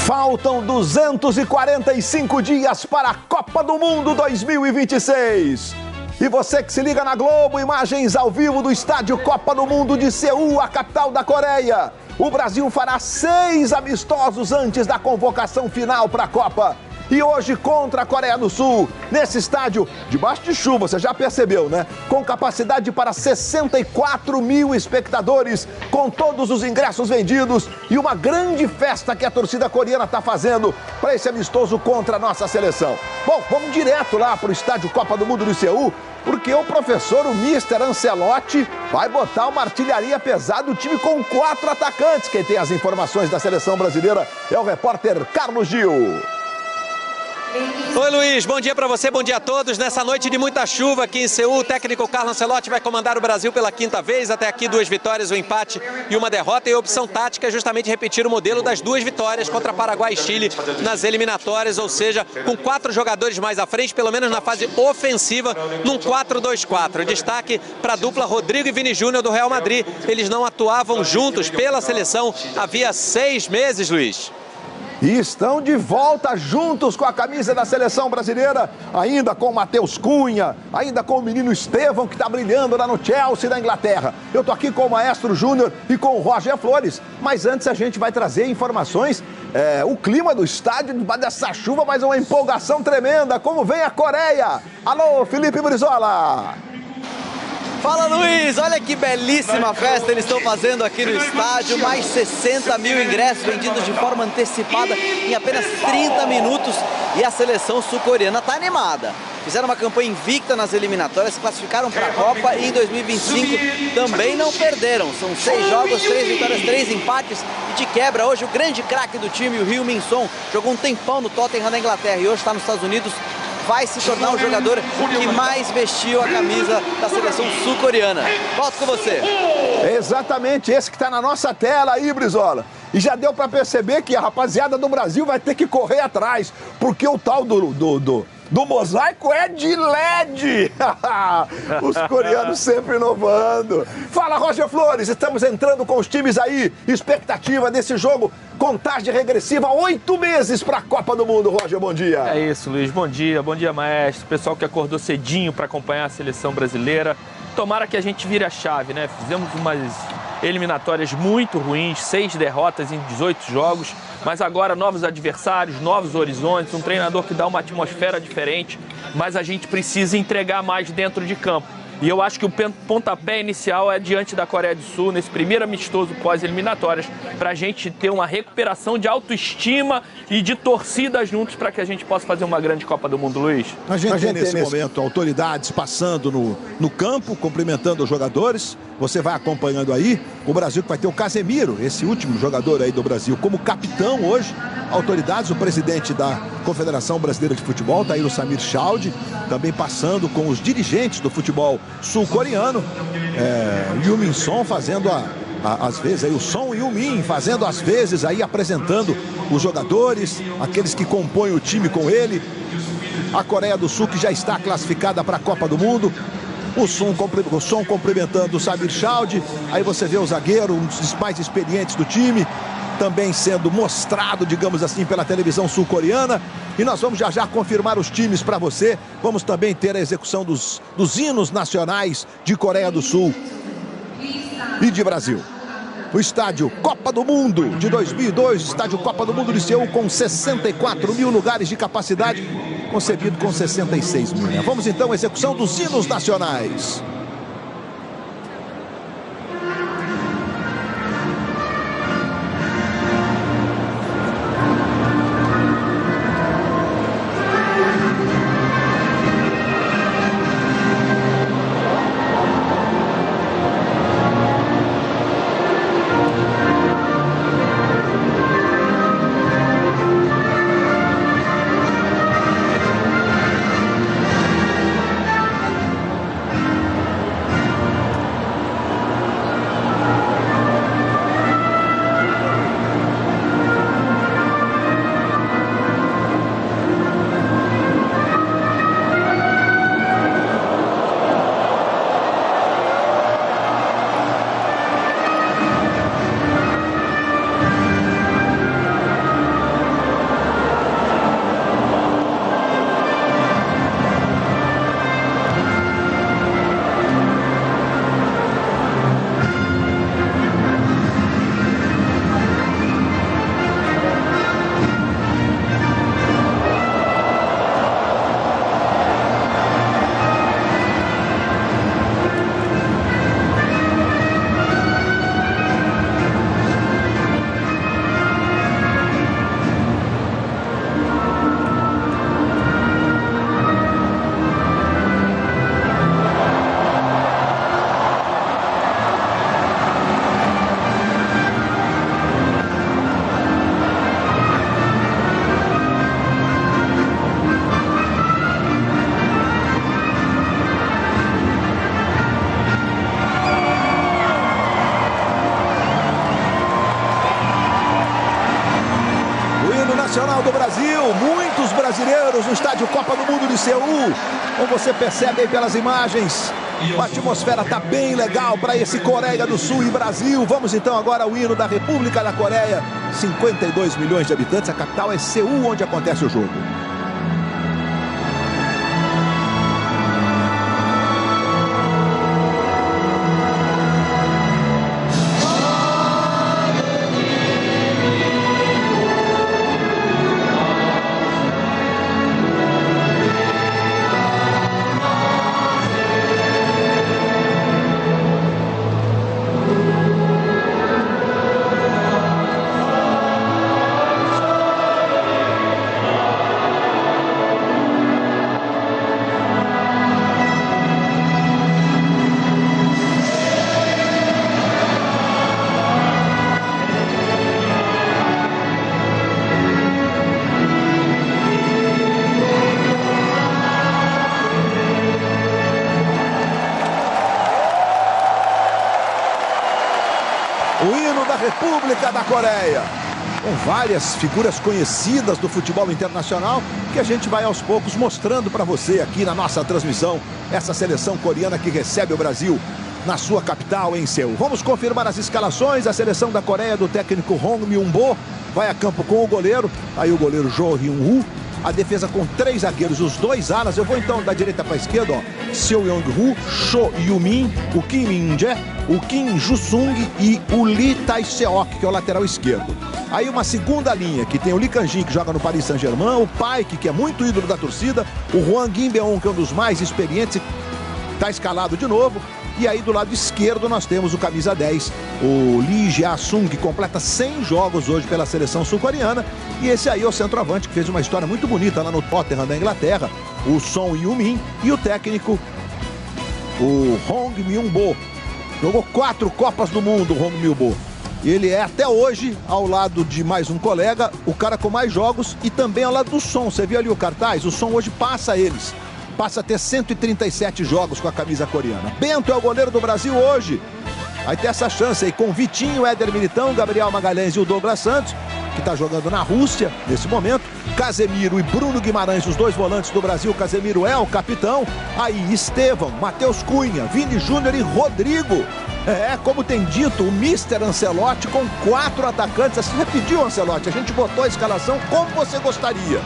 Faltam 245 dias para a Copa do Mundo 2026. E você que se liga na Globo, imagens ao vivo do estádio Copa do Mundo de Seul, a capital da Coreia. O Brasil fará 6 amistosos antes da convocação final para a Copa. E hoje contra a Coreia do Sul, nesse estádio, debaixo de chuva, você já percebeu, né? Com capacidade para 64 mil espectadores, com todos os ingressos vendidos e uma grande festa que a torcida coreana está fazendo para esse amistoso contra a nossa seleção. Bom, vamos direto lá para o estádio Copa do Mundo de Seul, porque o professor, o Mister Ancelotti, vai botar uma artilharia pesada, o time com 4 atacantes. Quem tem as informações da seleção brasileira é o repórter Carlos Gil. Oi, Luiz, bom dia para você, bom dia a todos. Nessa noite de muita chuva aqui em Seul, o técnico Carlo Ancelotti vai comandar o Brasil pela 5ª vez. Até aqui 2 vitórias, um empate e uma derrota. E a opção tática é justamente repetir o modelo das 2 vitórias contra Paraguai e Chile nas eliminatórias, ou seja, com 4 jogadores mais à frente, pelo menos na fase ofensiva, num 4-2-4. Destaque para a dupla Rodrigo e Vini Júnior do Real Madrid. Eles não atuavam juntos pela seleção havia 6 meses, Luiz. E estão de volta juntos com a camisa da seleção brasileira, ainda com o Matheus Cunha, ainda com o menino Estevão, que está brilhando lá no Chelsea da Inglaterra. Eu tô aqui com o Maestro Júnior e com o Roger Flores, mas antes a gente vai trazer informações, o clima do estádio, dessa chuva, mas uma empolgação tremenda, como vem a Coreia. Alô, Felipe Brizola! Fala, Luiz, olha que belíssima festa eles estão fazendo aqui no estádio, mais 60 mil ingressos vendidos de forma antecipada em apenas 30 minutos e a seleção sul-coreana está animada. Fizeram uma campanha invicta nas eliminatórias, classificaram para a Copa e em 2025 também não perderam. São 6 jogos, 3 vitórias, 3 empates e de quebra hoje o grande craque do time, o Heung-min Son, jogou um tempão no Tottenham da Inglaterra e hoje está nos Estados Unidos. Vai se tornar o jogador que mais vestiu a camisa da seleção sul-coreana. Volto com você. É exatamente esse que está na nossa tela aí, Brizola. E já deu para perceber que a rapaziada do Brasil vai ter que correr atrás, porque o tal do mosaico é de LED. Os coreanos sempre inovando. Fala, Roger Flores, estamos entrando com os times aí. Expectativa desse jogo, contagem regressiva, 8 meses para a Copa do Mundo. Roger, bom dia. É isso, Luiz, bom dia, maestro. Pessoal que acordou cedinho para acompanhar a seleção brasileira. Tomara que a gente vire a chave, né? Fizemos umas eliminatórias muito ruins, 6 derrotas em 18 jogos, mas agora novos adversários, novos horizontes, um treinador que dá uma atmosfera diferente, mas a gente precisa entregar mais dentro de campo. E eu acho que o pontapé inicial é diante da Coreia do Sul, nesse primeiro amistoso pós-eliminatórias, para a gente ter uma recuperação de autoestima e de torcida juntos para que a gente possa fazer uma grande Copa do Mundo, Luiz. A gente tem nesse momento autoridades passando no campo, cumprimentando os jogadores. Você vai acompanhando aí o Brasil, que vai ter o Casemiro, esse último jogador aí do Brasil, como capitão hoje. Autoridades, o presidente da Confederação Brasileira de Futebol, Tairo Samir Chaldi, também passando com os dirigentes do futebol sul-coreano. Heung-min Son fazendo às vezes aí o Son Heung-min fazendo às vezes aí apresentando os jogadores, aqueles que compõem o time com ele. A Coreia do Sul, que já está classificada para a Copa do Mundo. O Son cumprimentando o Samir Chaldi. Aí você vê o zagueiro, um dos mais experientes do time, também sendo mostrado, digamos assim, pela televisão sul-coreana. E nós vamos já confirmar os times para você. Vamos também ter a execução dos hinos nacionais de Coreia do Sul e de Brasil. O estádio Copa do Mundo de 2002, estádio Copa do Mundo de Seul, com 64 mil lugares de capacidade, concebido com 66 mil. Vamos então à execução dos hinos nacionais. Internacional do Brasil, muitos brasileiros no estádio Copa do Mundo de Seul. Como você percebe aí pelas imagens, a atmosfera está bem legal para esse Coreia do Sul e Brasil. Vamos então agora ao hino da República da Coreia. 52 milhões de habitantes, a capital é Seul, onde acontece o jogo. O hino da República da Coreia, com várias figuras conhecidas do futebol internacional, que a gente vai aos poucos mostrando para você aqui na nossa transmissão, essa seleção coreana que recebe o Brasil na sua capital, em Seul. Vamos confirmar as escalações. A seleção da Coreia do técnico Hong Myung-bo vai a campo com o goleiro, aí o goleiro Jo Hyun-woo. A defesa com 3 zagueiros, os 2 alas. Eu vou então da direita para a esquerda, ó. Seo Yong-hu, Cho Yu-min, o Kim Min-jae, o Kim Ju-sung e o Lee Tae-seok, que é o lateral esquerdo. Aí uma segunda linha, que tem o Lee Kang-jin, que joga no Paris Saint-Germain, o Paik, que é muito ídolo da torcida, o Hwang Kim-beon, que é um dos mais experientes, está escalado de novo. E aí do lado esquerdo nós temos o camisa 10, o Lee Jae-sung, que completa 100 jogos hoje pela seleção sul-coreana. E esse aí é o centroavante, que fez uma história muito bonita lá no Tottenham da Inglaterra, o Son Heung-min. E o técnico, o Hong Myung-bo. Jogou 4 Copas do Mundo, o Hong Myung-bo. E ele é até hoje, ao lado de mais um colega, o cara com mais jogos e também ao lado do Son. Você viu ali o cartaz? O Son hoje passa eles. Passa a ter 137 jogos com a camisa coreana. Bento é o goleiro do Brasil hoje. Vai ter essa chance aí com Vitinho, Éder Militão, Gabriel Magalhães e o Douglas Santos, que está jogando na Rússia nesse momento. Casemiro e Bruno Guimarães, os 2 volantes do Brasil. Casemiro é o capitão. Aí Estevão, Matheus Cunha, Vini Júnior e Rodrigo. Como tem dito, o Mr. Ancelotti com 4 atacantes. Assim já pediu, Ancelotti, a gente botou a escalação como você gostaria,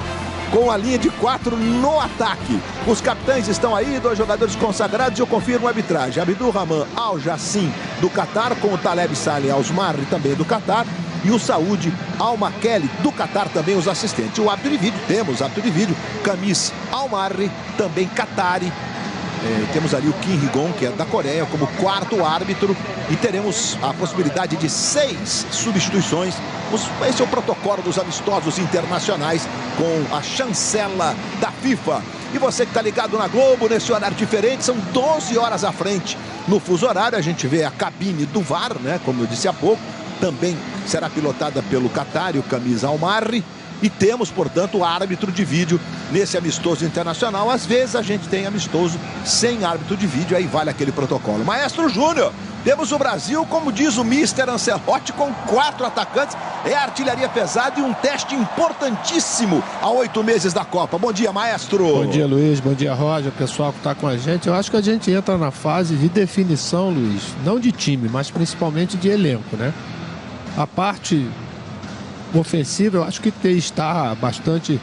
com a linha de 4 no ataque. Os capitães estão aí, 2 jogadores consagrados, e eu confirmo a arbitragem. Abdulrahman Al-Jassim, do Catar, com o Taleb Saleh Al-Zmarri, também do Catar, e o Saúde Al-Makeli, do Catar, também os assistentes. O árbitro de vídeo, temos árbitro de vídeo, Kamis Al-Marri, também Qatari. Temos ali o Kim Rigon, que é da Coreia, como 4º árbitro, e teremos a possibilidade de 6 substituições. Esse é o protocolo dos amistosos internacionais com a chancela da FIFA. E você que está ligado na Globo, nesse horário diferente, são 12 horas à frente. No fuso horário, a gente vê a cabine do VAR, né, como eu disse há pouco, também será pilotada pelo Qatari, o Kamis Al-Marri. E temos, portanto, o árbitro de vídeo nesse amistoso internacional. Às vezes a gente tem amistoso sem árbitro de vídeo, aí vale aquele protocolo. Maestro Júnior, temos o Brasil, como diz o Mr. Ancelotti, com 4 atacantes. É artilharia pesada e um teste importantíssimo a 8 meses da Copa. Bom dia, maestro. Bom dia, Luiz. Bom dia, Roger. O pessoal que está com a gente. Eu acho que a gente entra na fase de definição, Luiz. Não de time, mas principalmente de elenco, né? A parte ofensiva, eu acho que está bastante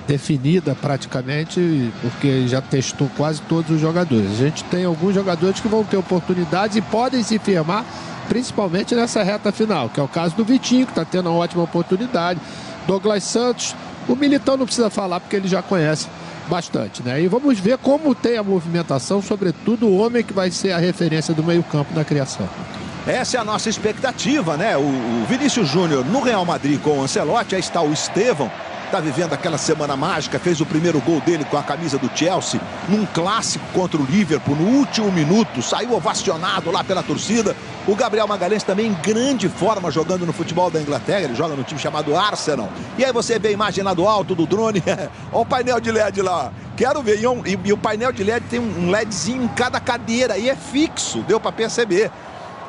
definida praticamente, porque já testou quase todos os jogadores. A gente tem alguns jogadores que vão ter oportunidades e podem se firmar, principalmente nessa reta final, que é o caso do Vitinho, que está tendo uma ótima oportunidade, Douglas Santos. O Militão não precisa falar, porque ele já conhece bastante, né? E vamos ver como tem a movimentação, sobretudo o homem que vai ser a referência do meio-campo na criação. Essa é a nossa expectativa, né? O Vinícius Júnior no Real Madrid com o Ancelotti. Aí está o Estevão, está vivendo aquela semana mágica, fez o primeiro gol dele com a camisa do Chelsea, num clássico contra o Liverpool, no último minuto, saiu ovacionado lá pela torcida. O Gabriel Magalhães também em grande forma jogando no futebol da Inglaterra, ele joga no time chamado Arsenal. E aí você vê a imagem lá do alto do drone, olha o painel de LED lá, quero ver. E o painel de LED tem um LEDzinho em cada cadeira, e é fixo, deu para perceber.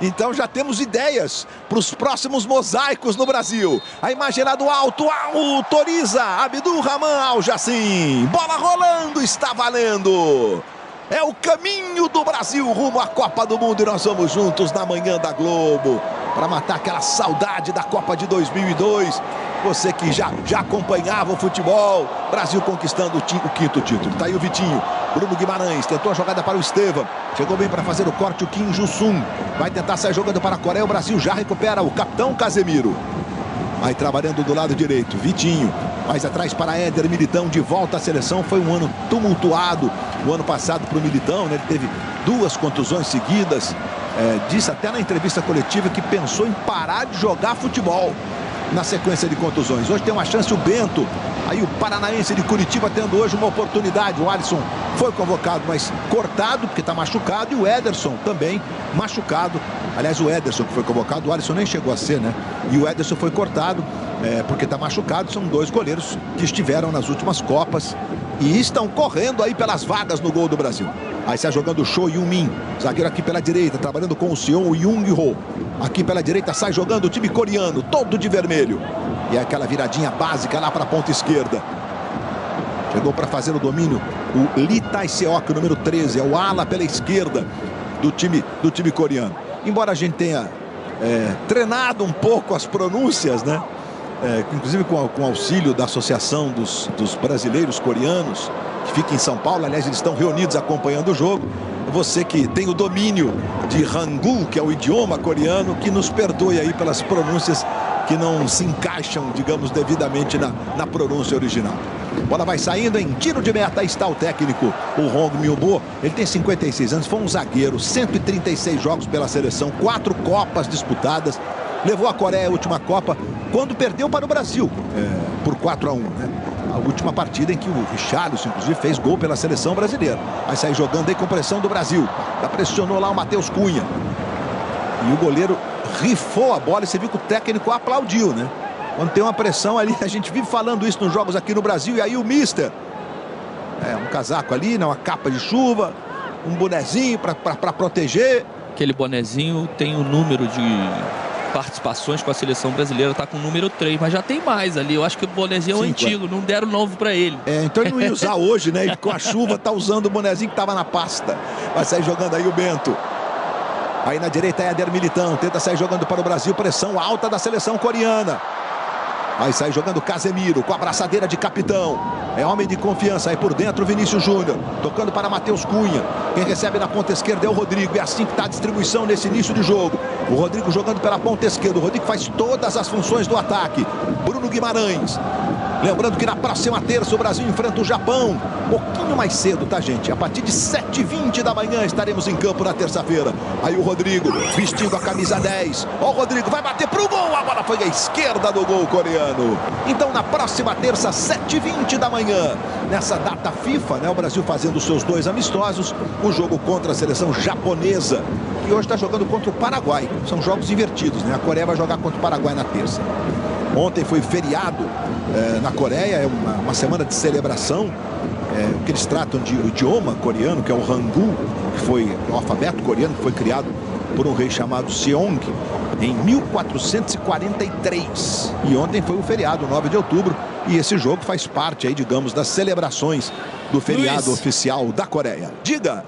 Então já temos ideias para os próximos mosaicos no Brasil. A imagem lá do alto, autoriza Abdulrahman Al Jassim. Bola rolando, está valendo. É o caminho do Brasil rumo à Copa do Mundo e nós vamos juntos na manhã da Globo para matar aquela saudade da Copa de 2002. Você que já acompanhava o futebol, Brasil conquistando o quinto título. Tá aí o Vitinho, Bruno Guimarães, tentou a jogada para o Estevam. Chegou bem para fazer o corte o Kim Ju-sung. Vai tentar sair jogando para a Coreia, o Brasil já recupera o capitão Casemiro. Vai trabalhando do lado direito, Vitinho. Mais atrás para Éder Militão, de volta à seleção. Foi um ano tumultuado o ano passado para o Militão, né? Ele teve 2 contusões seguidas. Disse até na entrevista coletiva que pensou em parar de jogar futebol na sequência de contusões. Hoje tem uma chance o Bento, aí o paranaense de Curitiba tendo hoje uma oportunidade. O Alisson foi convocado, mas cortado porque está machucado, e o Ederson também machucado. Aliás, o Ederson que foi convocado, o Alisson nem chegou a ser, né? E o Ederson foi cortado porque está machucado. São 2 goleiros que estiveram nas últimas Copas e estão correndo aí pelas vagas no gol do Brasil. Aí sai jogando o Cho Yun-min, zagueiro aqui pela direita, trabalhando com o Seon Young-ho. Aqui pela direita sai jogando o time coreano, todo de vermelho. E é aquela viradinha básica lá para a ponta esquerda. Chegou para fazer o domínio o Lee Tae-seok, o número 13, é o ala pela esquerda do time coreano. Embora a gente tenha treinado um pouco as pronúncias, né? Inclusive com auxílio da Associação dos Brasileiros Coreanos, que fica em São Paulo. Aliás, eles estão reunidos acompanhando o jogo. Você que tem o domínio de Hangul, que é o idioma coreano, que nos perdoe aí pelas pronúncias que não se encaixam, digamos, devidamente na pronúncia original. Bola vai saindo em tiro de meta. Aí está o técnico, o Hong Myung-bo. Ele tem 56 anos, foi um zagueiro, 136 jogos pela seleção, 4 Copas disputadas. Levou a Coreia à última Copa quando perdeu para o Brasil por 4-1, né? A última partida em que o Richarlison, inclusive, fez gol pela seleção brasileira. Vai sair jogando aí com pressão do Brasil. Já pressionou lá o Matheus Cunha. E o goleiro rifou a bola e você viu que o técnico aplaudiu, né? Quando tem uma pressão ali, a gente vive falando isso nos jogos aqui no Brasil. E aí o mister, um casaco ali, né? Uma capa de chuva, um bonezinho para proteger. Aquele bonezinho tem o número de participações com a seleção brasileira, está com o número 3, mas já tem mais ali. Eu acho que o bonezinho é o antigo, não deram novo para ele. Então ele não ia usar hoje, né? Ele com a chuva tá usando o bonezinho que estava na pasta. Vai sair jogando aí o Bento. Aí na direita é Éder Militão, tenta sair jogando para o Brasil, pressão alta da seleção coreana. Aí sai jogando Casemiro com a abraçadeira de capitão. É homem de confiança. Aí por dentro Vinícius Júnior. Tocando para Matheus Cunha. Quem recebe na ponta esquerda é o Rodrigo. É assim que está a distribuição nesse início de jogo. O Rodrigo jogando pela ponta esquerda. O Rodrigo faz todas as funções do ataque. Bruno Guimarães. Lembrando que na próxima terça o Brasil enfrenta o Japão. Um pouquinho mais cedo, tá, gente? A partir de 7h20 da manhã estaremos em campo na terça-feira. Aí o Rodrigo vestindo a camisa 10. Ó, o Rodrigo vai bater pro gol. A bola foi à esquerda do gol coreano. Então na próxima terça, 7h20 da manhã, nessa data FIFA, né? O Brasil fazendo os seus 2 amistosos. O jogo contra a seleção japonesa. E hoje está jogando contra o Paraguai. São jogos invertidos, né? A Coreia vai jogar contra o Paraguai na terça. Ontem foi feriado na Coreia, é uma semana de celebração, o que eles tratam de idioma coreano, que é o Hangul, que foi o alfabeto coreano, que foi criado por um rei chamado Seong em 1443. E ontem foi o feriado, 9 de outubro, e esse jogo faz parte aí, digamos, das celebrações do feriado oficial da Coreia. Diga!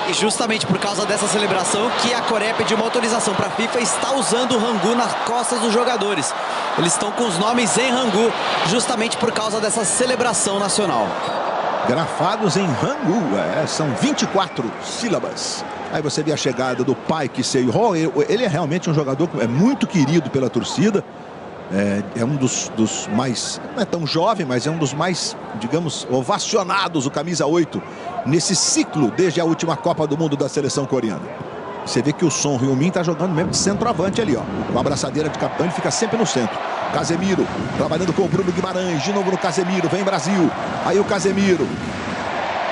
E justamente por causa dessa celebração que a Coreia pediu uma autorização para a FIFA e está usando o Hangul nas costas dos jogadores. Eles estão com os nomes em Hangul justamente por causa dessa celebração nacional. Grafados em Hangul, são 24 sílabas. Aí você vê a chegada do Park Seo-ho. Ele é realmente um jogador muito querido pela torcida. É um dos mais, não é tão jovem, mas é um dos mais, digamos, ovacionados, o camisa 8, nesse ciclo desde a última Copa do Mundo da seleção coreana. Você vê que o Son Heung-min está jogando mesmo de centroavante ali, ó, com a abraçadeira de capitão, ele fica sempre no centro. Casemiro trabalhando com o Bruno Guimarães, de novo no Casemiro, vem Brasil. Aí o Casemiro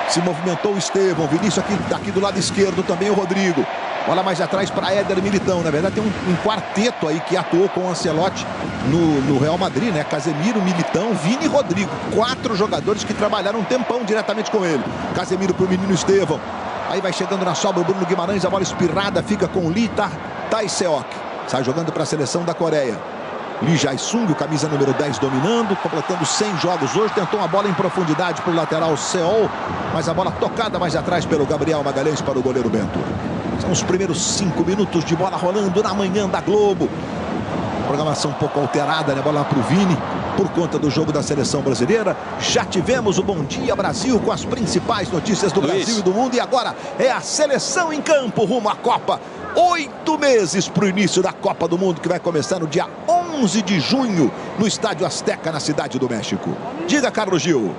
se movimentou, o Estevam, Vinícius aqui do lado esquerdo também o Rodrigo. Bola mais atrás para Éder Militão. Na verdade tem um quarteto aí que atuou com o Ancelotti no Real Madrid, né? Casemiro, Militão, Vini e Rodrigo. 4 jogadores que trabalharam um tempão diretamente com ele. Casemiro para o menino Estevam. Aí vai chegando na sobra o Bruno Guimarães, a bola espirrada, fica com o Lee Tae-seok. Sai jogando para a seleção da Coreia. Lee Jae-sung, camisa número 10, dominando, completando 100 jogos hoje. Tentou uma bola em profundidade para o lateral Seol, mas a bola tocada mais atrás pelo Gabriel Magalhães para o goleiro Bento. São os primeiros 5 minutos de bola rolando na manhã da Globo. Programação um pouco alterada, né? Bola para o Vini, por conta do jogo da seleção brasileira. Já tivemos o Bom Dia Brasil com as principais notícias do Brasil e do mundo. E agora é a seleção em campo rumo à Copa. 8 meses para o início da Copa do Mundo, que vai começar no dia 11 de junho, no Estádio Azteca, na Cidade do México. Diga, Carlos Gil.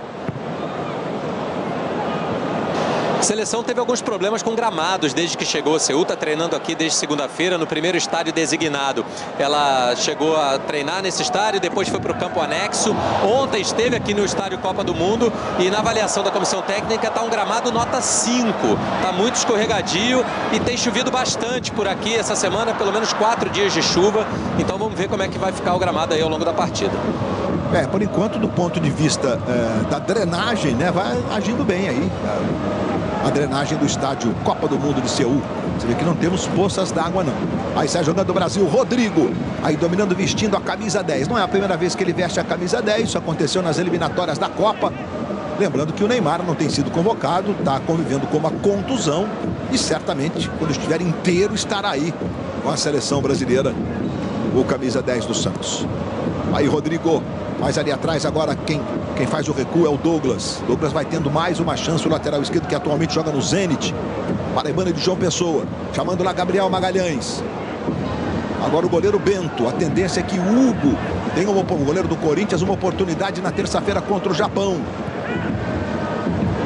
A seleção teve alguns problemas com gramados desde que chegou. A Seul está treinando aqui desde segunda-feira no primeiro estádio designado. Ela chegou a treinar nesse estádio, depois foi para o campo anexo. Ontem esteve aqui no estádio Copa do Mundo e na avaliação da comissão técnica está um gramado nota 5. Está muito escorregadio e tem chovido bastante por aqui essa semana, pelo menos 4 dias de chuva. Então vamos ver como é que vai ficar o gramado aí ao longo da partida. Por enquanto, do ponto de vista da drenagem, né, vai agindo bem aí. A drenagem do estádio Copa do Mundo de Seul. Você vê que não temos poças d'água, não. Aí sai jogando o Brasil, Rodrigo. Aí dominando, vestindo a camisa 10. Não é a primeira vez que ele veste a camisa 10. Isso aconteceu nas eliminatórias da Copa. Lembrando que o Neymar não tem sido convocado. Está convivendo com uma contusão. E certamente, quando estiver inteiro, estará aí com a seleção brasileira. O camisa 10 do Santos. Aí Rodrigo. Mas ali atrás agora quem faz o recuo é o Douglas. Douglas vai tendo mais uma chance, o lateral esquerdo que atualmente joga no Zenit. Paraibano de João Pessoa. Chamando lá Gabriel Magalhães. Agora o goleiro Bento. A tendência é que o Hugo tenha o goleiro do Corinthians uma oportunidade na terça-feira contra o Japão.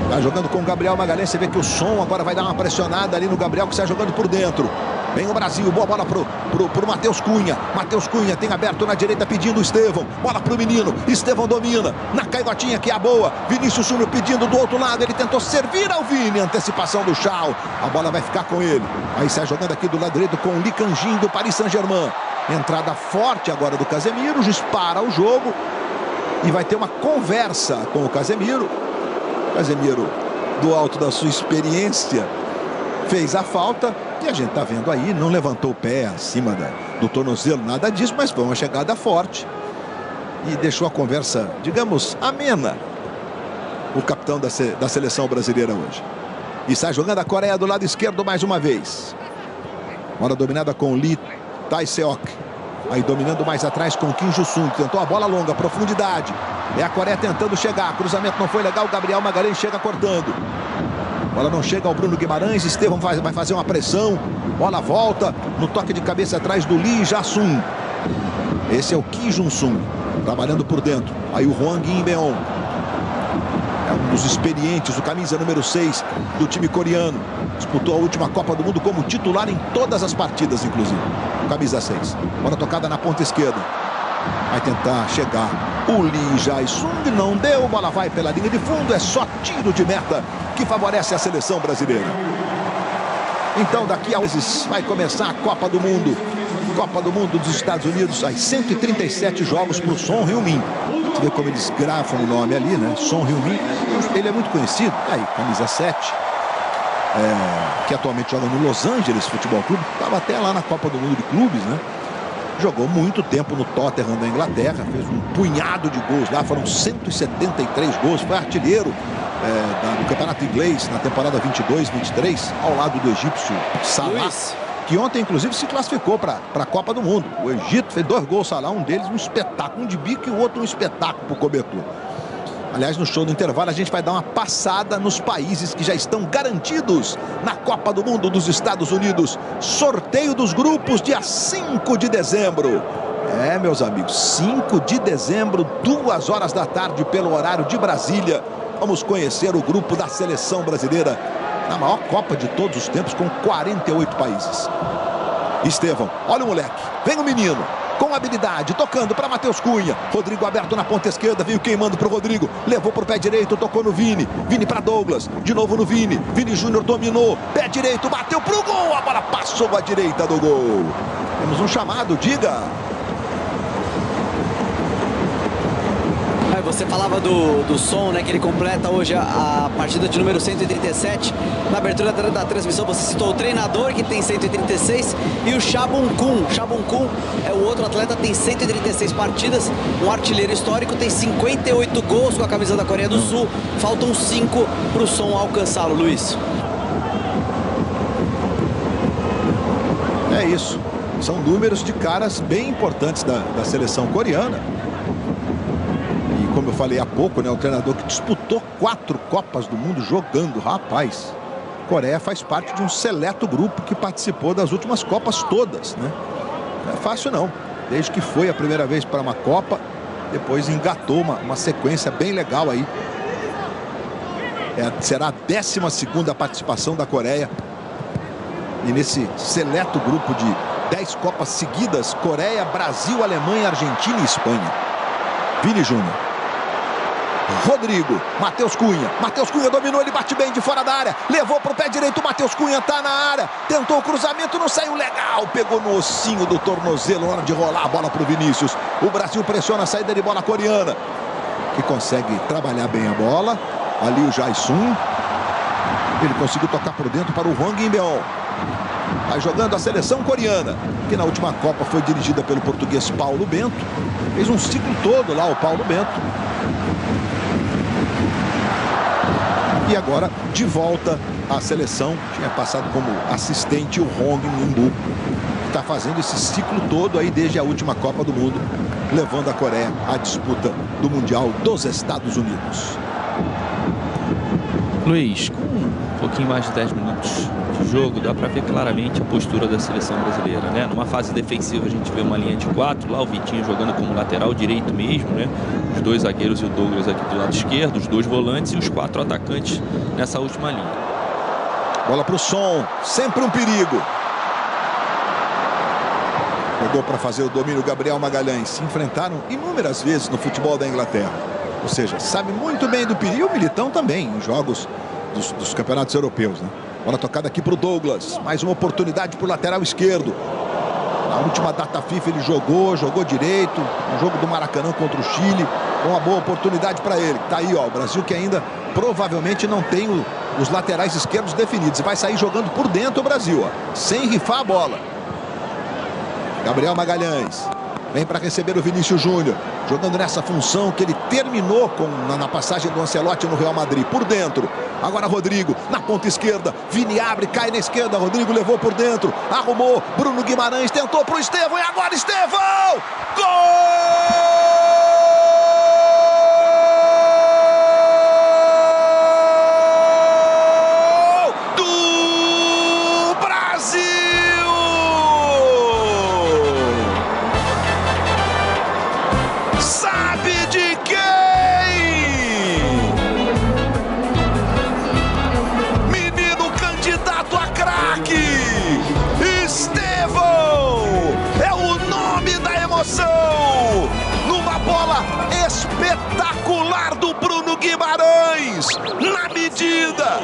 Tá jogando com o Gabriel Magalhães. Você vê que o som agora vai dar uma pressionada ali no Gabriel, que está jogando por dentro. Vem o Brasil, boa bola pro Matheus Cunha. Matheus Cunha tem aberto na direita pedindo o Estevão. Bola pro menino, Estevão domina. Na canhotinha que é a boa. Vinícius Júnior pedindo do outro lado. Ele tentou servir ao Vini. Antecipação do Chau. A bola vai ficar com ele. Aí sai jogando aqui do lado direito com o Lee Kang-jin do Paris Saint-Germain. Entrada forte agora do Casemiro. Dispara o jogo. E vai ter uma conversa com o Casemiro. Casemiro, do alto da sua experiência, fez a falta. E a gente está vendo aí, não levantou o pé acima do tornozelo, nada disso, mas foi uma chegada forte. E deixou a conversa, digamos, amena. O capitão da seleção brasileira hoje. E sai jogando a Coreia do lado esquerdo mais uma vez. Bola dominada com o Lee Tae-seok. Aí dominando mais atrás com o Kim Ju-sung. Tentou a bola longa, profundidade. É a Coreia tentando chegar. Cruzamento não foi legal, Gabriel Magalhães chega cortando. Bola não chega ao Bruno Guimarães. Estevão vai fazer uma pressão. Bola volta no toque de cabeça atrás do Lee Jae-sung. Esse é o Kim Jun-sung, trabalhando por dentro. Aí o Hwang In-beon. É um dos experientes, o camisa número 6 do time coreano. Disputou a última Copa do Mundo como titular em todas as partidas, inclusive. Camisa 6. Bola tocada na ponta esquerda. Vai tentar chegar o Lee Jae-sung, não deu, bola vai pela linha de fundo, é só tiro de meta que favorece a seleção brasileira. Então daqui a meses vai começar a Copa do Mundo. Copa do Mundo dos Estados Unidos, aí 137 jogos para o Son Heung-min. Você vê como eles grafam o nome ali, né? Son Heung-min, ele é muito conhecido, aí camisa 7. Que atualmente joga no Los Angeles Futebol Clube, estava até lá na Copa do Mundo de Clubes, né? Jogou muito tempo no Tottenham da Inglaterra, fez um punhado de gols lá, foram 173 gols, foi artilheiro do Campeonato Inglês na temporada 22-23, ao lado do egípcio Salah, que ontem inclusive se classificou para a Copa do Mundo. O Egito fez 2 gols, Salah, um deles um espetáculo, um de bico e o outro um espetáculo para o cobertor. Aliás, no show do intervalo a gente vai dar uma passada nos países que já estão garantidos na Copa do Mundo dos Estados Unidos. Sorteio dos grupos dia 5 de dezembro. Meus amigos, 5 de dezembro, 2 horas da tarde pelo horário de Brasília. Vamos conhecer o grupo da seleção brasileira na maior Copa de todos os tempos, com 48 países. Estevão, olha o moleque, vem o menino. Com habilidade, tocando para Matheus Cunha. Rodrigo aberto na ponta esquerda, veio queimando para o Rodrigo. Levou para o pé direito, tocou no Vini. Vini para Douglas, de novo no Vini. Vini Júnior dominou, pé direito, bateu para o gol. A bola passou à direita do gol. Temos um chamado, diga. Você falava do Son, né, que ele completa hoje a partida de número 137. Na abertura da transmissão você citou o treinador, que tem 136, e o Chabun Kun. Chabun Kun é o outro atleta, tem 136 partidas, um artilheiro histórico, tem 58 gols com a camisa da Coreia do Sul. Faltam 5 para o Son alcançá-lo, Luiz. É isso. São números de caras bem importantes da seleção coreana. Como eu falei há pouco, né, o treinador que disputou 4 Copas do Mundo jogando, rapaz. Coreia faz parte de um seleto grupo que participou das últimas Copas todas, né? Não é fácil não. Desde que foi a primeira vez para uma Copa, depois engatou uma sequência bem legal aí. Será a 12ª participação da Coreia. E nesse seleto grupo de 10 Copas seguidas, Coreia, Brasil, Alemanha, Argentina e Espanha. Vini Júnior. Rodrigo, Matheus Cunha dominou, ele bate bem de fora da área, levou para o pé direito, Matheus Cunha tá na área, tentou o cruzamento, não saiu legal, pegou no ossinho do tornozelo na hora de rolar a bola para o Vinícius. O Brasil pressiona a saída de bola coreana, que consegue trabalhar bem a bola. Ali o Jae-Sung, ele conseguiu tocar por dentro para o Hwang In-beon. Vai jogando a seleção coreana, que na última Copa foi dirigida pelo português Paulo Bento. Fez um ciclo todo lá o Paulo Bento. E agora de volta à seleção. Tinha passado como assistente o Hong Min-bu, que está fazendo esse ciclo todo aí desde a última Copa do Mundo, levando a Coreia à disputa do Mundial dos Estados Unidos. Luiz, com um pouquinho mais de 10 minutos de jogo, dá para ver claramente a postura da seleção brasileira, né? Numa fase defensiva a gente vê uma linha de 4, lá o Vitinho jogando como lateral direito mesmo, né? Os 2 zagueiros e o Douglas aqui do lado esquerdo, os 2 volantes e os 4 atacantes nessa última linha. Bola para o Son, sempre um perigo. Pegou para fazer o domínio Gabriel Magalhães. Se enfrentaram inúmeras vezes no futebol da Inglaterra. Ou seja, sabe muito bem do perigo. O Militão também, em jogos dos campeonatos europeus, né? Bola tocada aqui para o Douglas. Mais uma oportunidade para o lateral esquerdo. Na última data FIFA ele jogou direito. No jogo do Maracanã contra o Chile. Uma boa oportunidade para ele. Tá aí, ó, o Brasil que ainda provavelmente não tem os laterais esquerdos definidos. Vai sair jogando por dentro o Brasil, ó, sem rifar a bola. Gabriel Magalhães. Vem para receber o Vinícius Júnior, jogando nessa função que ele terminou na passagem do Ancelotti no Real Madrid, por dentro. Agora Rodrigo, na ponta esquerda. Vini abre, cai na esquerda. Rodrigo levou por dentro, arrumou. Bruno Guimarães tentou para o Estevão. E agora Estevão! Gol! Numa bola espetacular do Bruno Guimarães, na medida,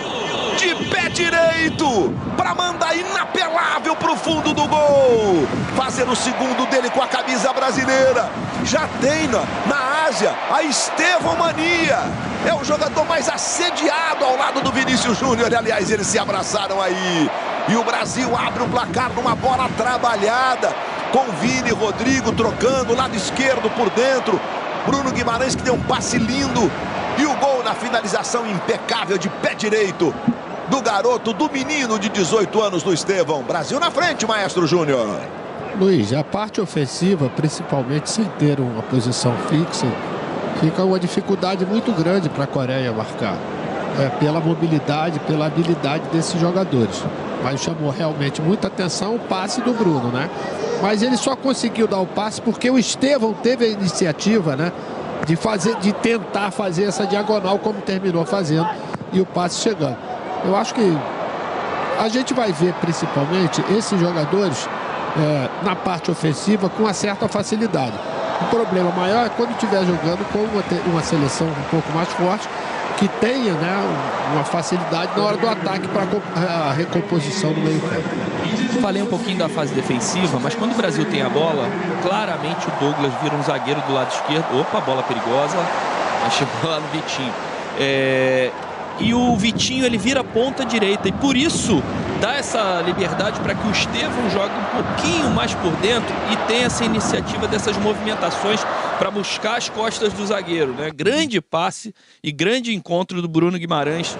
de pé direito, para mandar inapelável para o fundo do gol, fazer o segundo dele com a camisa brasileira. Já tem na Ásia a Estevão-mania, é o jogador mais assediado ao lado do Vinícius Júnior. Aliás, eles se abraçaram aí, e o Brasil abre o placar numa bola trabalhada, com Vini, Rodrigo trocando, lado esquerdo por dentro. Bruno Guimarães que deu um passe lindo. E o gol na finalização impecável de pé direito do garoto, do menino de 18 anos, do Estevão. Brasil na frente, Maestro Júnior. Luiz, a parte ofensiva, principalmente sem ter uma posição fixa, fica uma dificuldade muito grande para a Coreia marcar. Pela mobilidade, pela habilidade desses jogadores. Mas chamou realmente muita atenção o passe do Bruno, né? Mas ele só conseguiu dar o passe porque o Estevão teve a iniciativa, né, de tentar fazer essa diagonal como terminou fazendo, e o passe chegando. Eu acho que a gente vai ver principalmente esses jogadores na parte ofensiva com uma certa facilidade. O problema maior é quando estiver jogando com uma seleção um pouco mais forte, que tenha, né, uma facilidade na hora do ataque para a recomposição do meio-campo. Falei um pouquinho da fase defensiva, mas quando o Brasil tem a bola, claramente o Douglas vira um zagueiro do lado esquerdo. Opa, bola perigosa. Mas chegou lá no Vitinho. E o Vitinho, ele vira ponta direita. E por isso dá essa liberdade para que o Estevão jogue um pouquinho mais por dentro e tenha essa iniciativa dessas movimentações para buscar as costas do zagueiro, né? Grande passe e grande encontro do Bruno Guimarães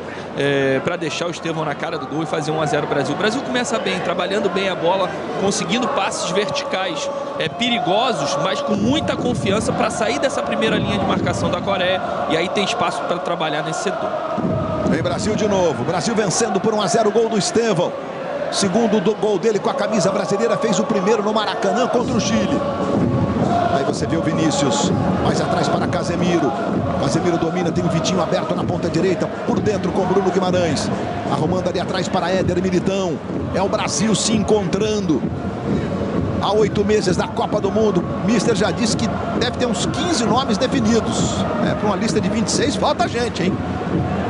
para deixar o Estevão na cara do gol e fazer 1-0 Brasil. O Brasil começa bem, trabalhando bem a bola, conseguindo passes verticais perigosos, mas com muita confiança para sair dessa primeira linha de marcação da Coreia, e aí tem espaço para trabalhar nesse setor. Vem Brasil de novo. Brasil vencendo por 1-0, gol do Estevão. Segundo gol dele com a camisa brasileira, fez o primeiro no Maracanã contra o Chile. Aí você vê o Vinícius, mais atrás para Casemiro. Casemiro domina, tem o Vitinho aberto na ponta direita, por dentro com Bruno Guimarães. Arrumando ali atrás para Éder Militão. É o Brasil se encontrando. Há 8 meses da Copa do Mundo, Mister já disse que deve ter uns 15 nomes definidos. Para uma lista de 26, falta gente, hein?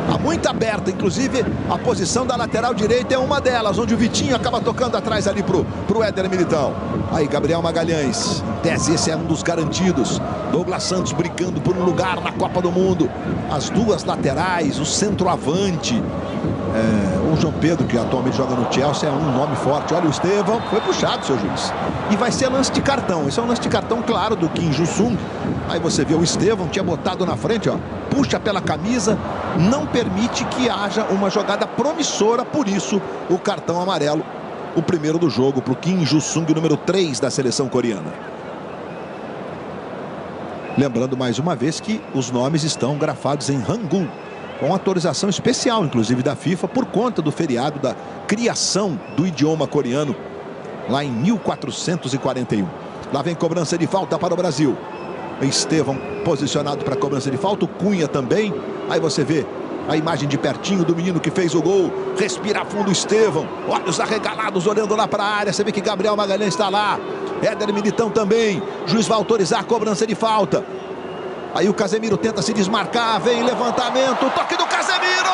Está muito aberta, inclusive a posição da lateral direita é uma delas, onde o Vitinho acaba tocando atrás ali pro Éder Militão. Aí Gabriel Magalhães, em tese esse é um dos garantidos. Douglas Santos brigando por um lugar na Copa do Mundo. As duas laterais, o centroavante. O João Pedro, que atualmente joga no Chelsea, é um nome forte. Olha o Estevão, foi puxado, seu juiz. E vai ser lance de cartão. Esse é um lance de cartão claro do Kim Ju-sung. Aí você vê o Estevão, tinha botado na frente, ó. Puxa pela camisa, não permite que haja uma jogada promissora, por isso o cartão amarelo, o primeiro do jogo para o Kim Ju-sung, número 3 da seleção coreana. Lembrando mais uma vez que os nomes estão grafados em Hangul, com autorização especial, inclusive da FIFA, por conta do feriado da criação do idioma coreano, lá em 1441. Lá vem cobrança de falta para o Brasil. Estevão posicionado para a cobrança de falta, o Cunha também. Aí você vê a imagem de pertinho do menino que fez o gol. Respira fundo Estevão, olhos arregalados olhando lá para a área. Você vê que Gabriel Magalhães está lá, Éder Militão também. Juiz vai autorizar a cobrança de falta. Aí o Casemiro tenta se desmarcar, vem levantamento, toque do Casemiro!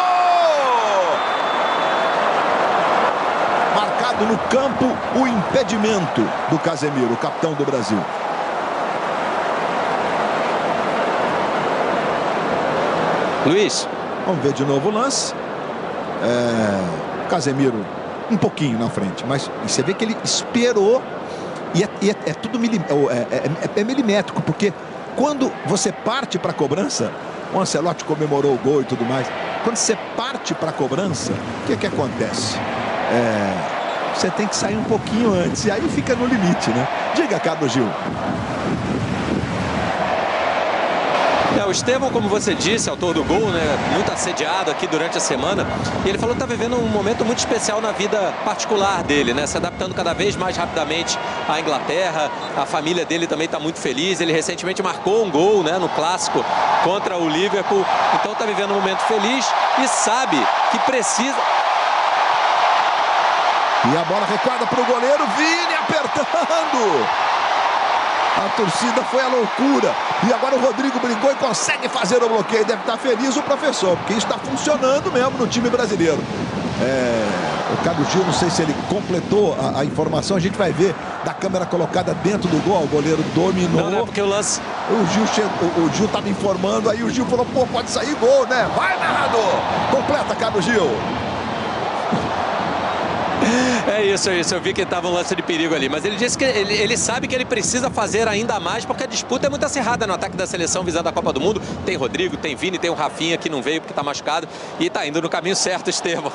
Marcado no campo o impedimento do Casemiro, o capitão do Brasil. Luiz, vamos ver de novo o lance. Casemiro um pouquinho na frente, mas você vê que ele esperou e é tudo milimétrico, porque quando você parte para a cobrança, o Ancelotti comemorou o gol e tudo mais. Quando você parte para a cobrança, o que acontece? Você tem que sair um pouquinho antes e aí fica no limite, né? Diga, Carlos Gil. O Estevão, como você disse, autor do gol, né, muito assediado aqui durante a semana. E ele falou que está vivendo um momento muito especial na vida particular dele, né, se adaptando cada vez mais rapidamente à Inglaterra. A família dele também está muito feliz. Ele recentemente marcou um gol, né, no clássico contra o Liverpool. Então está vivendo um momento feliz e sabe que precisa... E a bola recuada para o goleiro, Vini apertando. A torcida foi à loucura. E agora o Rodrigo brincou e consegue fazer o bloqueio. Deve estar feliz o professor, porque isso está funcionando mesmo no time brasileiro. O Carlos Gil, não sei se ele completou a informação. A gente vai ver da câmera colocada dentro do gol. O goleiro dominou. Não, porque o lance... O Gil estava informando, aí o Gil falou, pô, pode sair gol, né? Vai, narrador! Completa, Carlos Gil. É isso. Eu vi que estava um lance de perigo ali. Mas ele disse que ele sabe que ele precisa fazer ainda mais, porque a disputa é muito acirrada no ataque da seleção visando a Copa do Mundo. Tem Rodrigo, tem Vini, tem o Rafinha, que não veio porque está machucado. E está indo no caminho certo, Estevão.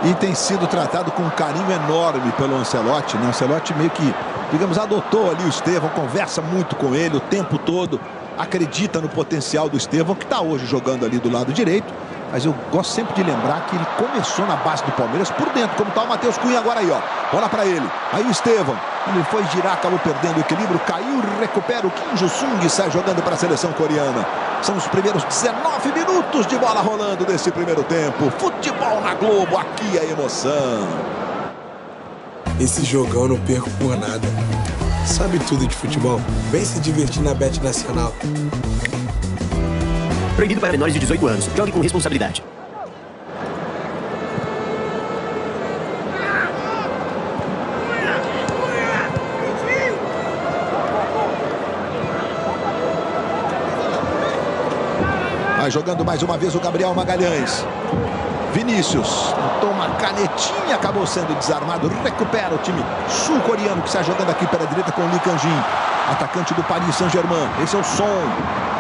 E tem sido tratado com um carinho enorme pelo Ancelotti, né? O Ancelotti meio que, digamos, adotou ali o Estevão, conversa muito com ele o tempo todo. Acredita no potencial do Estevão, que está hoje jogando ali do lado direito. Mas eu gosto sempre de lembrar que ele começou na base do Palmeiras por dentro, como está o Matheus Cunha agora aí, ó. Bola para ele. Aí o Estevão, ele foi girar, acabou perdendo o equilíbrio, caiu, recupera o Kim Ju-sung e sai jogando para a seleção coreana. São os primeiros 19 minutos de bola rolando desse primeiro tempo. Futebol na Globo, aqui é emoção. Esse jogão eu não perco por nada. Sabe tudo de futebol? Vem se divertir na Bet Nacional. Proibido para menores de 18 anos. Jogue com responsabilidade. Vai jogando mais uma vez o Gabriel Magalhães. Vinícius, botou uma canetinha, acabou sendo desarmado. Recupera o time sul-coreano que está jogando aqui pela direita com o Lee Kang-jin, atacante do Paris Saint-Germain. Esse é o Son,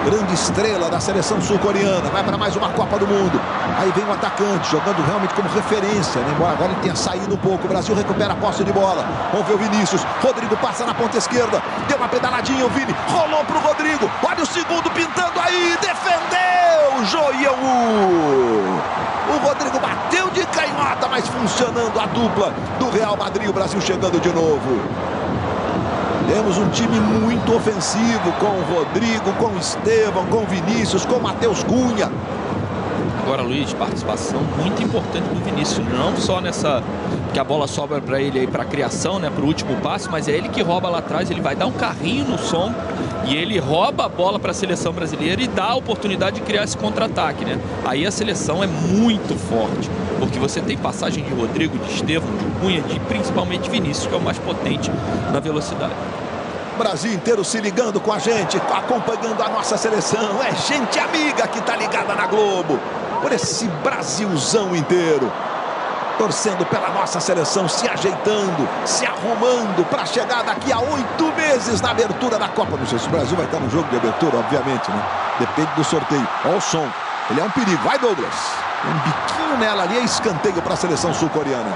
grande estrela da seleção sul-coreana. Vai para mais uma Copa do Mundo. Aí vem o atacante, jogando realmente como referência, né? Embora agora ele tenha saído um pouco. O Brasil recupera a posse de bola. Vamos ver o Vinícius. Rodrigo passa na ponta esquerda. Deu uma pedaladinha, o Vini rolou pro Rodrigo. Olha o segundo pintando aí. Defendeu! Joião! O Rodrigo bateu de canhota, mas funcionando a dupla do Real Madrid. O Brasil chegando de novo. Temos um time muito ofensivo, com o Rodrigo, com o Estevão, com o Vinícius, com o Matheus Cunha. Agora, Luiz, participação muito importante do Vinícius, não só nessa que a bola sobra para ele aí para a criação, né, para o último passe, mas é ele que rouba lá atrás. Ele vai dar um carrinho no Son e ele rouba a bola para a seleção brasileira e dá a oportunidade de criar esse contra-ataque, né? Aí a seleção é muito forte, porque você tem passagem de Rodrigo, de Estevão, de Cunha, de principalmente Vinícius, que é o mais potente na velocidade. Brasil inteiro se ligando com a gente, acompanhando a nossa seleção. É gente amiga que tá ligada na Globo, por esse Brasilzão inteiro, torcendo pela nossa seleção, se ajeitando, se arrumando para chegar daqui a 8 meses na abertura da Copa. Não sei se o Brasil vai estar no jogo de abertura, obviamente, né? Depende do sorteio. Olha o Son, ele é um perigo. Vai, Douglas. Um biquinho nela ali, é escanteio para a seleção sul-coreana.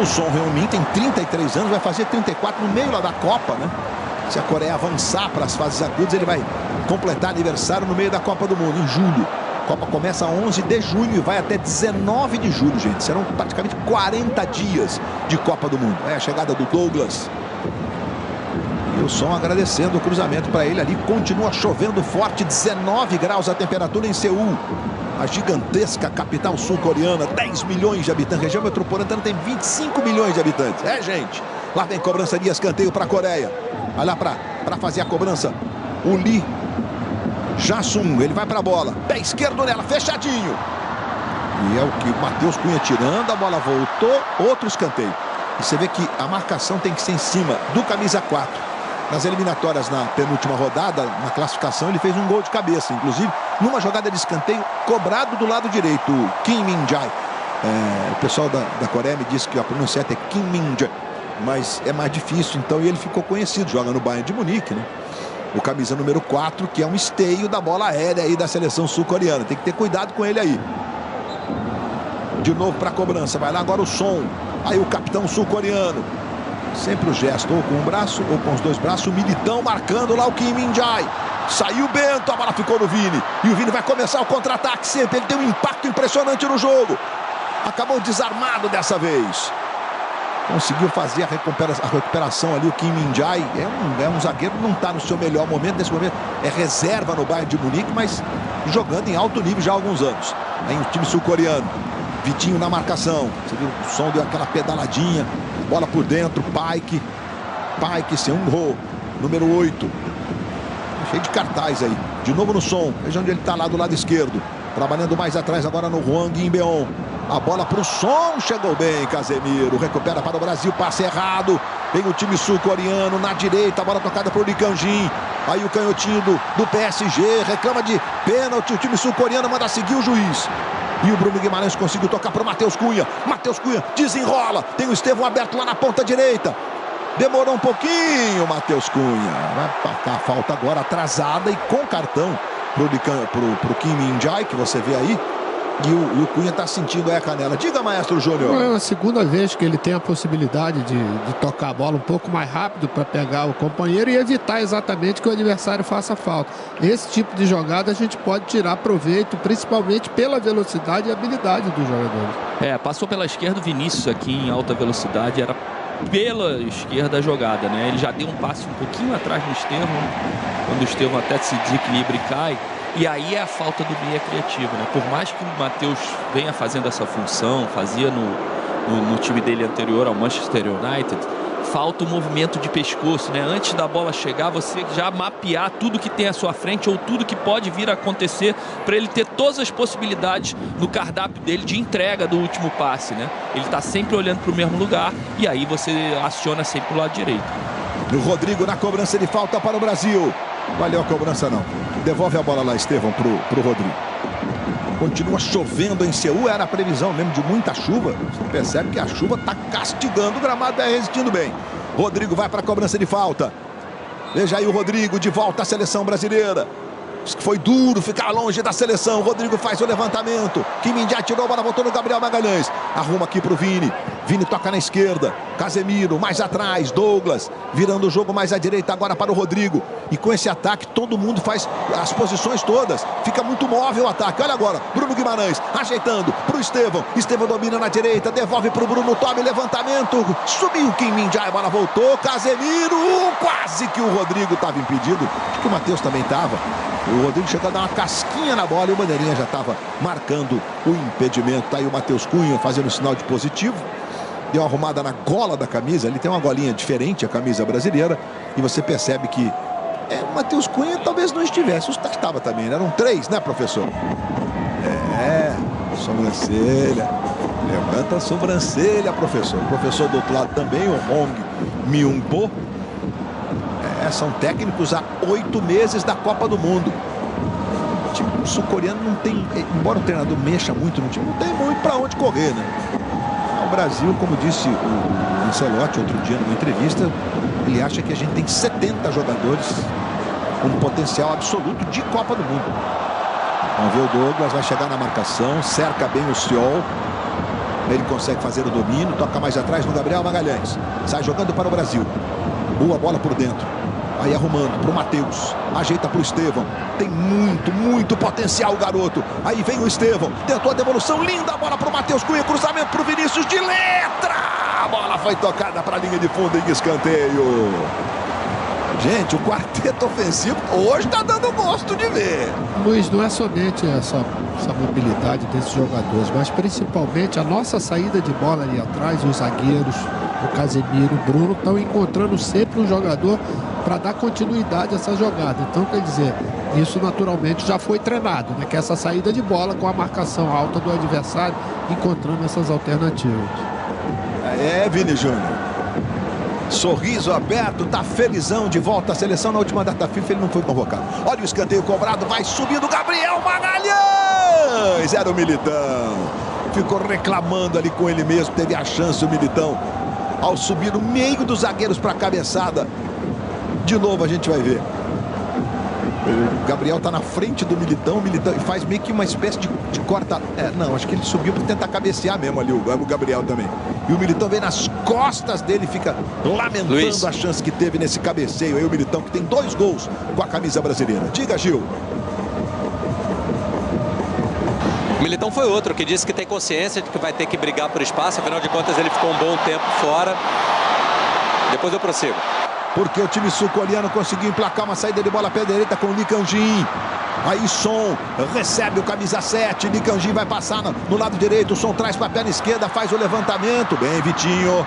O Son realmente tem 33 anos, vai fazer 34 no meio lá da Copa, né? Se a Coreia avançar para as fases agudas, ele vai completar aniversário no meio da Copa do Mundo, em julho. A Copa começa 11 de junho e vai até 19 de julho, gente. Serão praticamente 40 dias de Copa do Mundo. É a chegada do Douglas. E o Son agradecendo o cruzamento para ele ali. Continua chovendo forte, 19 graus a temperatura em Seul. A gigantesca capital sul-coreana, 10 milhões de habitantes. A região metropolitana tem 25 milhões de habitantes. É, gente. Lá vem cobrança de escanteio para a Coreia. Vai lá para fazer a cobrança o Lee Jae-sung. Ele vai para a bola. Pé esquerdo nela, fechadinho. E é o que o Matheus Cunha tirando. A bola voltou. Outro escanteio. E você vê que a marcação tem que ser em cima do camisa 4. Nas eliminatórias, na penúltima rodada, na classificação, ele fez um gol de cabeça. Inclusive, numa jogada de escanteio, cobrado do lado direito, o Kim Min-jae. O pessoal da Coreia me disse que a pronúncia é Kim Min-jae, mas é mais difícil, então, e ele ficou conhecido, joga no Bayern de Munique, né? O camisa número 4, que é um esteio da bola aérea aí da seleção sul-coreana. Tem que ter cuidado com ele aí. De novo para a cobrança, vai lá agora o Son. Aí o capitão sul-coreano. Sempre o gesto, ou com um braço ou com os dois braços. O Militão marcando lá o Kim Min-jae. Saiu o Bento, a bola ficou no Vini. E o Vini vai começar o contra-ataque sempre. Ele tem um impacto impressionante no jogo. Acabou desarmado dessa vez. Conseguiu fazer a recuperação ali o Kim Min-jae. É um zagueiro que não está no seu melhor momento. Nesse momento é reserva no Bayern de Munique, mas jogando em alto nível já há alguns anos. Aí o time sul-coreano. Vitinho na marcação. Você viu, o Son deu aquela pedaladinha. Bola por dentro, Paik Seung-ho, número 8. Cheio de cartaz aí. De novo no Son. Veja onde ele está lá do lado esquerdo. Trabalhando mais atrás agora no Hwang In-beon. A bola para o Son. Chegou bem, Casemiro. Recupera para o Brasil. Passe errado. Vem o time sul-coreano na direita. A bola tocada para o Lee Kang-jin. Aí o canhotinho do PSG. Reclama de pênalti. O time sul-coreano manda seguir o juiz. E o Bruno Guimarães conseguiu tocar para o Matheus Cunha. Matheus Cunha desenrola. Tem o Estevão aberto lá na ponta direita. Demorou um pouquinho, Matheus Cunha. Vai pagar a falta agora atrasada e com cartão pro Kim Min-jae, que você vê aí. E o Cunha está sentindo aí a canela. Diga, Maestro Júnior. É a segunda vez que ele tem a possibilidade de tocar a bola um pouco mais rápido para pegar o companheiro e evitar exatamente que o adversário faça falta. Esse tipo de jogada a gente pode tirar proveito, principalmente pela velocidade e habilidade dos jogadores. Passou pela esquerda o Vinícius aqui em alta velocidade, era pela esquerda a jogada, né? Ele já deu um passe um pouquinho atrás no Estevão, quando o Estevão até se desequilibra e cai. E aí é a falta do meia criativo, né? Por mais que o Matheus venha fazendo essa função, fazia no time dele anterior ao Manchester United, falta o movimento de pescoço, né? Antes da bola chegar, você já mapear tudo que tem à sua frente ou tudo que pode vir a acontecer para ele ter todas as possibilidades no cardápio dele de entrega do último passe, né? Ele está sempre olhando para o mesmo lugar e aí você aciona sempre o lado direito. O Rodrigo na cobrança de falta para o Brasil. Valeu a cobrança não. Devolve a bola lá, Estevão, pro Rodrigo. Continua chovendo em Seul, era a previsão mesmo de muita chuva. Você percebe que a chuva está castigando, o gramado é resistindo bem. Rodrigo vai para a cobrança de falta. Veja aí o Rodrigo de volta à seleção brasileira. Foi duro ficar longe da seleção. O Rodrigo faz o levantamento. Kim Min-jae tirou a bola, voltou no Gabriel Magalhães. Arruma aqui pro Vini. Vini toca na esquerda. Casemiro mais atrás. Douglas virando o jogo mais à direita agora para o Rodrigo. E com esse ataque todo mundo faz as posições todas. Fica muito móvel o ataque. Olha agora. Bruno Guimarães ajeitando pro Estevão. Estevão domina na direita. Devolve pro Bruno. Tome levantamento. Subiu Kim Min-jae. A bola voltou. Casemiro. Quase que o Rodrigo estava impedido. Acho que o Matheus também estava. O Rodrigo chegou a dar uma casquinha na bola e o bandeirinha já estava marcando o impedimento. Tá aí o Matheus Cunha fazendo sinal de positivo. Deu uma arrumada na gola da camisa. Ali tem uma golinha diferente, a camisa brasileira. E você percebe que o Matheus Cunha talvez não estivesse. O estava também, né? Eram 3, né, professor? Sobrancelha. Levanta a sobrancelha, professor. O professor do outro lado também, o Hong Myung-po. São técnicos há 8 meses da Copa do Mundo. O time sul-coreano não tem, embora o treinador mexa muito no time, não tem muito para onde correr, né? O Brasil, como disse o Ancelotti outro dia numa entrevista, ele acha que a gente tem 70 jogadores com potencial absoluto de Copa do Mundo. Vamos ver o Douglas, vai chegar na marcação, cerca bem o Seol. Ele consegue fazer o domínio, toca mais atrás no Gabriel Magalhães. Sai jogando para o Brasil. Boa bola por dentro. Aí arrumando para o Matheus. Ajeita para o Estevão. Tem muito potencial o garoto. Aí vem o Estevão. Tentou a devolução. Linda bola para o Matheus Cunha. Cruzamento para o Vinícius de letra. A bola foi tocada para a linha de fundo em escanteio. Gente, o quarteto ofensivo hoje está dando gosto de ver. Luiz, não é somente essa mobilidade desses jogadores, mas principalmente a nossa saída de bola ali atrás, os zagueiros, o Casemiro, o Bruno, estão encontrando sempre um jogador para dar continuidade a essa jogada. Então, quer dizer, isso naturalmente já foi treinado, né? Que é essa saída de bola com a marcação alta do adversário, encontrando essas alternativas. Vini Júnior. Sorriso aberto, tá felizão de volta à seleção. Na última data FIFA ele não foi convocado. Olha o escanteio cobrado, vai subindo Gabriel Magalhães. Era o Militão. Ficou reclamando ali com ele mesmo, teve a chance o Militão ao subir no meio dos zagueiros para a cabeçada. De novo a gente vai ver. O Gabriel tá na frente do Militão, o Militão faz meio que uma espécie de corta. Não, acho que ele subiu para tentar cabecear mesmo ali, o Gabriel também. E o Militão vem nas costas dele, fica lamentando Luiz. A chance que teve nesse cabeceio aí, o Militão, que tem 2 gols com a camisa brasileira. Diga, Gil. O Militão foi outro que disse que tem consciência de que vai ter que brigar por espaço, afinal de contas ele ficou um bom tempo fora. Depois eu prossigo. Porque o time sul-coreano conseguiu emplacar uma saída de bola pé direita com o Lee Kang-jin. Aí Son recebe o camisa 7. Lee Kang-jin vai passar no lado direito. O Son traz para a perna esquerda, faz o levantamento. Bem, Vitinho.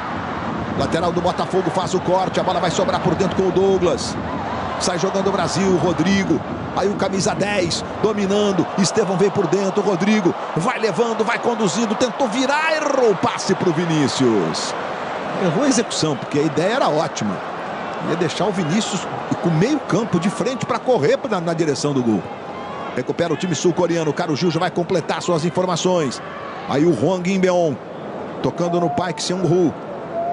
Lateral do Botafogo faz o corte. A bola vai sobrar por dentro com o Douglas. Sai jogando o Brasil, o Rodrigo. Aí o camisa 10 dominando. Estevão vem por dentro. O Rodrigo vai levando, vai conduzindo. Tentou virar, errou o passe para o Vinícius. Errou a execução, porque a ideia era ótima. Ia deixar o Vinícius com meio campo de frente para correr na direção do gol. Recupera o time sul-coreano. O Caro Gil já vai completar suas informações. Aí o Hwang In-beon tocando no Park Seung-woo.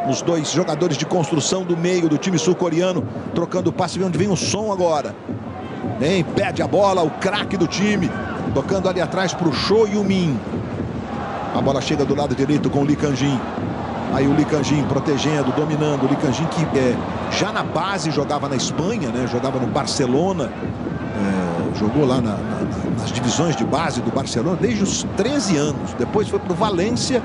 Os 2 jogadores de construção do meio do time sul-coreano trocando o passe. Vê onde vem o Som agora. Vem, pede a bola, o craque do time. Tocando ali atrás para o Cho Yu-min. A bola chega do lado direito com o Lee Kang-jin. Aí o Lee Kang-jin protegendo, dominando. O Lee Kang-jin que já na base jogava na Espanha, né? Jogava no Barcelona. Jogou lá nas divisões de base do Barcelona desde os 13 anos. Depois foi para o Valência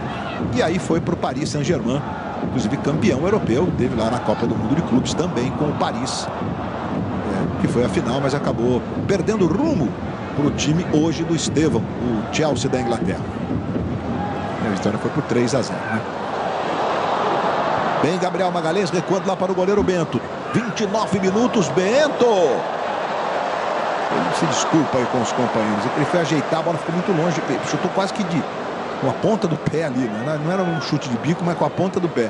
e aí foi para o Paris Saint-Germain. Inclusive campeão europeu. Teve lá na Copa do Mundo de Clubes também com o Paris. Que foi a final, mas acabou perdendo rumo para o time hoje do Estevão, o Chelsea da Inglaterra. A vitória foi por 3-0, né? Bem, Gabriel Magalhães recuando lá para o goleiro Bento. 29 minutos, Bento. Ele se desculpa aí com os companheiros. Ele foi ajeitar, a bola ficou muito longe. Chutou quase que com a ponta do pé ali, né? Não era um chute de bico, mas com a ponta do pé.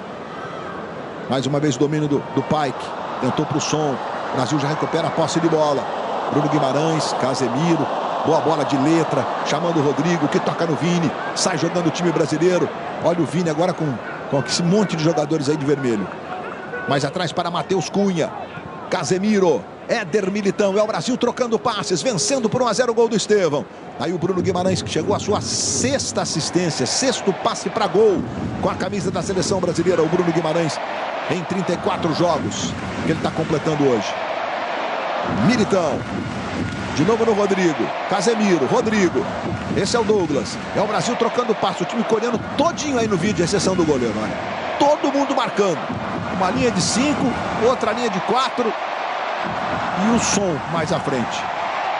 Mais uma vez o domínio do Pike. Tentou para o Som. O Brasil já recupera a posse de bola. Bruno Guimarães, Casemiro. Boa bola de letra, chamando o Rodrigo, que toca no Vini. Sai jogando o time brasileiro. Olha o Vini agora com esse monte de jogadores aí de vermelho. Mais atrás para Matheus Cunha. Casemiro. Éder Militão. É o Brasil trocando passes, vencendo por 1-0 o gol do Estevão. Aí o Bruno Guimarães, que chegou à sua 6ª assistência, 6º passe para gol com a camisa da seleção brasileira. O Bruno Guimarães em 34 jogos que ele está completando hoje. Militão. De novo no Rodrigo. Casemiro, Rodrigo. Esse é o Douglas. É o Brasil trocando passe. O time coreano todinho aí no vídeo, exceção do goleiro. Olha. Todo mundo marcando. Uma linha de 5, outra linha de 4. E o som mais à frente.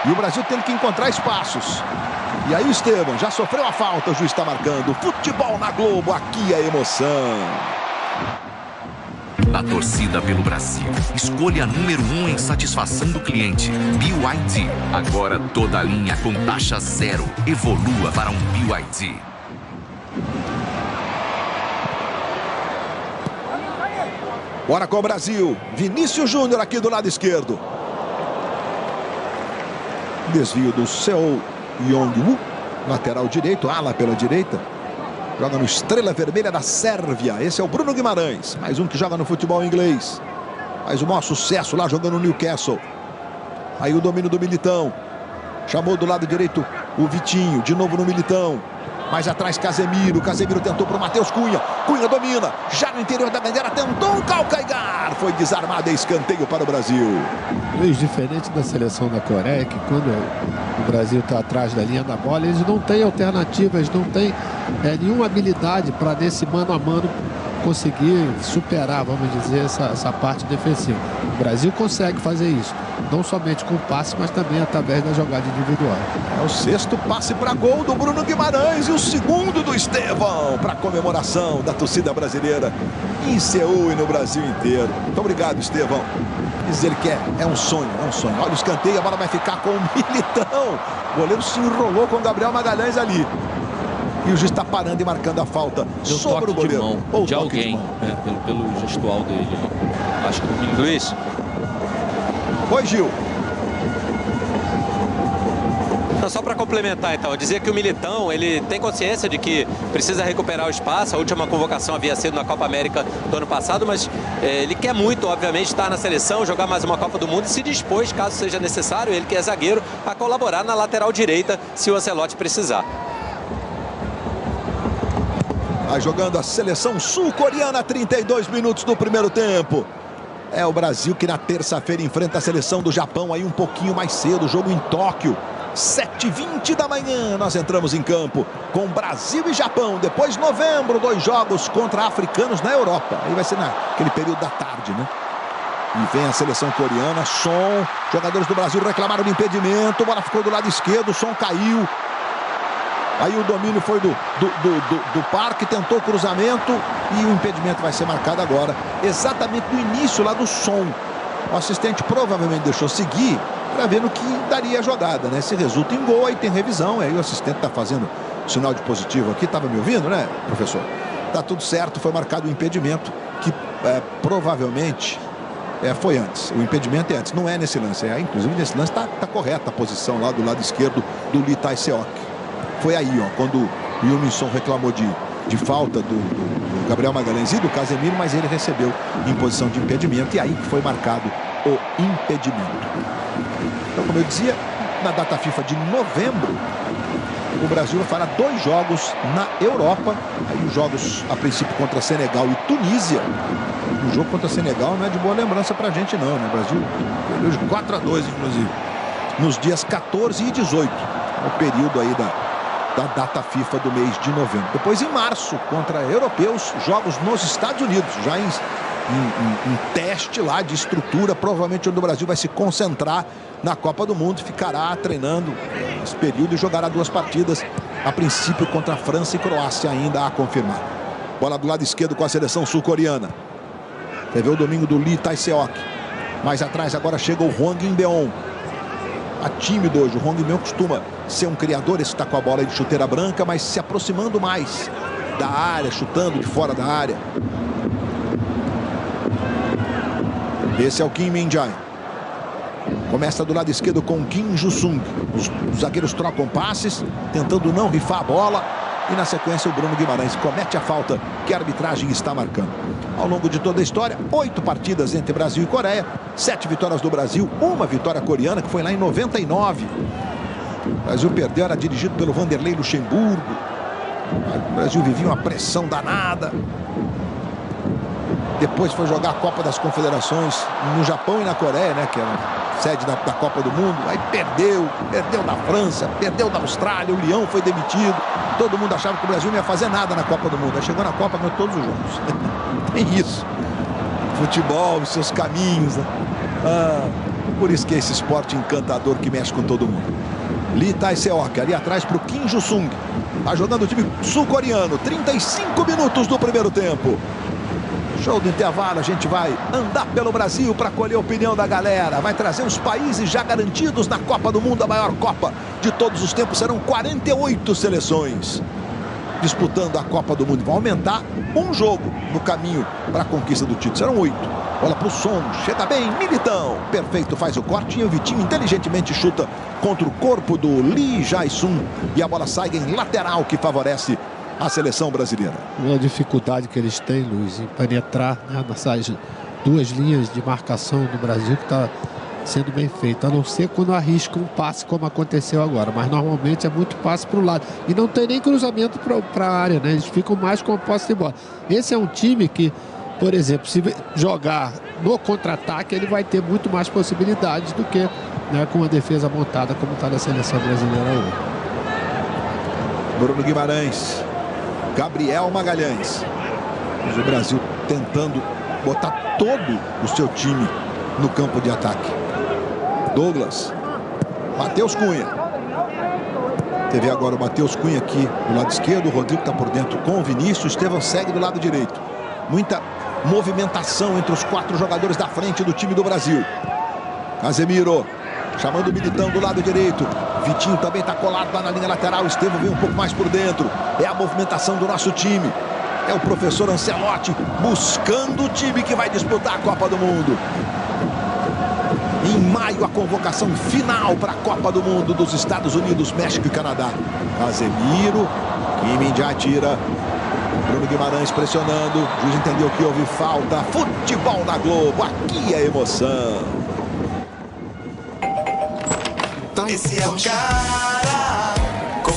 E o Brasil tendo que encontrar espaços. E aí o Estevão já sofreu a falta. O juiz está marcando. Futebol na Globo. Aqui é emoção. A torcida pelo Brasil. Escolha número 1 em satisfação do cliente. BYD. Agora toda a linha com taxa zero. Evolua para um BYD. Bora com o Brasil. Vinícius Júnior aqui do lado esquerdo. Desvio do Seo Yong-woo. Lateral direito, ala pela direita. Joga no Estrela Vermelha da Sérvia. Esse é o Bruno Guimarães. Mais um que joga no futebol inglês. Faz o maior sucesso lá jogando no Newcastle. Aí o domínio do Militão. Chamou do lado direito o Vitinho. De novo no Militão. Mais atrás Casemiro. Casemiro tentou para o Matheus Cunha. Cunha domina. Já no interior da bandeira. Tentou um calcanhar. Foi desarmado. É escanteio para o Brasil. Luiz, diferente da seleção da Coreia, que quando o Brasil está atrás da linha da bola, eles não têm alternativas, não têm nenhuma habilidade para nesse mano a mano conseguir superar, vamos dizer, essa parte defensiva. O Brasil consegue fazer isso, não somente com passe, mas também através da jogada individual. É o 6º passe para gol do Bruno Guimarães e o 2º do Estevão para comemoração da torcida brasileira em Seul e no Brasil inteiro. Muito obrigado, Estevão. Diz ele que é um sonho, é um sonho. Olha o escanteio, a bola vai ficar com o Militão. O goleiro se enrolou com o Gabriel Magalhães ali. E o juiz está parando e marcando a falta sobre o goleiro. De mão, ou de alguém, pelo gestual dele. Acho que o Militão. Luiz. Oi, Gil. Então, só para complementar, então, eu dizia que o Militão, ele tem consciência de que precisa recuperar o espaço. A última convocação havia sido na Copa América do ano passado, mas ele quer muito, obviamente, estar na seleção, jogar mais uma Copa do Mundo e se dispôs, caso seja necessário, ele que é zagueiro, a colaborar na lateral direita, se o Ancelotti precisar. Vai jogando a seleção sul-coreana, 32 minutos do primeiro tempo. É o Brasil que na terça-feira enfrenta a seleção do Japão aí um pouquinho mais cedo, jogo em Tóquio. 7h20 da manhã nós entramos em campo com Brasil e Japão. Depois, novembro, 2 jogos contra africanos na Europa. Aí vai ser naquele período da tarde, né? E vem a seleção coreana, Son. Jogadores do Brasil reclamaram de impedimento. A bola ficou do lado esquerdo, o Son caiu. Aí o domínio foi do Parque, tentou o cruzamento e o impedimento vai ser marcado agora. Exatamente no início lá do Son. O assistente provavelmente deixou seguir para ver no que daria a jogada, né? Se resulta em gol, aí tem revisão. Aí o assistente está fazendo sinal de positivo aqui. Estava me ouvindo, né, professor? Tá tudo certo, foi marcado o impedimento que provavelmente foi antes. O impedimento é antes, não é nesse lance. Inclusive nesse lance tá correta a posição lá do lado esquerdo do Lee Tae-seok. Foi aí, ó, quando o Heung-min reclamou de falta do Gabriel Magalhães e do Casemiro, mas ele recebeu em posição de impedimento e aí que foi marcado o impedimento. Então, como eu dizia, na data FIFA de novembro, o Brasil fará 2 jogos na Europa. Aí os jogos, a princípio, contra Senegal e Tunísia. O jogo contra Senegal não é de boa lembrança pra gente, não, né? O Brasil perdeu de 4-2, inclusive, nos dias 14 e 18, o período aí da data FIFA do mês de novembro. Depois, em março, contra europeus, jogos nos Estados Unidos, já em teste lá de estrutura, provavelmente onde o Brasil vai se concentrar na Copa do Mundo, ficará treinando esse período e jogará 2 partidas, a princípio contra a França e Croácia ainda a confirmar. Bola do lado esquerdo com a seleção sul-coreana. Você vê o domínio do Lee Tae-seok. Mais atrás agora chega o Hwang In-beon. Tá tímido hoje, o Hwang In-beon costuma ser um criador, esse está com a bola de chuteira branca, mas se aproximando mais da área, chutando de fora da área. Esse é o Kim Min-jae. Começa do lado esquerdo com Kim Ju-sung. Os zagueiros trocam passes, tentando não rifar a bola. E na sequência o Bruno Guimarães comete a falta que a arbitragem está marcando. Ao longo de toda a história, 8 partidas entre Brasil e Coreia, 7 vitórias do Brasil, 1 vitória coreana, que foi lá em 99. O Brasil perdeu, era dirigido pelo Vanderlei Luxemburgo. O Brasil vivia uma pressão danada. Depois foi jogar a Copa das Confederações no Japão e na Coreia, né, que era sede da Copa do Mundo. Aí perdeu da França, perdeu da Austrália, o Leão foi demitido. Todo mundo achava que o Brasil não ia fazer nada na Copa do Mundo. Aí chegou na Copa, ganhou todos os jogos. Tem isso. Futebol, os seus caminhos, né? Por isso que é esse esporte encantador que mexe com todo mundo. Lee Tae-seok, ali atrás para o Kim Ju-sung. Tá jogando o time sul-coreano. 35 minutos do primeiro tempo. Show do intervalo, a gente vai andar pelo Brasil para colher a opinião da galera. Vai trazer os países já garantidos na Copa do Mundo, a maior Copa de todos os tempos. Serão 48 seleções disputando a Copa do Mundo. Vai aumentar um jogo no caminho para a conquista do título. Serão 8. Bola pro som, chega bem, Militão. Perfeito, faz o corte e o Vitinho inteligentemente chuta contra o corpo do Lee Jae-sung. E a bola sai em lateral, que favorece a seleção brasileira. A dificuldade que eles têm, Luiz, em penetrar, né, nessas duas linhas de marcação do Brasil, que está sendo bem feito, a não ser quando arrisca um passe como aconteceu agora, mas normalmente é muito passe para o lado e não tem nem cruzamento para a área, né? Eles ficam mais com a posse de bola. Esse é um time que, por exemplo, se jogar no contra-ataque, ele vai ter muito mais possibilidades do que, né, com a defesa montada como está na seleção brasileira hoje. Bruno Guimarães, Gabriel Magalhães. O Brasil tentando botar todo o seu time no campo de ataque. Douglas, Matheus Cunha. Teve agora o Matheus Cunha aqui do lado esquerdo. O Rodrigo está por dentro com o Vinícius. Estevão segue do lado direito. Muita movimentação entre os 4 jogadores da frente do time do Brasil. Casemiro chamando o Militão do lado direito. Vitinho também está colado lá na linha lateral. Estevão vem um pouco mais por dentro. É a movimentação do nosso time. É o professor Ancelotti buscando o time que vai disputar a Copa do Mundo. Em maio, a convocação final para a Copa do Mundo dos Estados Unidos, México e Canadá. Casemiro, Kim Min-jae tira. Bruno Guimarães pressionando. O juiz entendeu que houve falta. Futebol na Globo. Aqui é emoção. Esse é o cara.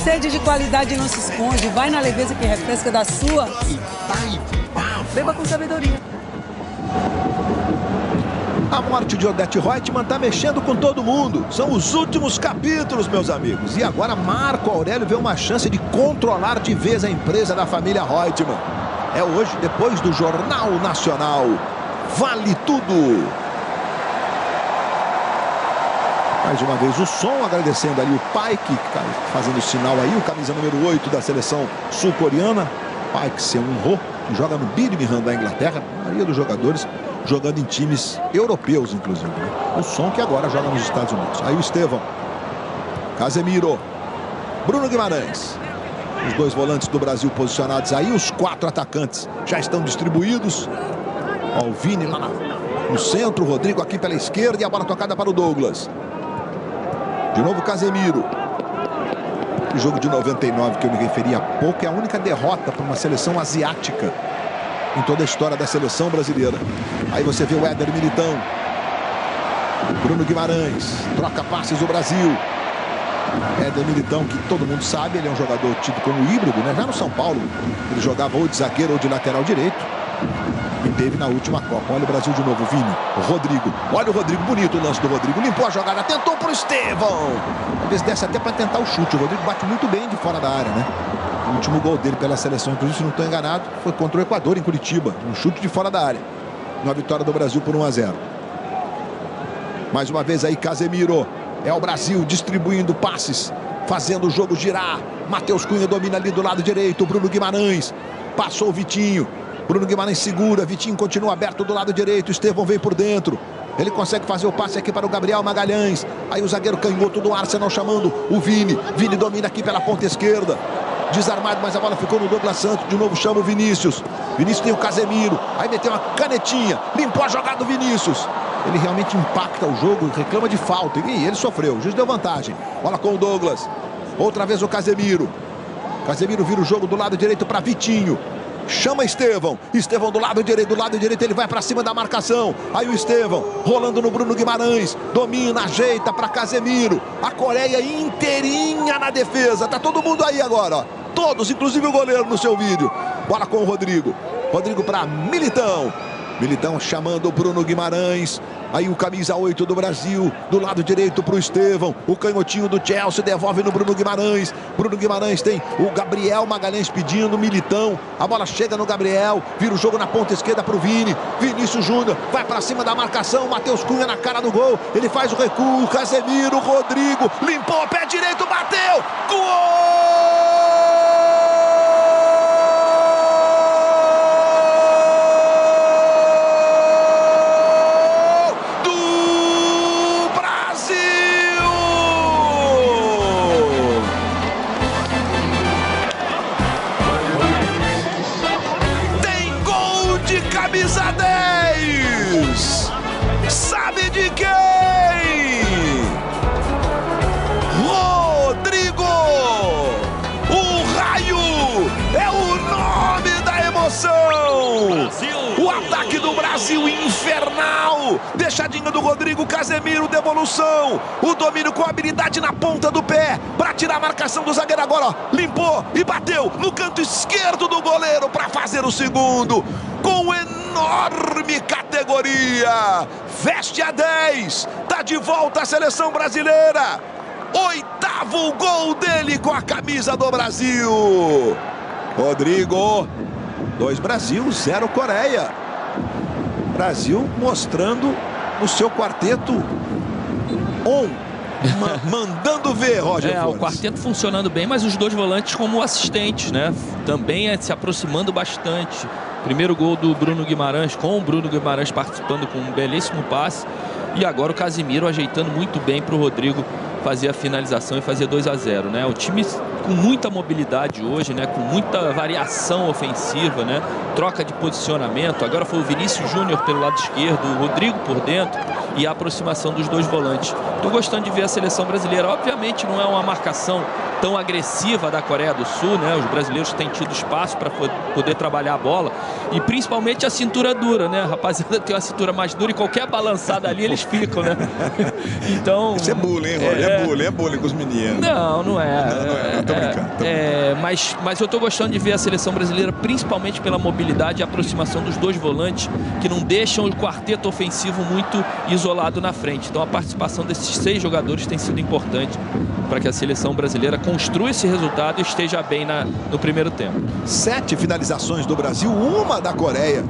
Sede de qualidade não se esconde. Vai na leveza que refresca da sua. Beba com sabedoria. A morte de Odete Reutemann está mexendo com todo mundo. São os últimos capítulos, meus amigos. E agora Marco Aurélio vê uma chance de controlar de vez a empresa da família Reutemann. É hoje, depois do Jornal Nacional. Vale tudo. Mais uma vez o som, agradecendo ali o Paik, fazendo o sinal aí, o camisa número 8 da seleção sul-coreana. Paik Seung-ho, que joga no Birmingham da Inglaterra. A maioria dos jogadores jogando em times europeus, inclusive. O som que agora joga nos Estados Unidos. Aí o Estevão. Casemiro. Bruno Guimarães. Os 2 volantes do Brasil posicionados aí. Os 4 atacantes já estão distribuídos. Ó, o Vini lá no centro. O Rodrigo aqui pela esquerda. E a bola tocada para o Douglas. De novo Casemiro. O jogo de 99 que eu me referi há pouco é a única derrota para uma seleção asiática em toda a história da seleção brasileira. Aí você vê o Éder Militão. Bruno Guimarães. Troca passes do Brasil. Éder Militão, que todo mundo sabe, ele é um jogador tido como híbrido, né? Já no São Paulo, ele jogava ou de zagueiro ou de lateral direito. E teve na última Copa. Olha o Brasil de novo, Vini. O Rodrigo. Olha o Rodrigo, bonito o lance do Rodrigo. Limpou a jogada, tentou pro Estevão. Talvez desse até para tentar o chute. O Rodrigo bate muito bem de fora da área, né? O último gol dele pela seleção, inclusive, se não estou enganado, foi contra o Equador em Curitiba. Um chute de fora da área. Uma vitória do Brasil por 1-0. Mais uma vez aí, Casemiro. É o Brasil distribuindo passes, fazendo o jogo girar. Matheus Cunha domina ali do lado direito. Bruno Guimarães. Passou o Vitinho. Bruno Guimarães segura. Vitinho continua aberto do lado direito. Estevão vem por dentro. Ele consegue fazer o passe aqui para o Gabriel Magalhães. Aí o zagueiro canhoto do Arsenal chamando o Vini. Vini domina aqui pela ponta esquerda. Desarmado, mas a bola ficou no Douglas Santos. De novo chama o Vinícius. Vinícius tem o Casemiro. Aí meteu uma canetinha. Limpou a jogada do Vinícius. Ele realmente impacta o jogo, reclama de falta. E ele sofreu, o juiz deu vantagem. Bola com o Douglas. Outra vez o Casemiro. Casemiro vira o jogo do lado direito para Vitinho. Chama Estevão. Estevão do lado direito ele vai para cima da marcação. Aí o Estevão rolando no Bruno Guimarães. Domina, ajeita para Casemiro. A Coreia inteirinha na defesa. Tá todo mundo aí agora, ó. Todos, inclusive o goleiro no seu vídeo. Bola com o Rodrigo. Rodrigo para Militão. Militão chamando o Bruno Guimarães. Aí o camisa 8 do Brasil, do lado direito para o Estevão. O canhotinho do Chelsea devolve no Bruno Guimarães. Bruno Guimarães tem o Gabriel Magalhães pedindo, Militão. A bola chega no Gabriel, vira o jogo na ponta esquerda para o Vini. Vinícius Júnior vai para cima da marcação. Matheus Cunha na cara do gol. Ele faz o recuo. Casemiro, Rodrigo, limpou, pé direito, bateu. Gol! Camisa 10! Sabe de quem? Rodrigo! O raio é o nome da emoção! O ataque do Brasil infernal! Deixadinha do Rodrigo, Casemiro, devolução! O domínio com habilidade na ponta do pé para tirar a marcação do zagueiro agora, ó, limpou e bateu no canto esquerdo do goleiro para fazer o segundo. Com enorme categoria, veste a 10, tá de volta a seleção brasileira, 8º gol dele com a camisa do Brasil. Rodrigo, 2 Brasil, 0 Coreia. Brasil mostrando o seu quarteto mandando ver, Roger Flores. O quarteto funcionando bem, mas os 2 volantes como assistentes, né? Também se aproximando bastante. Primeiro gol do Bruno Guimarães, com o Bruno Guimarães participando com um belíssimo passe. E agora o Casemiro ajeitando muito bem para o Rodrigo fazer a finalização e fazer 2-0, né? O time com muita mobilidade hoje, né? Com muita variação ofensiva, né? Troca de posicionamento. Agora foi o Vinícius Júnior pelo lado esquerdo, o Rodrigo por dentro e a aproximação dos 2 volantes. Estou gostando de ver a seleção brasileira. Obviamente não é uma marcação tão agressiva da Coreia do Sul, né? Os brasileiros têm tido espaço para poder trabalhar a bola e principalmente a cintura dura, né? A rapaziada tem uma cintura mais dura e qualquer balançada ali eles ficam, né? Então... Isso é bullying, hein, Roger? É bullying com os meninos. Não é. Não, tô brincando. Mas eu tô gostando de ver a seleção brasileira principalmente pela mobilidade e aproximação dos 2 volantes que não deixam o quarteto ofensivo muito isolado na frente. Então a participação desses 6 jogadores tem sido importante para que a seleção brasileira construa esse resultado e esteja bem no primeiro tempo. 7 finalizações do Brasil, 1 da Coreia.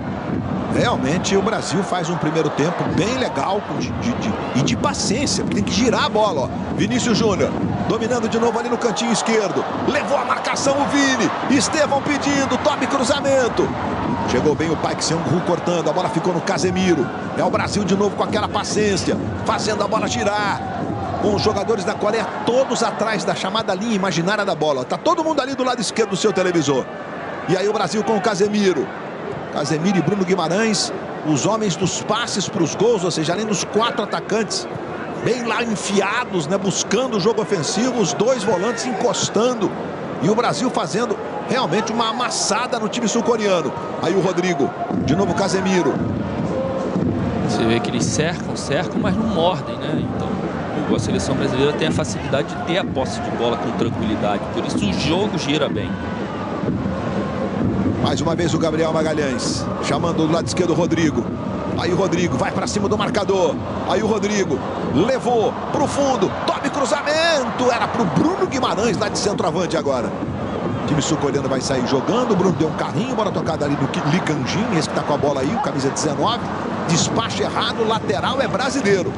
Realmente o Brasil faz um primeiro tempo bem legal e de paciência, porque tem que girar a bola, ó. Vinícius Júnior dominando de novo ali no cantinho esquerdo, levou a marcação o Vini, Estevão pedindo, toque cruzamento, chegou bem o Park Seung-Woo cortando, a bola ficou no Casemiro. É o Brasil de novo com aquela paciência, fazendo a bola girar, com os jogadores da Coreia todos atrás da chamada linha imaginária da bola. Tá todo mundo ali do lado esquerdo do seu televisor. E aí o Brasil com o Casemiro e Bruno Guimarães, os homens dos passes para os gols, ou seja, além dos 4 atacantes bem lá enfiados, né, buscando o jogo ofensivo, os 2 volantes encostando e o Brasil fazendo realmente uma amassada no time sul-coreano. Aí o Rodrigo, de novo o Casemiro. Você vê que eles cercam, mas não mordem, né? Então a seleção brasileira tem a facilidade de ter a posse de bola com tranquilidade, por isso o jogo gira bem. Mais uma vez o Gabriel Magalhães, chamando do lado esquerdo o Rodrigo. Aí o Rodrigo vai para cima do marcador. Aí o Rodrigo levou para o fundo. Tome cruzamento. Era para o Bruno Guimarães lá de centroavante agora. O time sul-coreano vai sair jogando. O Bruno deu um carrinho. Bola tocada ali no Lee Kang-jin. Esse que está com a bola aí, o camisa 19. Despacho errado. Lateral é brasileiro.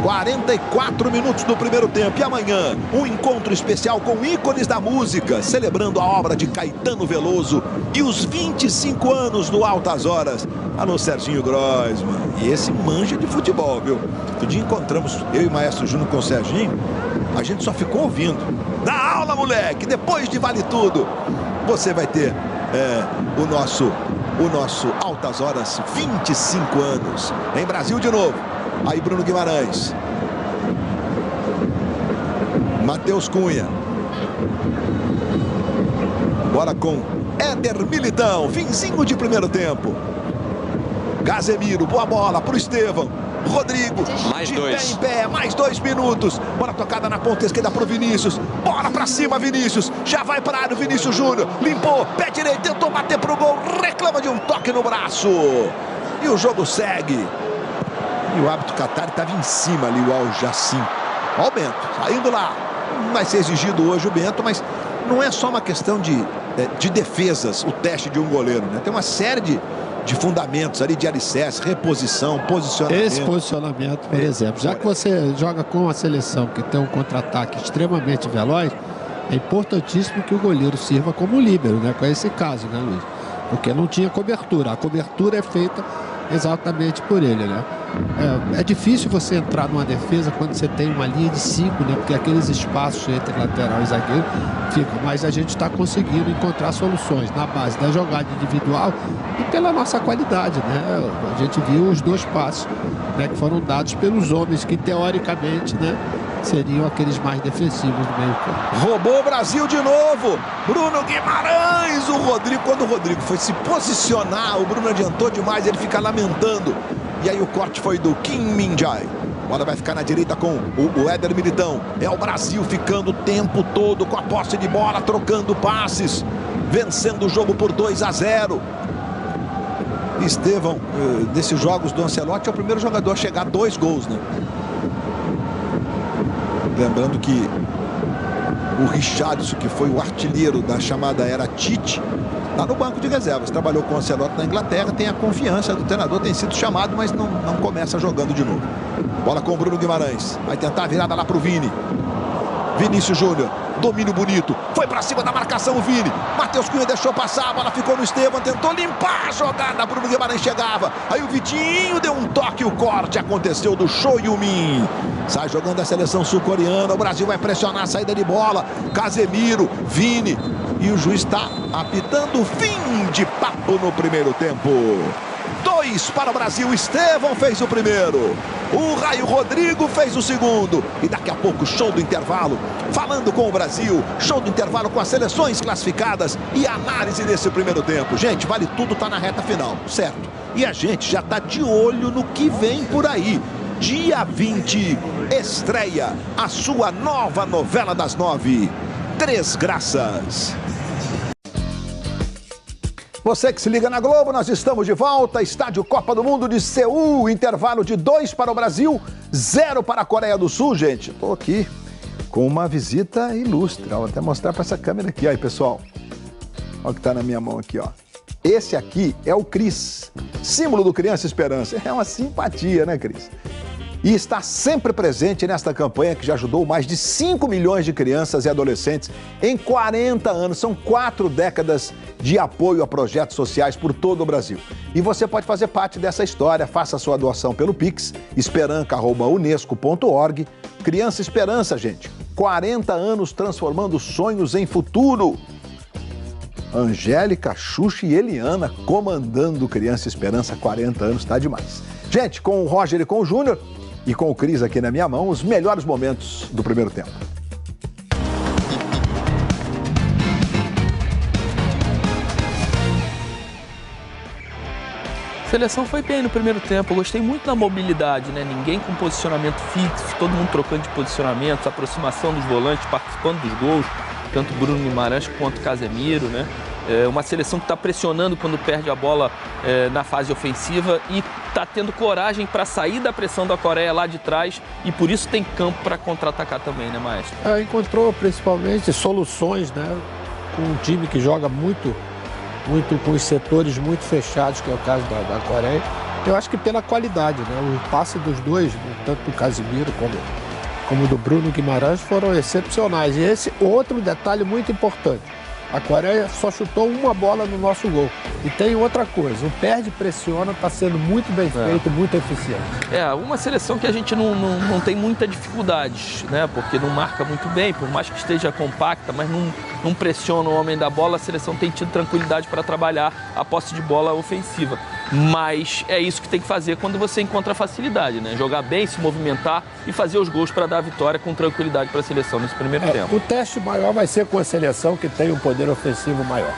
44 minutos do primeiro tempo. E amanhã, um encontro especial com ícones da música, celebrando a obra de Caetano Veloso e os 25 anos do Altas Horas. Alô, Serginho Groisman. E esse manja de futebol, viu? Outro dia encontramos eu e o Maestro Júnior com o Serginho. A gente só ficou ouvindo. Dá aula, moleque! Depois de Vale Tudo, você vai ter o nosso o nosso Altas Horas, 25 anos. Em Brasil de novo. Aí Bruno Guimarães. Matheus Cunha. Bora com Éder Militão. Finzinho de primeiro tempo. Casemiro, boa bola pro Estevão. Rodrigo, mais de dois. pé em pé, mais 2 minutos. Bola tocada na ponta esquerda pro Vinícius. Bola pra cima, Vinícius. Já vai pra área o Vinícius Júnior. Limpou, pé direito, tentou bater pro gol. Reclama de um toque no braço. E o jogo segue. E o árbitro Qatari estava em cima ali, o Al Jassim. Olha o Bento, saindo lá. Vai ser exigido hoje o Bento, mas não é só uma questão de defesas, o teste de um goleiro, né? Tem uma série de fundamentos ali, de alicerce, reposição, posicionamento. Esse posicionamento, por exemplo, já que você joga com uma seleção que tem um contra-ataque extremamente veloz, é importantíssimo que o goleiro sirva como líbero, né? Com esse caso, né, Luiz? Porque não tinha cobertura. A cobertura é feita exatamente por ele, né? É difícil você entrar numa defesa quando você tem uma linha de 5, né? Porque aqueles espaços entre lateral e zagueiro ficam. Mas a gente está conseguindo encontrar soluções na base da jogada individual e pela nossa qualidade, né? A gente viu os 2 passos, né, que foram dados pelos homens que teoricamente, né, seriam aqueles mais defensivos do meio campo. Roubou o Brasil de novo. Bruno Guimarães. O Rodrigo, quando o Rodrigo foi se posicionar, o Bruno adiantou demais, ele fica lamentando. E aí o corte foi do Kim Min-jae. Bola vai ficar na direita com o Éder Militão. É o Brasil ficando o tempo todo com a posse de bola, trocando passes, vencendo o jogo por 2-0. Estevão, nesses jogos do Ancelotti, é o primeiro jogador a chegar a 2 gols, né? Lembrando que o Richarlison, que foi o artilheiro da chamada era Tite, está no banco de reservas. Trabalhou com o Ancelotti na Inglaterra, tem a confiança do treinador, tem sido chamado, mas não começa jogando de novo. Bola com o Bruno Guimarães. Vai tentar a virada lá pro Vini. Vinícius Júnior, domínio bonito. Foi pra cima da marcação o Vini. Matheus Cunha deixou passar, a bola ficou no Estevão, tentou limpar a jogada. Bruno Guimarães chegava. Aí o Vitinho deu um toque, o corte aconteceu do Cho Yu-min. Sai jogando a seleção sul-coreana. O Brasil vai pressionar a saída de bola. Casemiro, Vini. E o juiz está apitando fim de papo no primeiro tempo. 2 para o Brasil. Estevão fez o primeiro. O Raio Rodrigo fez o segundo. E daqui a pouco, show do intervalo. Falando com o Brasil. Show do intervalo com as seleções classificadas. E análise desse primeiro tempo. Gente, vale tudo, tá na reta final, certo? E a gente já tá de olho no que vem por aí. Dia 20, estreia a sua nova novela das 9. 3 Graças. Você que se liga na Globo, nós estamos de volta. Estádio Copa do Mundo de Seul. Intervalo de 2 para o Brasil, 0 para a Coreia do Sul, gente. Estou aqui com uma visita ilustre. Vou até mostrar para essa câmera aqui. Aí, pessoal. Olha o que está na minha mão aqui, ó. Esse aqui é o Cris, símbolo do Criança Esperança. É uma simpatia, né, Cris? E está sempre presente nesta campanha que já ajudou mais de 5 milhões de crianças e adolescentes em 40 anos. São 4 décadas de apoio a projetos sociais por todo o Brasil. E você pode fazer parte dessa história. Faça a sua doação pelo Pix, esperanca@unesco.org. Criança Esperança, gente. 40 anos transformando sonhos em futuro. Angélica, Xuxa e Eliana comandando Criança Esperança, 40 anos, tá demais. Gente, com o Roger e com o Júnior e com o Cris aqui na minha mão, os melhores momentos do primeiro tempo. A seleção foi bem no primeiro tempo, eu gostei muito da mobilidade, né? Ninguém com posicionamento fixo, todo mundo trocando de posicionamento, aproximação dos volantes, participando dos gols, tanto Bruno Guimarães quanto Casemiro, né? Uma seleção que está pressionando quando perde a bola na fase ofensiva e está tendo coragem para sair da pressão da Coreia lá de trás e por isso tem campo para contra-atacar também, né, Maestro? Encontrou principalmente soluções, né? Com um time que joga muito com os setores muito fechados, que é o caso da Coreia. Eu acho que pela qualidade, né? O passe dos dois, tanto do Casemiro como do Bruno Guimarães, foram excepcionais. E esse outro detalhe muito importante. A Coreia só chutou uma bola no nosso gol. E tem outra coisa, o perde, pressiona, está sendo muito bem feito, muito eficiente. Uma seleção que a gente não tem muita dificuldade, né? Porque não marca muito bem, por mais que esteja compacta, mas não pressiona o homem da bola, a seleção tem tido tranquilidade para trabalhar a posse de bola ofensiva. Mas é isso que tem que fazer quando você encontra facilidade, né? Jogar bem, se movimentar e fazer os gols para dar a vitória com tranquilidade para a seleção nesse primeiro tempo. O teste maior vai ser com a seleção que tem um poder ofensivo maior.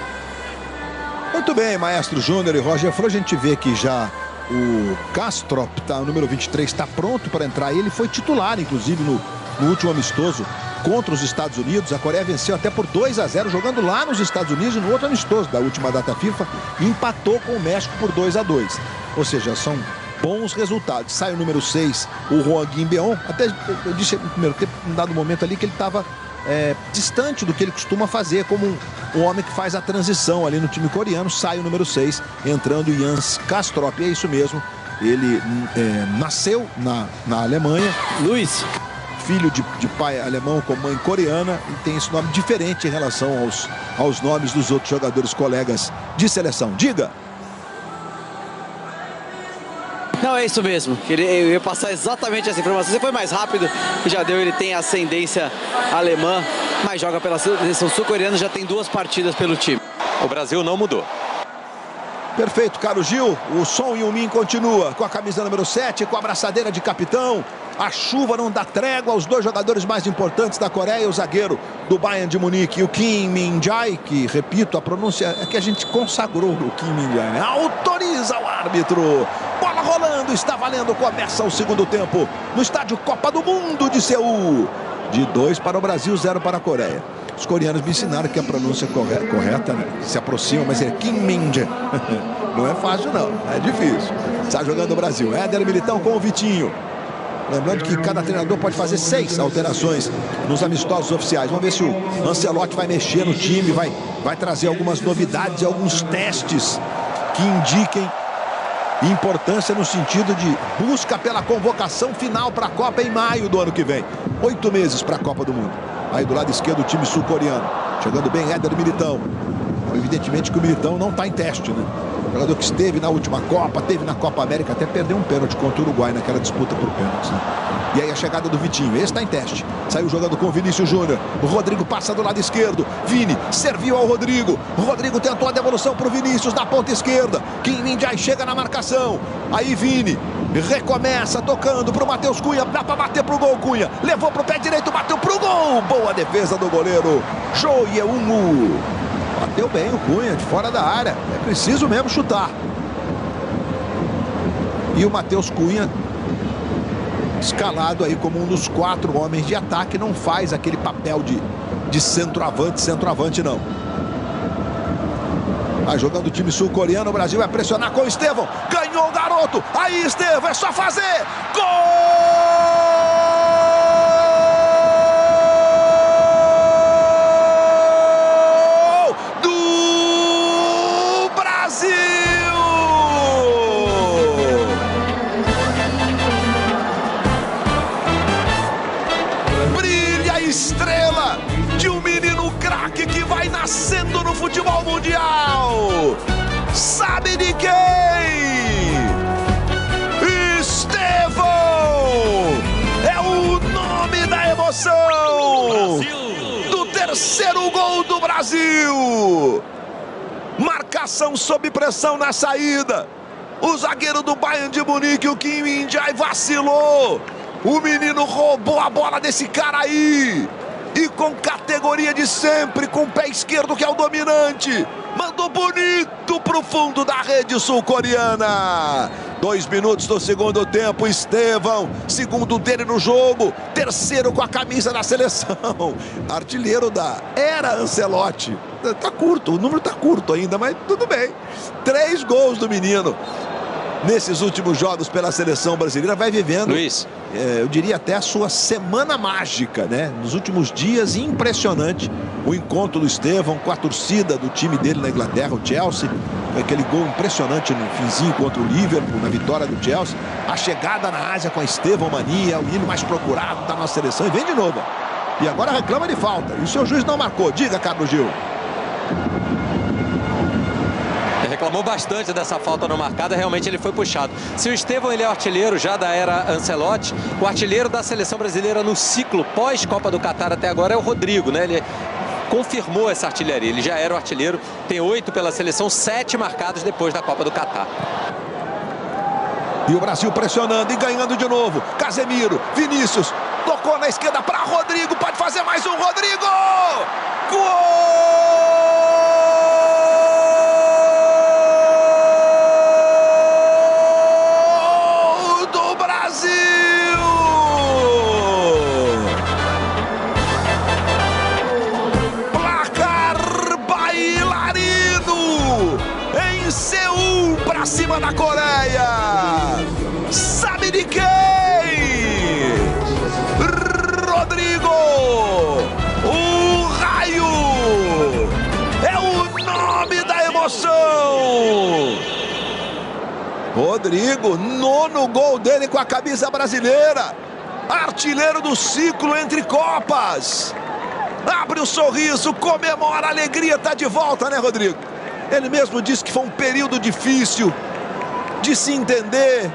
Muito bem, Maestro Júnior e Roger Fro, a gente vê que já o Kastrop, o número 23, está pronto para entrar. Ele foi titular, inclusive, no último amistoso contra os Estados Unidos. A Coreia venceu até por 2-0, jogando lá nos Estados Unidos e no outro amistoso da última data FIFA, e empatou com o México por 2-2. Ou seja, são bons resultados. Sai o número 6, o Hwang In-beon. Até eu disse no primeiro tempo, num dado momento ali, que ele estava distante do que ele costuma fazer como um homem que faz a transição ali no time coreano. Sai o número 6, entrando Jens Kastrop. E é isso mesmo, ele nasceu na Alemanha. Luiz, filho de pai alemão com mãe coreana, e tem esse nome diferente em relação aos nomes dos outros jogadores colegas de seleção. Diga! Não, é isso mesmo. Eu ia passar exatamente essa informação. Você foi mais rápido, já deu. Ele tem ascendência alemã, mas joga pela seleção sul-coreana, já tem 2 partidas pelo time. O Brasil não mudou. Perfeito, Carlos Gil. O Son Heung-min continua com a camisa número 7, com a abraçadeira de capitão. A chuva não dá trégua aos 2 jogadores mais importantes da Coreia, o zagueiro do Bayern de Munique, o Kim Min-jae, que, repito, a pronúncia é que a gente consagrou o Kim Min-jae, né? Autoriza o árbitro. Bola rolando, está valendo, começa o segundo tempo no estádio Copa do Mundo de Seul. De 2 para o Brasil, 0 para a Coreia. Os coreanos me ensinaram que a pronúncia correta, né? Se aproxima, mas é Kim Min-jae. Não é fácil, não. É difícil. Está jogando o Brasil. Éder Militão com o Vitinho. Lembrando que cada treinador pode fazer 6 alterações nos amistosos oficiais. Vamos ver se o Ancelotti vai mexer no time, vai trazer algumas novidades, alguns testes que indiquem importância no sentido de busca pela convocação final para a Copa em maio do ano que vem. 8 meses para a Copa do Mundo. Aí do lado esquerdo o time sul-coreano. Chegando bem Éder Militão. Evidentemente que o Militão não está em teste, né? Jogador que esteve na última Copa, teve na Copa América, até perdeu um pênalti contra o Uruguai naquela disputa por pênaltis, né? E aí a chegada do Vitinho, esse está em teste. Saiu jogando com o Vinícius Júnior. O Rodrigo passa do lado esquerdo. Vini serviu ao Rodrigo. O Rodrigo tentou a devolução para o Vinícius na ponta esquerda. Kim Min-jae chega na marcação. Aí Vini recomeça tocando para o Matheus Cunha. Dá para bater para o gol, Cunha. Levou para o pé direito, bateu para o gol. Boa defesa do goleiro Cho Yeon-woo. Bateu bem o Cunha, de fora da área. É preciso mesmo chutar. E o Matheus Cunha, escalado aí como um dos 4 homens de ataque, não faz aquele papel de centroavante não. Vai jogando o time sul-coreano, o Brasil vai pressionar com o Estevão. Ganhou o garoto. Aí, Estevão, é só fazer. Gol! Estrela de um menino craque que vai nascendo no futebol mundial. Sabe de quem? Estevão! É o nome da emoção do terceiro gol do Brasil. Marcação sob pressão na saída. O zagueiro do Bayern de Munique, o Kim Min-jae, vacilou. O menino roubou a bola desse cara aí. E com categoria de sempre, com o pé esquerdo que é o dominante. Mandou bonito pro fundo da rede sul-coreana. 2 minutos do segundo tempo, Estevão, segundo dele no jogo, terceiro com a camisa da seleção. Artilheiro da era Ancelotti. Tá curto, o número tá curto ainda, mas tudo bem. 3 gols do menino nesses últimos jogos pela seleção brasileira. Vai vivendo, Luiz, eu diria até a sua semana mágica, né? Nos últimos dias, impressionante o encontro do Estevão com a torcida do time dele na Inglaterra, o Chelsea. Aquele gol impressionante no finzinho contra o Liverpool, na vitória do Chelsea. A chegada na Ásia com a Estevão Mania, o hino mais procurado da nossa seleção. E vem de novo. E agora reclama de falta. E o seu juiz não marcou. Diga, Carlos Gil. Reclamou bastante dessa falta não marcada, realmente ele foi puxado. Se o Estevão ele é o artilheiro já da era Ancelotti, o artilheiro da seleção brasileira no ciclo pós-Copa do Catar até agora é o Rodrigo, né? Ele confirmou essa artilharia, ele já era o artilheiro, tem 8 pela seleção, 7 marcados depois da Copa do Catar. E o Brasil pressionando e ganhando de novo. Casemiro, Vinícius, tocou na esquerda para Rodrigo, pode fazer mais um, Rodrigo! Gol! Cima da Coreia, sabe de quem? Rodrigo, o raio, é o nome da emoção. Rodrigo, 9º gol dele com a camisa brasileira, artilheiro do ciclo entre Copas, abre o sorriso, comemora, a alegria, tá de volta, né, Rodrigo? Ele mesmo disse que foi um período difícil de se entender.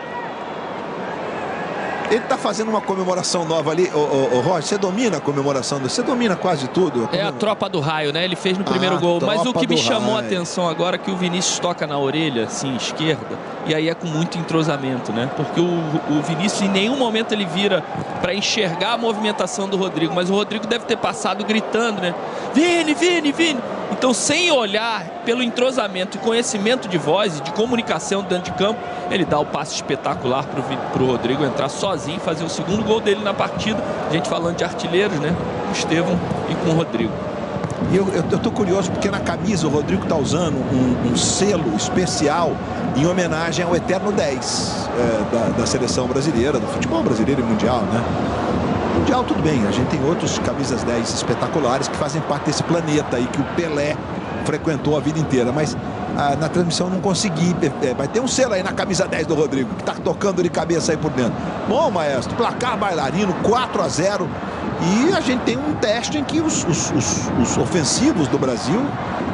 Ele está fazendo uma comemoração nova ali. Roger, você domina a comemoração? Você domina quase tudo? É a tropa do raio, né? Ele fez no primeiro gol. Mas o que me chamou a atenção agora é que o Vinícius toca na orelha, assim, esquerda. E aí é com muito entrosamento, né? Porque o Vinícius em nenhum momento ele vira para enxergar a movimentação do Rodrigo. Mas o Rodrigo deve ter passado gritando, né? Vini, Vini, Vini. Então, sem olhar, pelo entrosamento e conhecimento de voz e de comunicação dentro de campo, ele dá o passe espetacular para o Rodrigo entrar sozinho e fazer o segundo gol dele na partida. A gente falando de artilheiros, né? O Estevão e com o Rodrigo. E eu tô curioso porque na camisa o Rodrigo tá usando um selo especial em homenagem ao eterno 10 da seleção brasileira, do futebol brasileiro e mundial, né? Mundial tudo bem, a gente tem outros camisas 10 espetaculares que fazem parte desse planeta aí que o Pelé frequentou a vida inteira, mas na transmissão eu não consegui, vai ter um selo aí na camisa 10 do Rodrigo, que tá tocando de cabeça aí por dentro. Bom, maestro, placar bailarino, 4-0, e a gente tem um teste em que os ofensivos do Brasil,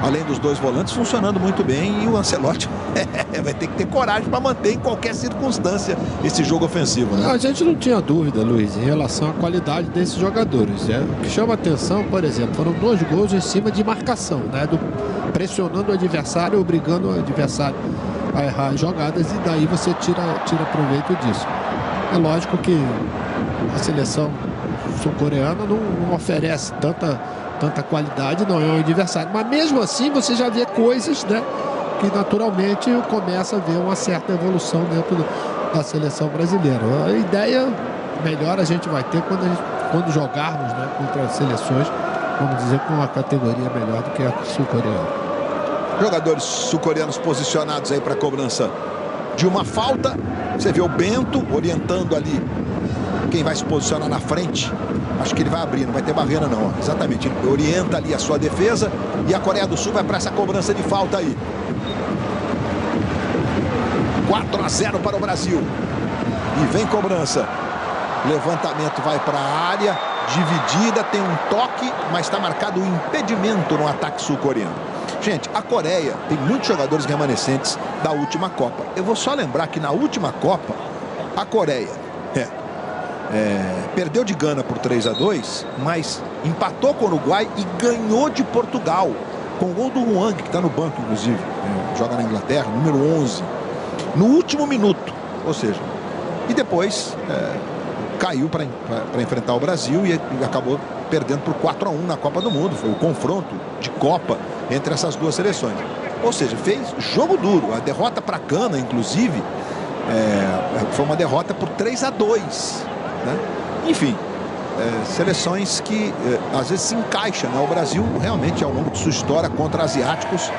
além dos dois volantes, funcionando muito bem, e o Ancelotti vai ter que ter coragem para manter em qualquer circunstância esse jogo ofensivo, né? A gente não tinha dúvida, Luiz, em relação à qualidade desses jogadores. O que chama atenção, por exemplo, foram 2 gols em cima de marcação, né? Pressionando o adversário, obrigando o adversário a errar jogadas, e daí você tira proveito disso. É lógico que a seleção sul-coreana não oferece tanta qualidade, não é um adversário, mas mesmo assim você já vê coisas, né, que naturalmente começa a ver uma certa evolução dentro da seleção brasileira. A ideia melhor a gente vai ter quando jogarmos, né, contra seleções, vamos dizer, com uma categoria melhor do que a sul-coreana. Jogadores sul-coreanos posicionados aí para a cobrança de uma falta. Você vê o Bento orientando ali quem vai se posicionar na frente. Acho que ele vai abrir, não vai ter barreira não. Exatamente, ele orienta ali a sua defesa e a Coreia do Sul vai para essa cobrança de falta aí. 4-0 para o Brasil. E vem cobrança. Levantamento vai para a área, dividida, tem um toque, mas está marcado o impedimento no ataque sul-coreano. Gente, a Coreia tem muitos jogadores remanescentes da última Copa. Eu vou só lembrar que na última Copa, a Coreia perdeu de Gana por 3-2, mas empatou com o Uruguai e ganhou de Portugal, com o gol do Huang, que está no banco, inclusive, joga na Inglaterra, número 11, no último minuto, ou seja, e depois caiu para enfrentar o Brasil e acabou perdendo por 4-1 na Copa do Mundo. Foi o confronto de Copa entre essas duas seleções. Ou seja, fez jogo duro. A derrota para Gana, inclusive, foi uma derrota por 3-2. Né? Enfim, seleções que às vezes se encaixam, né? O Brasil realmente, ao longo de sua história contra asiáticos,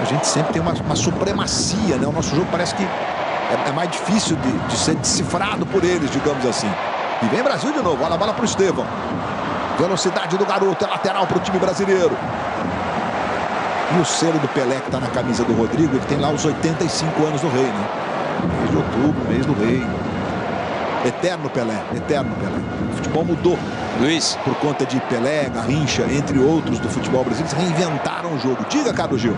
a gente sempre tem uma supremacia, né? O nosso jogo parece que é mais difícil de ser decifrado por eles, digamos assim. E vem Brasil de novo, olha a bola para o Estevão. Velocidade do garoto, é lateral para o time brasileiro. E o selo do Pelé, que está na camisa do Rodrigo, ele tem lá os 85 anos do rei, né? Mês de outubro, mês do rei. Eterno Pelé, eterno Pelé. O futebol mudou. Luiz, por conta de Pelé, Garrincha, entre outros do futebol brasileiro, eles reinventaram o jogo. Diga, Carlos Gil.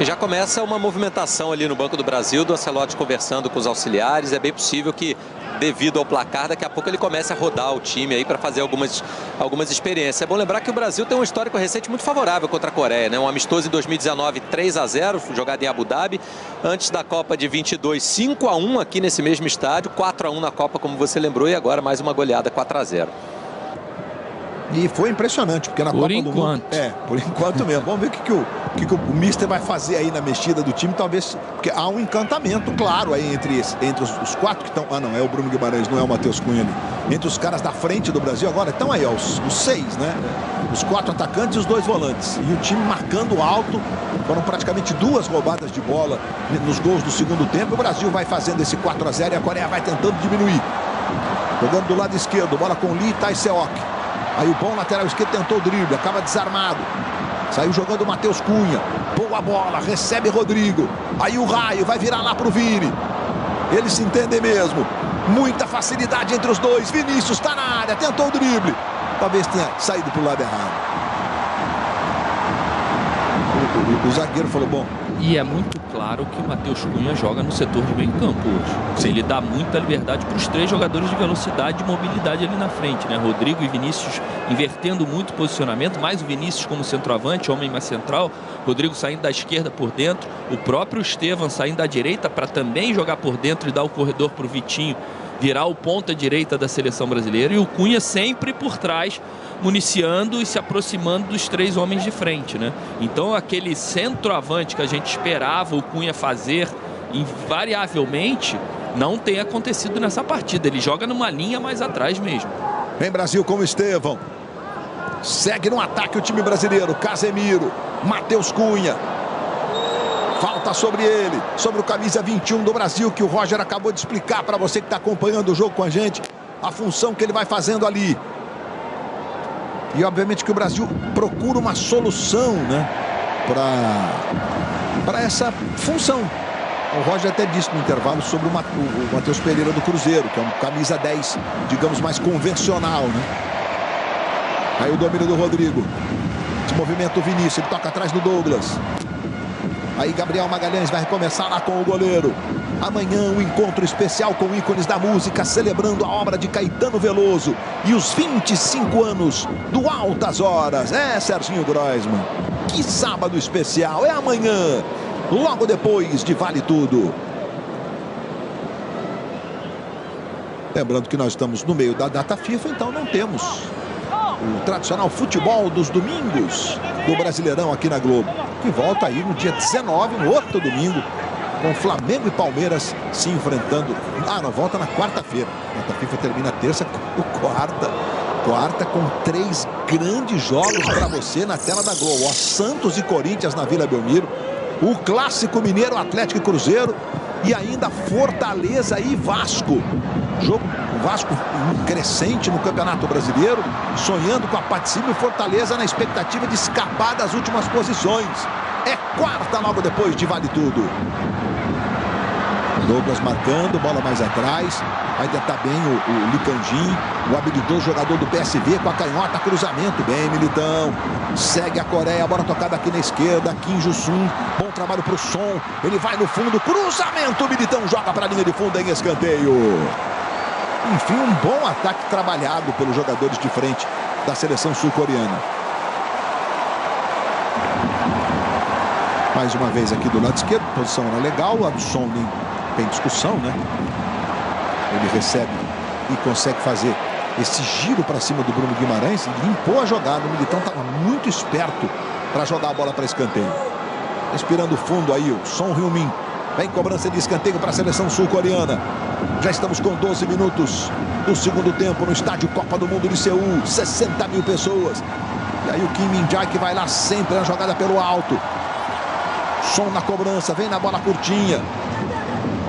E já começa uma movimentação ali no Banco do Brasil, do Ancelotti conversando com os auxiliares. É bem possível que, devido ao placar, daqui a pouco ele comece a rodar o time aí para fazer algumas experiências. É bom lembrar que o Brasil tem um histórico recente muito favorável contra a Coreia, né? Um amistoso em 2019, 3-0, jogado em Abu Dhabi. Antes da Copa de 22, 5-1 aqui nesse mesmo estádio, 4-1 na Copa, como você lembrou, e agora mais uma goleada, 4-0. E foi impressionante, porque na Copa do Mundo... por enquanto mesmo. Vamos ver o que o Mister vai fazer aí na mexida do time, talvez... Porque há um encantamento, claro, aí entre os quatro que estão... Ah, não, é o Bruno Guimarães, não é o Matheus Cunha ali. Entre os caras da frente do Brasil agora, estão aí, ó, os 6, né? Os 4 atacantes e os 2 volantes. E o time marcando alto. Foram praticamente 2 roubadas de bola nos gols do segundo tempo. O Brasil vai fazendo esse 4-0 e a Coreia vai tentando diminuir. Jogando do lado esquerdo, bola com Lee e Tai Seok. Aí o bom lateral esquerdo tentou o drible, acaba desarmado. Saiu jogando o Matheus Cunha. Boa bola, recebe Rodrigo. Aí o raio vai virar lá pro Vini. Eles se entendem mesmo. Muita facilidade entre os dois. Vinícius está na área, tentou o drible. Talvez tenha saído pro lado errado. O zagueiro falou, bom... E é muito claro que o Matheus Cunha joga no setor de meio campo hoje. Sim. Ele dá muita liberdade para os 3 jogadores de velocidade e mobilidade ali na frente, né? Rodrigo e Vinícius invertendo muito o posicionamento, mais o Vinícius como centroavante, homem mais central, Rodrigo saindo da esquerda por dentro, o próprio Estevam saindo da direita para também jogar por dentro e dar o corredor para o Vitinho virar o ponta direita da seleção brasileira, e o Cunha sempre por trás, municiando e se aproximando dos 3 homens de frente, né? Então aquele centroavante que a gente esperava o Cunha fazer invariavelmente não tem acontecido nessa partida. Ele joga numa linha mais atrás mesmo. Vem Brasil com o Estevam. Segue no ataque o time brasileiro. Casemiro, Matheus Cunha. Falta sobre ele, sobre o camisa 21 do Brasil, que o Roger acabou de explicar para você que está acompanhando o jogo com a gente, a função que ele vai fazendo ali. E obviamente que o Brasil procura uma solução, né, para essa função. O Roger até disse no intervalo sobre o Matheus Pereira do Cruzeiro, que é um camisa 10, digamos, mais convencional, né? Aí o domínio do Rodrigo. Esse movimento o Vinícius, ele toca atrás do Douglas. Aí Gabriel Magalhães vai recomeçar lá com o goleiro. Amanhã um encontro especial com ícones da música, celebrando a obra de Caetano Veloso e os 25 anos do Altas Horas. É, Serginho Groisman, que sábado especial, é amanhã, logo depois de Vale Tudo. Lembrando que nós estamos no meio da data FIFA, então não temos o tradicional futebol dos domingos do Brasileirão aqui na Globo, que volta aí no dia 19, no outro domingo, com Flamengo e Palmeiras se enfrentando. Ah, não, volta na quarta-feira. A data FIFA termina terça com quarta com 3 grandes jogos para você na tela da Globo. Ó, Santos e Corinthians na Vila Belmiro, o Clássico Mineiro, Atlético e Cruzeiro, e ainda Fortaleza e Vasco. Jogo, o Vasco crescente no Campeonato Brasileiro, sonhando com a participação, e Fortaleza na expectativa de escapar das últimas posições. É quarta logo depois de Vale Tudo. Douglas marcando, bola mais atrás. Vai tentar bem o Licanjin, o habilidoso jogador do PSV com a canhota, cruzamento. Bem, Militão. Segue a Coreia, bola tocada aqui na esquerda. Kim Ju-sun, bom trabalho para o Son. Ele vai no fundo, cruzamento. O Militão joga para a linha de fundo em escanteio. Enfim, um bom ataque trabalhado pelos jogadores de frente da seleção sul-coreana. Mais uma vez aqui do lado esquerdo, a posição era legal, a do Son nem tem discussão, né? Ele recebe e consegue fazer esse giro para cima do Bruno Guimarães, limpou a jogada. O Militão estava muito esperto para jogar a bola para escanteio. Respirando fundo aí o Son Heung-min. Vem cobrança de escanteio para a seleção sul-coreana. Já estamos com 12 minutos do segundo tempo no estádio Copa do Mundo de Seul. 60 mil pessoas. E aí o Kim Min-jae que vai lá sempre na jogada pelo alto. Son na cobrança, vem na bola curtinha.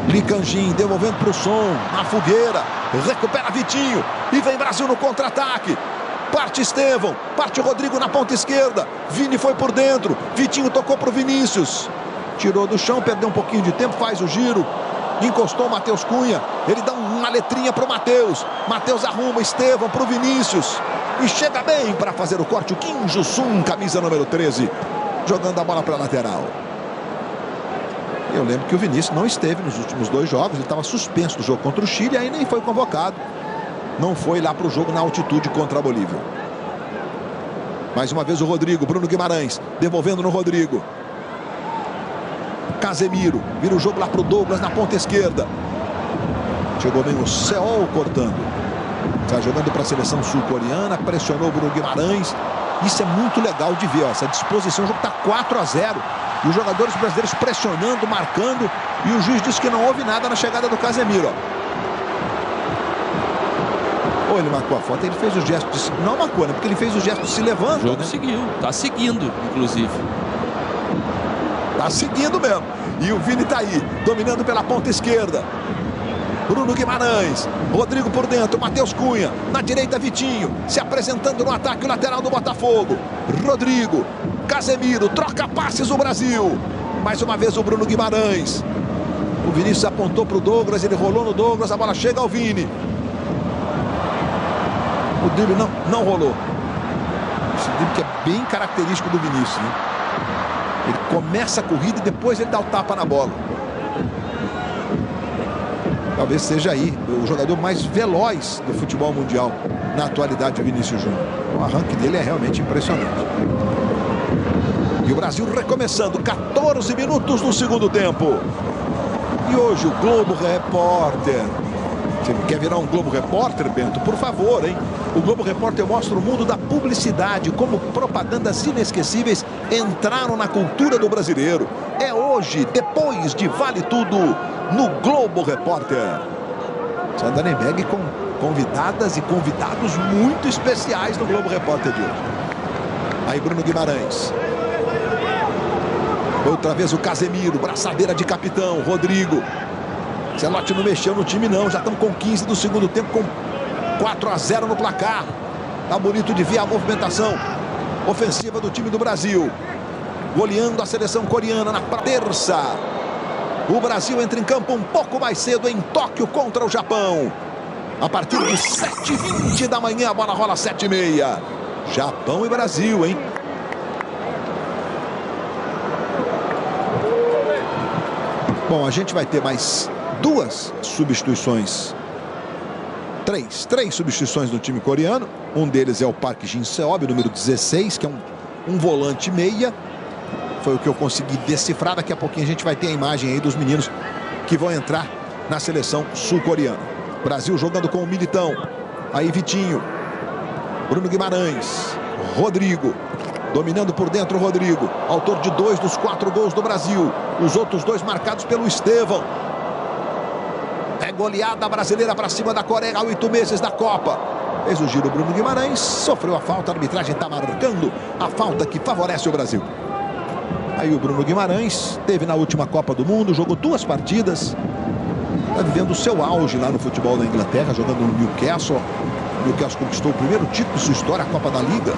Lee Kang-jin devolvendo para o Son, na fogueira, recupera Vitinho e vem Brasil no contra-ataque. Parte Estevam, parte Rodrigo na ponta esquerda. Vini foi por dentro, Vitinho tocou para o Vinícius. Tirou do chão, perdeu um pouquinho de tempo, faz o giro. Encostou o Matheus Cunha, ele dá uma na letrinha para o Matheus. Matheus arruma, Estevão para o Vinícius. E chega bem para fazer o corte o Kim Ju-Sun, camisa número 13. Jogando a bola para a lateral. Eu lembro que o Vinícius não esteve nos últimos 2 jogos. Ele estava suspenso do jogo contra o Chile e aí nem foi convocado. Não foi lá para o jogo na altitude contra a Bolívia. Mais uma vez o Rodrigo, Bruno Guimarães, devolvendo no Rodrigo. Casemiro, vira o jogo lá para o Douglas na ponta esquerda. Chegou bem o Seol cortando. Está jogando para a seleção sul-coreana, pressionou o Bruno Guimarães. Isso é muito legal de ver, ó, essa disposição. O jogo está 4-0. E os jogadores brasileiros pressionando, marcando. E o juiz disse que não houve nada na chegada do Casemiro, ó. Ou ele marcou a falta, ele fez o gesto de... Não marcou, né? Porque ele fez o gesto de se levanta. O jogo né? seguiu, tá seguindo, inclusive. Tá seguindo mesmo. E o Vini tá aí, dominando pela ponta esquerda. Bruno Guimarães, Rodrigo por dentro, Matheus Cunha. Na direita, Vitinho, se apresentando no ataque, o lateral do Botafogo. Rodrigo, Casemiro, troca passes o Brasil. Mais uma vez o Bruno Guimarães. O Vinícius apontou pro Douglas, ele rolou no Douglas, a bola chega ao Vini. O drible não rolou. Esse drible que é bem característico do Vinícius, né? Ele começa a corrida e depois ele dá o tapa na bola. Talvez seja aí o jogador mais veloz do futebol mundial na atualidade, o Vinícius Júnior. O arranque dele é realmente impressionante. E o Brasil recomeçando, 14 minutos no segundo tempo. E hoje o Globo Repórter. Você quer virar um Globo Repórter, Bento? Por favor, hein? O Globo Repórter mostra o mundo da publicidade, como propagandas inesquecíveis entraram na cultura do brasileiro. É hoje, depois de Vale Tudo, no Globo Repórter. Sandra Nemeg com convidadas e convidados muito especiais no Globo Repórter de hoje. Aí Bruno Guimarães. Outra vez o Casemiro, braçadeira de capitão, Rodrigo. Celotti não mexeu no time não, já estamos com 15 do segundo tempo, com 4-0 no placar. Tá bonito de ver a movimentação ofensiva do time do Brasil. Goleando a seleção coreana na terça. O Brasil entra em campo um pouco mais cedo em Tóquio contra o Japão. A partir de 7h20 da manhã, a bola rola 7h30. Japão e Brasil, hein? Bom, a gente vai ter mais 2 substituições. Três substituições no time coreano. Um deles é o Park Jin-seob, número 16, que é um volante meia. Foi o que eu consegui decifrar. Daqui a pouquinho a gente vai ter a imagem aí dos meninos que vão entrar na seleção sul-coreana. Brasil jogando com o Militão. Aí Vitinho, Bruno Guimarães, Rodrigo. Dominando por dentro o Rodrigo. Autor de 2 dos 4 gols do Brasil. Os outros 2 marcados pelo Estevão. É goleada brasileira para cima da Coreia há 8 meses da Copa. Fez o giro Bruno Guimarães, sofreu a falta, a arbitragem está marcando a falta que favorece o Brasil. Aí o Bruno Guimarães teve na última Copa do Mundo, jogou 2 partidas. Está vivendo o seu auge lá no futebol da Inglaterra, jogando no Newcastle. O Newcastle conquistou o primeiro título de sua história, a Copa da Liga.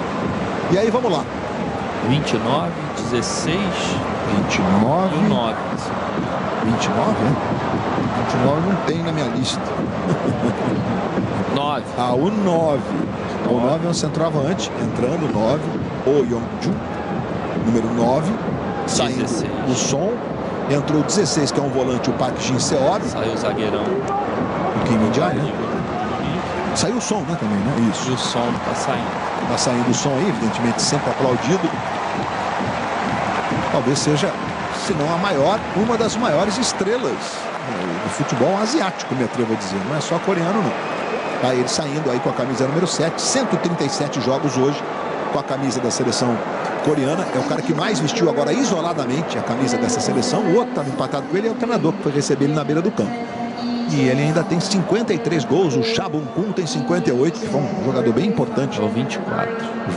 E aí vamos lá. 29, 16, 29 e 9. 29, né? 29 não tem na minha lista. 9. Ah, o 9. O 9 é um centroavante, entrando, 9. O Yong-ju, número 9. Saindo 16. O Son. Entrou o 16, que é um volante, o Park Jin-seob. Saiu o zagueirão. O Kim Min-jae, né? Saiu o Son, né, também, né? Isso. E o Som tá saindo. Tá saindo o Som aí, evidentemente sempre aplaudido. Talvez seja, se não a maior, uma das maiores estrelas do futebol asiático, me atrevo a dizer. Não é só coreano, não. Tá ele saindo aí com a camisa número 7. 137 jogos hoje com a camisa da seleção coreana. É o cara que mais vestiu agora isoladamente a camisa dessa seleção. O outro estava empatado com ele, é o treinador que foi receber ele na beira do campo. E ele ainda tem 53 gols. O Cha Bum-kun tem 58, que foi um jogador bem importante. É o 24.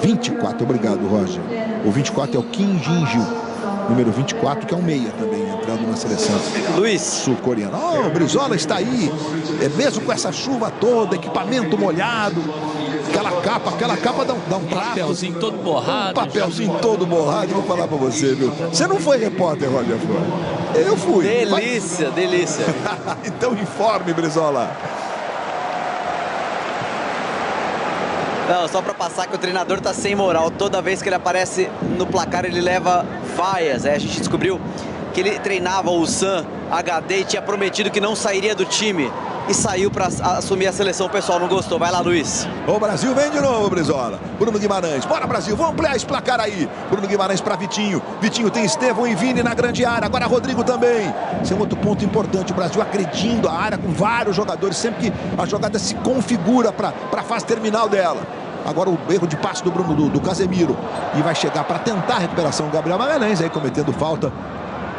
24, obrigado, Roger. O 24 é o Kim Jin-gil, número 24, que é um meia também, entrando na seleção sul-coreana. Oh, o Brizola está aí, é mesmo com essa chuva toda, equipamento molhado, aquela capa dá um prato. Papelzinho todo borrado. Um papelzinho todo borrado, vou falar pra você, viu? Você não foi repórter, Roger Flores? Eu fui. Delícia, delícia. Então informe, Brizola. Não, só para passar que o treinador tá sem moral. Toda vez que ele aparece no placar, ele leva vaias. A gente descobriu que ele treinava o Sam HD e tinha prometido que não sairia do time. E saiu para assumir a seleção. O pessoal não gostou. Vai lá, Luiz. O Brasil vem de novo, Brizola. Bruno Guimarães. Bora, Brasil. Vamos ampliar esse placar aí. Bruno Guimarães para Vitinho. Vitinho tem Estevão e Vini na grande área. Agora Rodrigo também. Esse é um outro ponto importante. O Brasil agredindo a área com vários jogadores. Sempre que a jogada se configura para a fase terminal dela. Agora o erro de passe do Bruno, do Casemiro. E vai chegar para tentar a recuperação. O Gabriel Magalhães aí cometendo falta.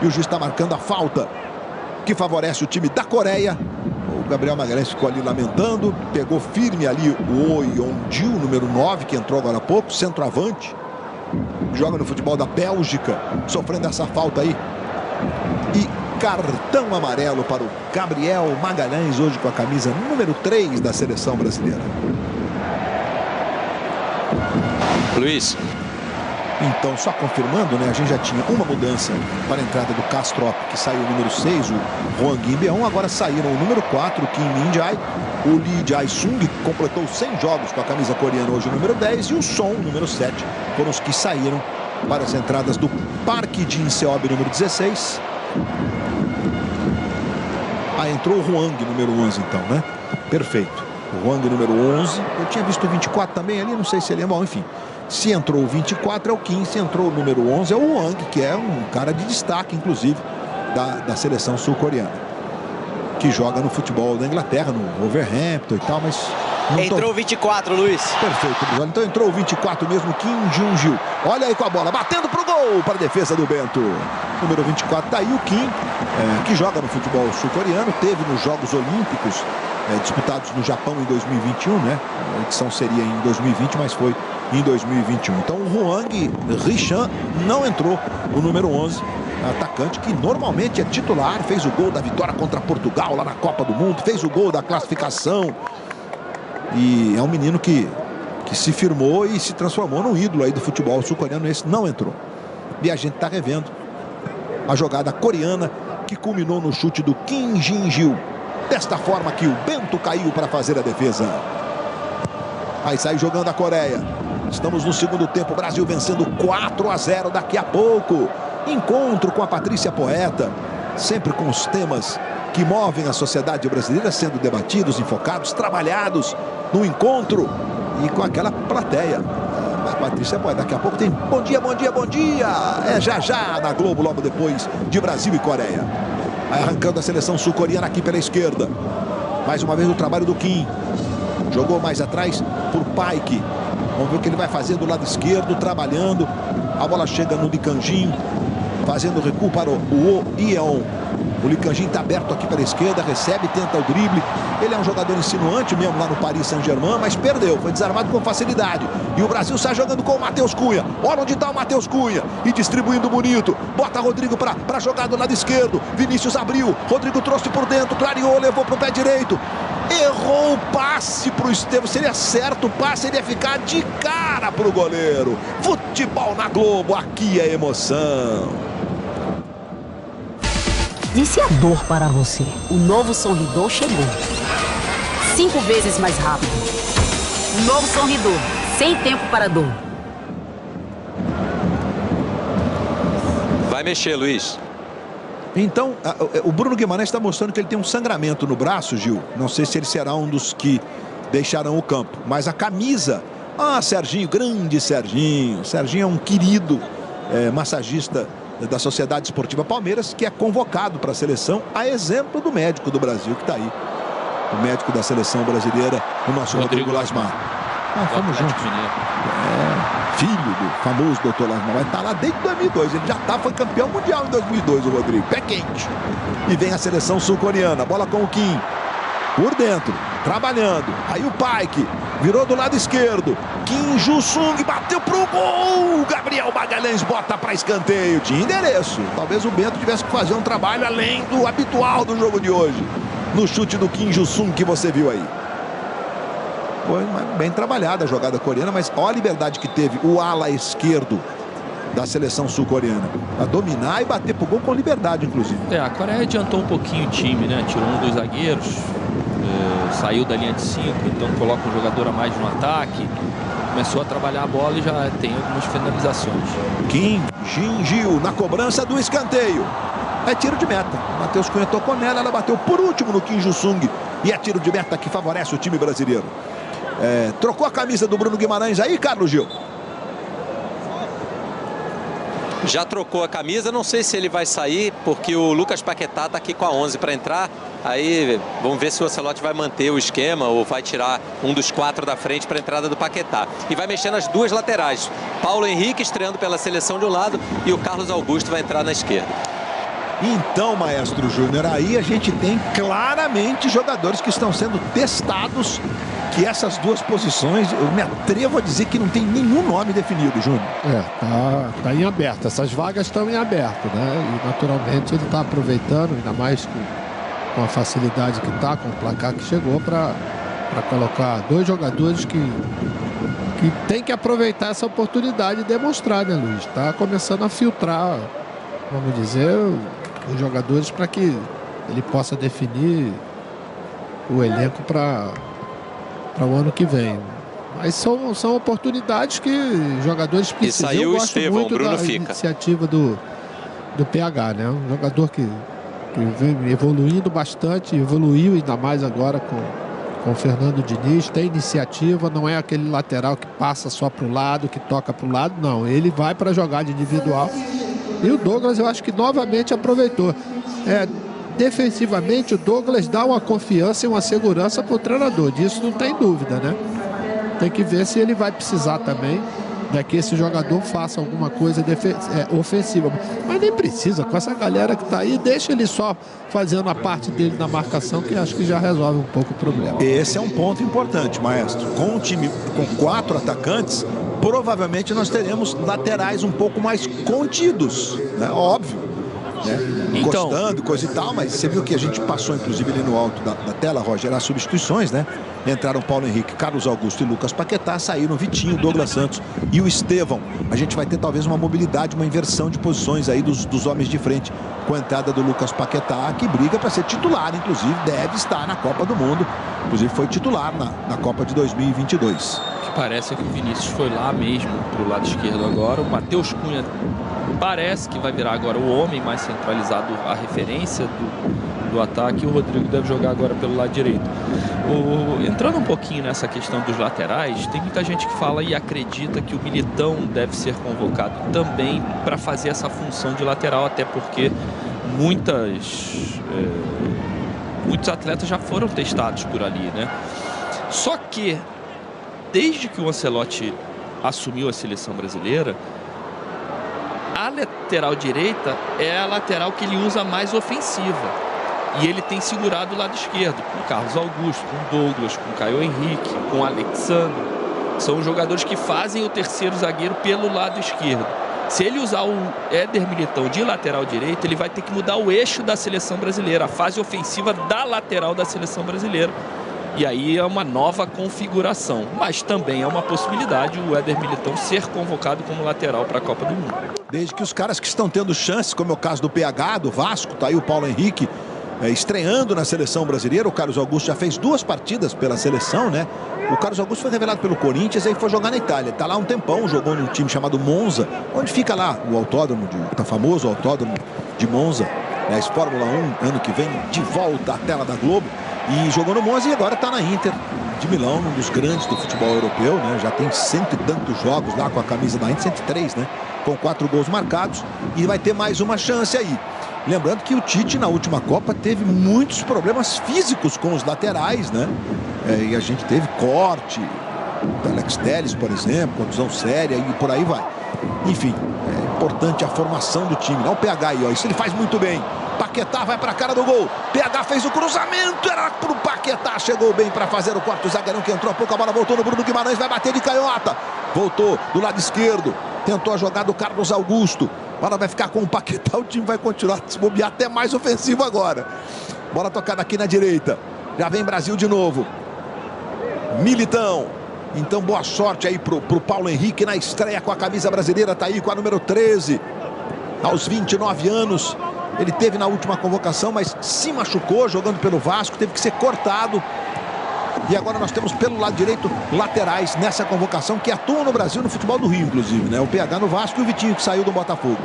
E o juiz está marcando a falta que favorece o time da Coreia. O Gabriel Magalhães ficou ali lamentando, pegou firme ali o Oyondiu, número 9, que entrou agora há pouco, centroavante. Joga no futebol da Bélgica, sofrendo essa falta aí. E cartão amarelo para o Gabriel Magalhães, hoje com a camisa número 3 da seleção brasileira. Luiz. Então, só confirmando, né? A gente já tinha uma mudança para a entrada do Kastrop, que saiu o número 6, o Hwang In-beom. Agora saíram o número 4, o Kim Min-jae. O Lee Jae-sung, que completou 100 jogos com a camisa coreana, hoje o número 10. E o Son, número 7, foram os que saíram para as entradas do Park Jin-seob, número 16. Ah, entrou o Hwang, número 11, então, né? Perfeito. O Hwang, número 11. Eu tinha visto o 24 também ali, não sei se ele é bom, enfim. Se entrou o 24 é o Kim, se entrou o número 11 é o Wang, que é um cara de destaque, inclusive, da seleção sul-coreana. Que joga no futebol da Inglaterra, no Wolverhampton e tal, mas... Entrou o 24, Luiz. Perfeito, então entrou o 24 mesmo, Kim Jung-gil. Olha aí com a bola, batendo pro gol, para a defesa do Bento. Número 24 tá aí o Kim, que joga no futebol sul-coreano, teve nos Jogos Olímpicos disputados no Japão em 2021, né? A edição seria em 2020, mas foi em 2021. Então o Hwang Hee-chan não entrou, o número 11, atacante que normalmente é titular, fez o gol da vitória contra Portugal lá na Copa do Mundo, fez o gol da classificação e é um menino que se firmou e se transformou num ídolo aí do futebol sul-coreano. Esse não entrou. E a gente está revendo a jogada coreana que culminou no chute do Kim Jin-gil. Desta forma que o Bento caiu para fazer a defesa. Aí sai jogando a Coreia. Estamos no segundo tempo, o Brasil vencendo 4-0 daqui a pouco. Encontro com a Patrícia Poeta, sempre com os temas que movem a sociedade brasileira sendo debatidos, enfocados, trabalhados no encontro e com aquela plateia. A Patrícia Poeta, daqui a pouco tem Bom Dia, Bom Dia, Bom Dia. É já na Globo, logo depois de Brasil e Coreia. Aí arrancando a seleção sul-coreana aqui pela esquerda. Mais uma vez o trabalho do Kim. Jogou mais atrás por Paik. Vamos ver o que ele vai fazer do lado esquerdo, trabalhando. A bola chega no Lee Kang-jin, fazendo recuo para o Oh Yeon. O Lee Kang-jin está aberto aqui pela esquerda, recebe, tenta o drible. Ele é um jogador insinuante mesmo lá no Paris Saint-Germain, mas perdeu, foi desarmado com facilidade. E o Brasil sai jogando com o Matheus Cunha. Olha onde está o Matheus Cunha. E distribuindo bonito. Bota Rodrigo para jogar do lado esquerdo. Vinícius abriu. Rodrigo trouxe por dentro, clareou, levou para o pé direito. Errou o passe para o Estevão. Se ele acerta o passe, ele ia ficar de cara para o goleiro. Futebol na Globo, aqui é emoção. Disse a dor para você. O novo Sorridor chegou. 5 vezes mais rápido. O novo Sorridor, sem tempo para dor. Vai mexer, Luiz. Então, o Bruno Guimarães está mostrando que ele tem um sangramento no braço, Gil. Não sei se ele será um dos que deixarão o campo. Mas a camisa... Ah, Serginho, grande Serginho. Serginho é um querido massagista da Sociedade Esportiva Palmeiras, que é convocado para a seleção, a exemplo do médico do Brasil que está aí. O médico da seleção brasileira, o nosso Rodrigo Lasmar. Vamos juntos. Filho do famoso doutor Lasmar. Vai estar lá desde 2002. Ele já foi campeão mundial em 2002, o Rodrigo. Pé quente. E vem a seleção sul-coreana. Bola com o Kim. Por dentro, trabalhando. Aí o Paik virou do lado esquerdo. Kim Ju-sung bateu pro gol. Gabriel Magalhães bota para escanteio. Tinha endereço. Talvez o Bento tivesse que fazer um trabalho além do habitual do jogo de hoje. No chute do Kim Ju-sung que você viu aí. Foi bem trabalhada a jogada coreana, mas olha a liberdade que teve o ala esquerdo da seleção sul-coreana. A dominar e bater pro gol com liberdade, inclusive. A Coreia adiantou um pouquinho o time, né? Tirou um dos zagueiros. saiu da linha de 5, então coloca um jogador a mais no ataque. Começou a trabalhar a bola e já tem algumas finalizações. Kim Jin-Gil na cobrança do escanteio. É tiro de meta. Matheus Cunha tocou nela, ela bateu por último no Kim Ju-sung. E é tiro de meta que favorece o time brasileiro. Trocou a camisa do Bruno Guimarães aí, Carlos Gil? Já trocou a camisa, não sei se ele vai sair, porque o Lucas Paquetá está aqui com a 11 para entrar. Aí vamos ver se o Ancelotti vai manter o esquema ou vai tirar um dos 4 da frente para a entrada do Paquetá. E vai mexer nas duas laterais. Paulo Henrique estreando pela seleção de um lado e o Carlos Augusto vai entrar na esquerda. Então, Maestro Júnior, aí a gente tem claramente jogadores que estão sendo testados, que essas duas posições, eu me atrevo a dizer que não tem nenhum nome definido, Júnior. Tá em aberto. Essas vagas estão em aberto, né? E naturalmente ele está aproveitando, ainda mais com a facilidade que está, com o placar que chegou, para colocar 2 jogadores que tem que aproveitar essa oportunidade e demonstrar, né, Luiz? Está começando a filtrar, vamos dizer, os jogadores para que ele possa definir o elenco para o ano que vem. Mas são oportunidades que jogadores precisam. E saiu eu o gosto Estevão, muito Bruno da fica. iniciativa do PH, né? Um jogador que vem evoluindo bastante, evoluiu ainda mais agora com o Fernando Diniz, tem iniciativa, não é aquele lateral que passa só para o lado, que toca para o lado, não. Ele vai para jogar de individual. E o Douglas, eu acho que novamente aproveitou. Defensivamente, o Douglas dá uma confiança e uma segurança para o treinador. Disso não tem dúvida, né? Tem que ver se ele vai precisar também que esse jogador faça alguma coisa ofensiva. Mas nem precisa, com essa galera que está aí, deixa ele só fazendo a parte dele na marcação, que acho que já resolve um pouco o problema. Esse é um ponto importante, Maestro. Com um time com 4 atacantes, provavelmente nós teremos laterais um pouco mais contidos, né? Óbvio. Encostando, coisa e tal, mas você viu que a gente passou, inclusive, ali no alto da tela, Roger, as substituições, né? Entraram Paulo Henrique, Carlos Augusto e Lucas Paquetá, saíram Vitinho, Douglas Santos e o Estevão. A gente vai ter talvez uma mobilidade, uma inversão de posições aí dos homens de frente, com a entrada do Lucas Paquetá, que briga para ser titular, inclusive deve estar na Copa do Mundo, inclusive foi titular na Copa de 2022. O que parece é que o Vinícius foi lá mesmo pro lado esquerdo agora, o Matheus Cunha parece que vai virar agora o homem mais centralizado, a referência do ataque. O Rodrigo deve jogar agora pelo lado direito. Entrando um pouquinho nessa questão dos laterais, tem muita gente que fala e acredita que o Militão deve ser convocado também para fazer essa função de lateral, até porque muitos atletas já foram testados por ali, né? Só que desde que o Ancelotti assumiu a seleção brasileira, a lateral direita é a lateral que ele usa mais ofensiva. E ele tem segurado o lado esquerdo, com o Carlos Augusto, com o Douglas, com o Caio Henrique, com o Alexandre. São os jogadores que fazem o terceiro zagueiro pelo lado esquerdo. Se ele usar o Éder Militão de lateral direito, ele vai ter que mudar o eixo da seleção brasileira, a fase ofensiva da lateral da seleção brasileira. E aí é uma nova configuração. Mas também é uma possibilidade o Éder Militão ser convocado como lateral para a Copa do Mundo. Desde que os caras que estão tendo chances, como é o caso do PH, do Vasco, tá aí o Paulo Henrique estreando na seleção brasileira. O Carlos Augusto já fez 2 partidas pela seleção, né? O Carlos Augusto foi revelado pelo Corinthians e aí foi jogar na Itália. Tá lá um tempão, jogou num time chamado Monza, onde fica lá o autódromo, tá famoso o autódromo de Monza, né? Fórmula 1, ano que vem, de volta à tela da Globo. E jogou no Monza e agora está na Inter de Milão, um dos grandes do futebol europeu, né? Já tem 100 e tantos jogos lá com a camisa da Inter, 103, né? Com 4 gols marcados e vai ter mais uma chance aí. Lembrando que o Tite na última Copa teve muitos problemas físicos com os laterais, né? E a gente teve corte, do Alex Telles, por exemplo, contusão séria e por aí vai. Enfim, é importante a formação do time. Olha o PH aí, ó, isso ele faz muito bem. Paquetá vai para a cara do gol. PH fez o cruzamento, era pro Paquetá, chegou bem para fazer o quarto zagueirão que entrou há pouco, a bola voltou no Bruno Guimarães, vai bater de canhota. Voltou do lado esquerdo, tentou a jogada do Carlos Augusto. Bola vai ficar com o Paquetá, o time vai continuar a se bobear até mais ofensivo agora. Bola tocada aqui na direita. Já vem Brasil de novo. Militão. Então boa sorte aí pro Paulo Henrique na estreia com a camisa brasileira, tá aí com a número 13. Aos 29 anos. Ele teve na última convocação, mas se machucou jogando pelo Vasco, teve que ser cortado. E agora nós temos pelo lado direito laterais nessa convocação que atuam no Brasil, no futebol do Rio, inclusive, né? O PH no Vasco e o Vitinho que saiu do Botafogo.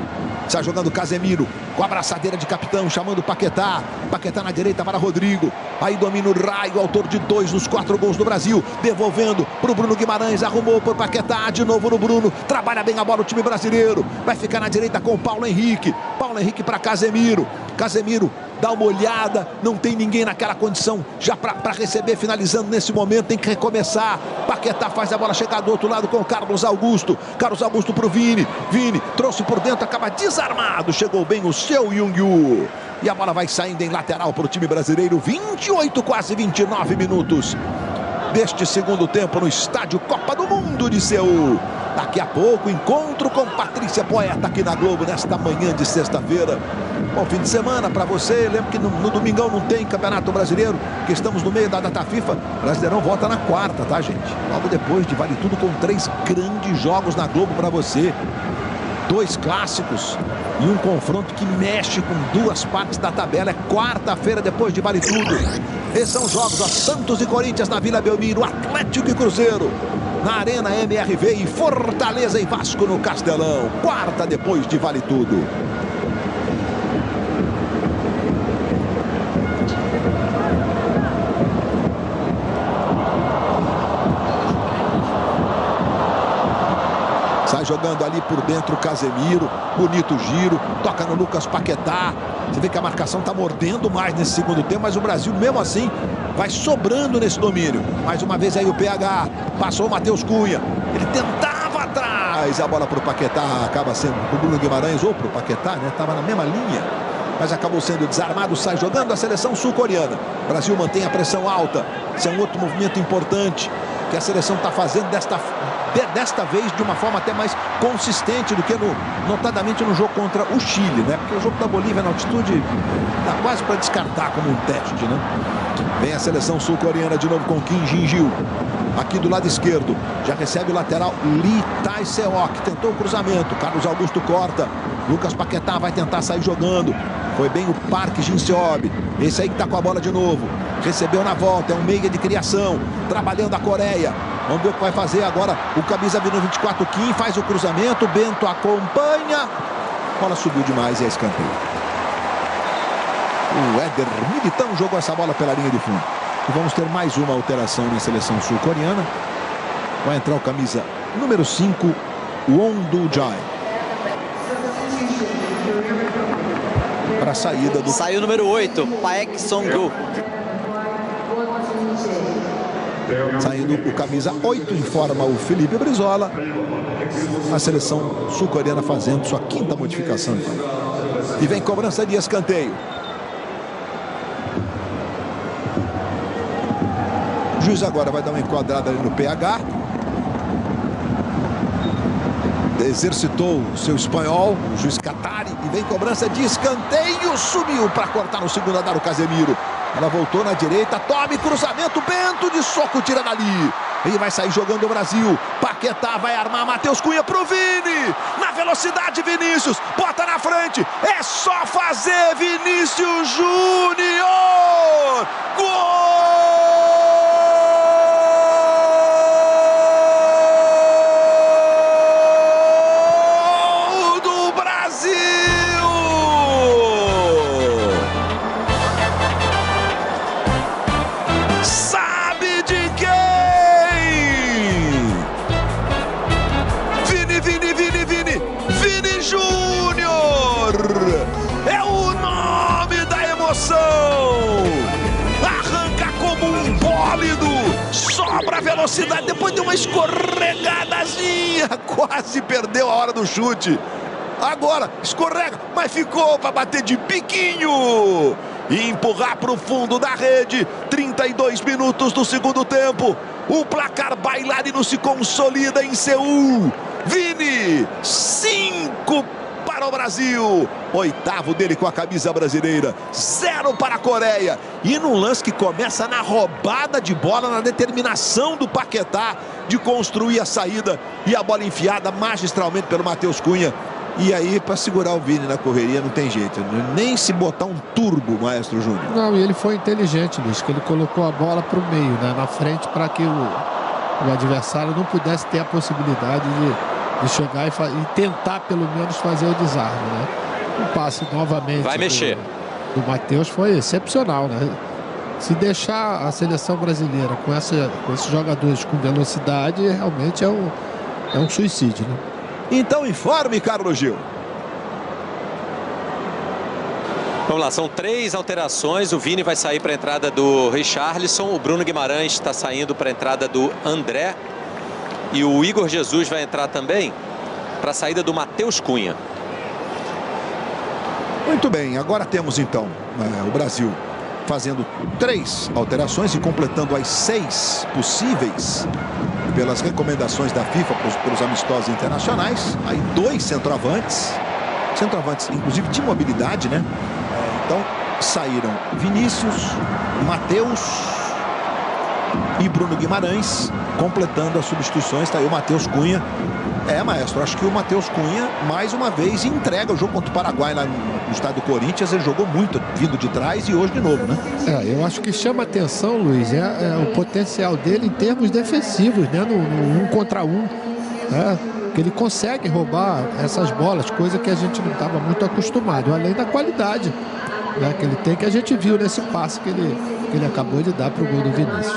Está jogando Casemiro com a abraçadeira de capitão, chamando o Paquetá. Paquetá na direita para Rodrigo. Aí domina o Raio, autor de 2 dos 4 gols do Brasil. Devolvendo para o Bruno Guimarães, arrumou para o Paquetá, de novo no Bruno. Trabalha bem a bola o time brasileiro. Vai ficar na direita com o Paulo Henrique. Paulo Henrique para Casemiro. Casemiro dá uma olhada, não tem ninguém naquela condição já para receber, finalizando nesse momento, tem que recomeçar. Paquetá faz a bola chegar do outro lado com o Carlos Augusto. Carlos Augusto para o Vini. Vini trouxe por dentro, acaba desarmado. Chegou bem o seu Yung-Yu. E a bola vai saindo em lateral para o time brasileiro. 28, quase 29 minutos deste segundo tempo no estádio Copa do Mundo de Seul. Daqui a pouco, encontro com Patrícia Poeta aqui na Globo, nesta manhã de sexta-feira. Bom fim de semana para você. Lembro que no domingão não tem Campeonato Brasileiro, que estamos no meio da data FIFA. O Brasileirão volta na quarta, tá, gente? Logo depois de Vale Tudo, com 3 grandes jogos na Globo para você. 2 clássicos e um confronto que mexe com 2 partes da tabela. É quarta-feira depois de Vale Tudo. Esses são os jogos, ó, Santos e Corinthians na Vila Belmiro, Atlético e Cruzeiro na Arena MRV e Fortaleza e Vasco no Castelão. Quarta depois de Vale Tudo. Sai jogando ali por dentro o Casemiro. Bonito giro. Toca no Lucas Paquetá. Você vê que a marcação está mordendo mais nesse segundo tempo, mas o Brasil, mesmo assim, vai sobrando nesse domínio. Mais uma vez aí o PH. Passou o Matheus Cunha. Ele tentava atrás. A bola para o Paquetá. Acaba sendo para o Bruno Guimarães ou para o Paquetá, né? Estava na mesma linha, mas acabou sendo desarmado. Sai jogando a seleção sul-coreana. O Brasil mantém a pressão alta. Esse é um outro movimento importante que a seleção está fazendo desta vez de uma forma até mais consistente do que notadamente no jogo contra o Chile, né? Porque o jogo da Bolívia na altitude dá quase para descartar como um teste, né? Vem a seleção sul-coreana de novo com Kim Jin-gil. Aqui do lado esquerdo, já recebe o lateral Lee Tae-seok, tentou o cruzamento, Carlos Augusto corta, Lucas Paquetá vai tentar sair jogando, foi bem o Park Jin-seob, esse aí que tá com a bola de novo, recebeu na volta, é um meia de criação, trabalhando a Coreia. Vamos ver o que vai fazer agora o camisa 24, Kim, faz o cruzamento, Bento acompanha, a bola subiu demais e é escanteio. O Éder Militão jogou essa bola pela linha de fundo. E vamos ter mais uma alteração na seleção sul-coreana. Vai entrar o camisa número 5, Won Do-jae. Para a saída do... Saiu o número 8, Paek Song-gu. Saindo o camisa 8, informa o Felipe Brizola. A seleção sul-coreana fazendo sua 5ª modificação. E vem cobrança de escanteio. O juiz agora vai dar uma enquadrada ali no PH. Exercitou o seu espanhol, o juiz Catari. E vem cobrança de escanteio. Subiu para cortar no segundo andar o Casemiro. Ela voltou na direita, tome cruzamento, Bento de soco, tira dali. E vai sair jogando o Brasil. Paquetá vai armar, Matheus Cunha pro Vini. Na velocidade, Vinícius, bota na frente. É só fazer, Vinícius Júnior. Gol! Arranca como um bólido, sobra a velocidade, depois de uma escorregadazinha, quase perdeu a hora do chute. Agora escorrega, mas ficou para bater de biquinho e empurrar para o fundo da rede. 32 minutos do segundo tempo. O placar bailarino se consolida em Seul. Vini, 5 para o Brasil, 8º dele com a camisa brasileira, 0 para a Coreia. E num lance que começa na roubada de bola, na determinação do Paquetá de construir a saída e a bola enfiada magistralmente pelo Matheus Cunha. E aí, para segurar o Vini na correria, não tem jeito. Nem se botar um turbo, Maestro Júnior. Não, e ele foi inteligente, Luiz, que ele colocou a bola para o meio, né, na frente, para que o adversário não pudesse ter a possibilidade de chegar e tentar, pelo menos, fazer o desarme, né? O passe novamente vai mexer. Do Matheus foi excepcional, né? Se deixar a seleção brasileira com esses jogadores com velocidade, realmente é um suicídio, né? Então informe, Carlos Gil. Vamos lá, são 3 alterações. O Vini vai sair para a entrada do Richarlison. O Bruno Guimarães está saindo para a entrada do André. E o Igor Jesus vai entrar também para a saída do Matheus Cunha. Muito bem, agora temos então o Brasil fazendo 3 alterações e completando as 6 possíveis pelas recomendações da FIFA pelos amistosos internacionais. Aí 2 centroavantes, inclusive de mobilidade, né? Então saíram Vinícius, Matheus e Bruno Guimarães, completando as substituições. Está aí o Matheus Cunha. Maestro, acho que o Matheus Cunha mais uma vez entrega o jogo contra o Paraguai lá no estádio do Corinthians. Ele jogou muito vindo de trás e hoje de novo, né? Eu acho que chama atenção, Luiz, o potencial dele em termos defensivos, né? No 1 contra 1, né? Que ele consegue roubar essas bolas, coisa que a gente não estava muito acostumado, além da qualidade, né, que ele tem, que a gente viu nesse passe que ele acabou de dar para o gol do Vinícius.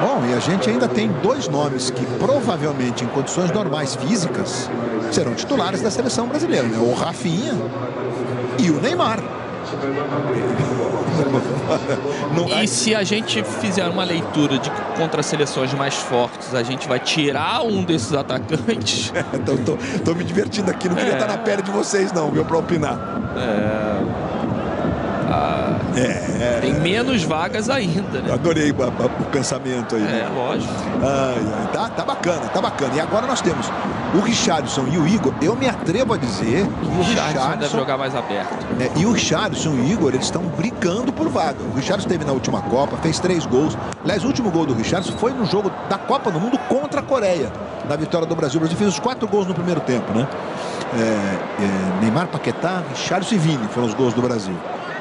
Bom, e a gente ainda tem 2 nomes que provavelmente em condições normais físicas serão titulares da seleção brasileira, né? O Rafinha e o Neymar. E se a gente fizer uma leitura contra seleções mais fortes, a gente vai tirar um desses atacantes? Tô me divertindo aqui, não queria estar na pele de vocês não, viu, para opinar. Tem menos vagas ainda, né? Adorei o pensamento aí. Lógico. Tá bacana. E agora nós temos o Richarlison e o Igor. Eu me atrevo a dizer que o Richarlison deve jogar mais aberto. E o Richarlison e o Igor, eles estão brigando por vaga. O Richarlison esteve na última Copa, fez 3 gols. Aliás, o último gol do Richarlison foi no jogo da Copa do Mundo contra a Coreia, na vitória do Brasil. O Brasil fez os 4 gols no primeiro tempo, né? Neymar, Paquetá, Richarlison e Vini foram os gols do Brasil.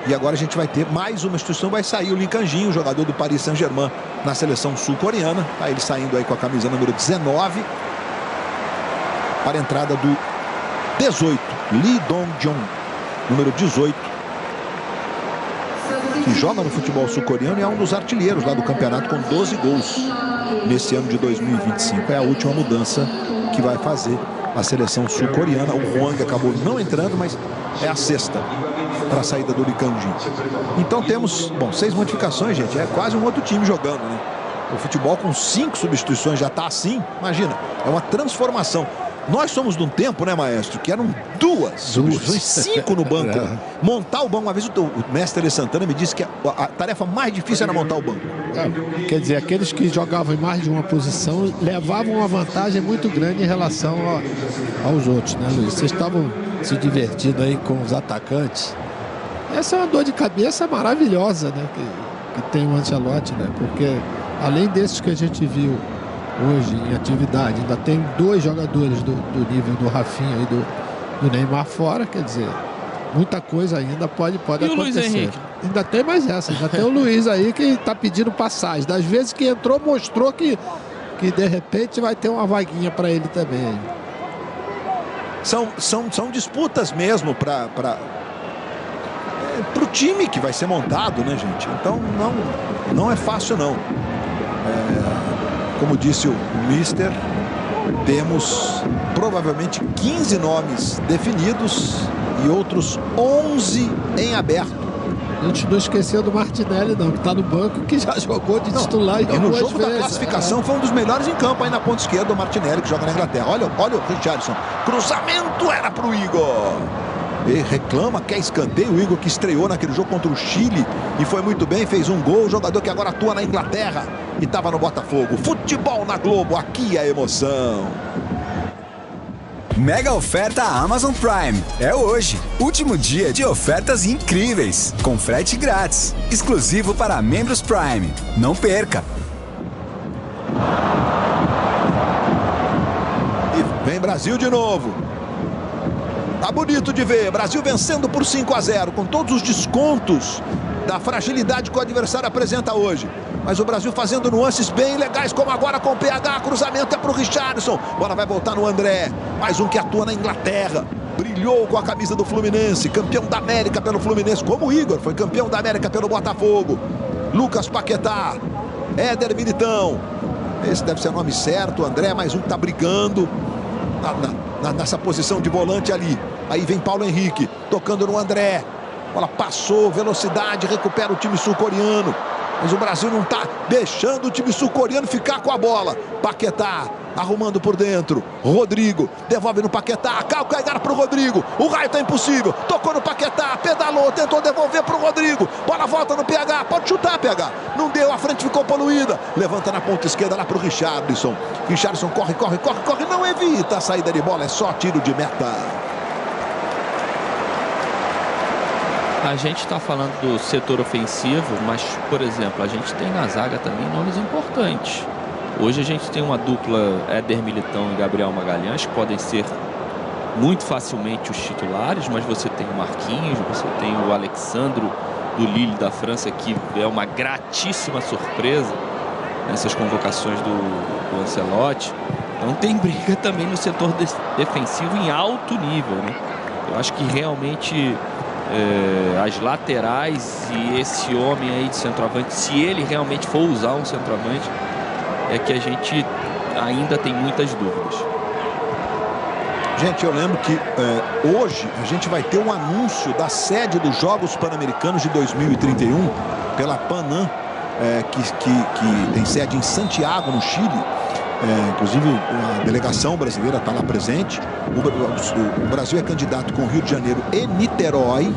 E agora a gente vai ter mais uma instituição, vai sair o Lee Kang-in, o jogador do Paris Saint-Germain na seleção sul-coreana. Tá ele saindo aí com a camisa número 19 para a entrada do 18, Lee Dong-jong, número 18, que joga no futebol sul-coreano e é um dos artilheiros lá do campeonato com 12 gols nesse ano de 2025. É a última mudança que vai fazer a seleção sul-coreana. O Hwang acabou não entrando, mas é a 6ª para a saída do Lee Kang-in. Então temos, 6 modificações, gente. É quase um outro time jogando, né? O futebol com 5 substituições já está assim. Imagina, é uma transformação. Nós somos de um tempo, né, Maestro, que eram 2 substituições, 5 no banco. Montar o banco, uma vez o mestre Tele Santana me disse que a tarefa mais difícil era montar o banco. Quer dizer, aqueles que jogavam em mais de uma posição levavam uma vantagem muito grande em relação aos outros, né, Luiz? Vocês estavam se divertindo aí com os atacantes. Essa é uma dor de cabeça maravilhosa, né, que tem o Ancelotti, né? Porque além desses que a gente viu hoje em atividade, ainda tem 2 jogadores do nível do Rafinha e do Neymar fora, quer dizer, muita coisa ainda pode acontecer. O Luiz Henrique? Ainda tem mais essa, ainda tem o Luiz aí que está pedindo passagem. Das vezes que entrou, mostrou que de repente vai ter uma vaguinha para ele também. São disputas mesmo para o time que vai ser montado, né, gente? Então não é fácil não. Como disse o Mister, temos provavelmente 15 nomes definidos e outros 11 em aberto. A gente não esqueceu do Martinelli, não, que está no banco, que já jogou de titular. E no jogo da classificação foi um dos melhores em campo aí na ponta esquerda, o Martinelli, que joga na Inglaterra. Olha o Richarlison. Cruzamento era para o Igor. E reclama, quer escanteio. O Igor, que estreou naquele jogo contra o Chile e foi muito bem, fez um gol. O jogador que agora atua na Inglaterra e estava no Botafogo. Futebol na Globo, aqui é emoção. Mega oferta Amazon Prime. É hoje. Último dia de ofertas incríveis. Com frete grátis. Exclusivo para membros Prime. Não perca. Brasil de novo. Tá bonito de ver. Brasil vencendo por 5-0, com todos os descontos da fragilidade que o adversário apresenta hoje. Mas o Brasil fazendo nuances bem legais, como agora com o PH. Cruzamento é pro Richarlison. Bola vai voltar no André. Mais um que atua na Inglaterra. Brilhou com a camisa do Fluminense. Campeão da América pelo Fluminense. Como o Igor foi campeão da América pelo Botafogo. Lucas Paquetá. Éder Militão. Esse deve ser o nome certo. O André, mais um que tá brigando nessa posição de volante ali. Aí vem Paulo Henrique. Tocando no André. Bola passou. Velocidade. Recupera o time sul-coreano. Mas o Brasil não está deixando o time sul-coreano ficar com a bola. Paquetá arrumando por dentro. Rodrigo devolve no Paquetá. Calcanhar para o Rodrigo. O raio está impossível. Tocou no Paquetá. Pedalou. Tentou devolver para o Rodrigo. Bola volta no PH. Pode chutar, PH. Não deu. A frente ficou poluída. Levanta na ponta esquerda lá para o Richarlison. Richarlison corre. Não evita a saída de bola. É só tiro de meta. A gente está falando do setor ofensivo, mas, por exemplo, a gente tem na zaga também nomes importantes. Hoje a gente tem uma dupla Éder Militão e Gabriel Magalhães, que podem ser muito facilmente os titulares, mas você tem o Marquinhos, você tem o Alexandro do Lille da França, que é uma gratíssima surpresa nessas convocações do Ancelotti. Então tem briga também no setor defensivo em alto nível, né? Eu acho que realmente as laterais e esse homem aí de centroavante, se ele realmente for usar um centroavante, é que a gente ainda tem muitas dúvidas. Gente, eu lembro que hoje a gente vai ter um anúncio da sede dos Jogos Pan-Americanos de 2031 pela Panam, que tem sede em Santiago, no Chile. Inclusive a delegação brasileira está lá presente. O Brasil é candidato com Rio de Janeiro e Niterói,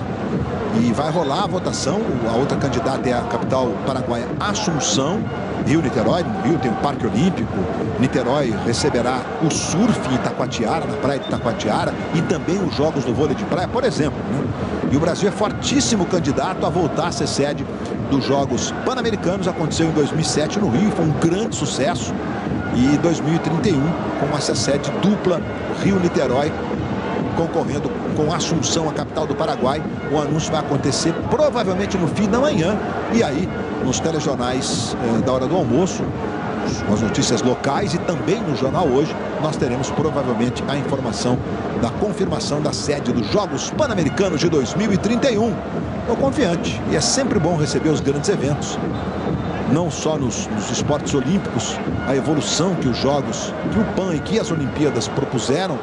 e vai rolar a votação. A outra candidata é a capital paraguaia, Assunção. Rio, Niterói, no Rio tem o Parque Olímpico. Niterói receberá o surf em Itacoatiara, na praia de Itacoatiara, e também os jogos do vôlei de praia, por exemplo, né? E o Brasil é fortíssimo candidato a voltar a ser sede dos Jogos Pan-Americanos. Aconteceu em 2007 no Rio, foi um grande sucesso. E 2031 com essa sede dupla, Rio-Niterói, concorrendo com Assunção, a capital do Paraguai. O anúncio vai acontecer provavelmente no fim da manhã. E aí, nos telejornais da hora do almoço, com as notícias locais, e também no Jornal Hoje, nós teremos provavelmente a informação da confirmação da sede dos Jogos Pan-Americanos de 2031. Estou confiante, e é sempre bom receber os grandes eventos. Não só nos esportes olímpicos, a evolução que os Jogos, que o PAN e que as Olimpíadas propuseram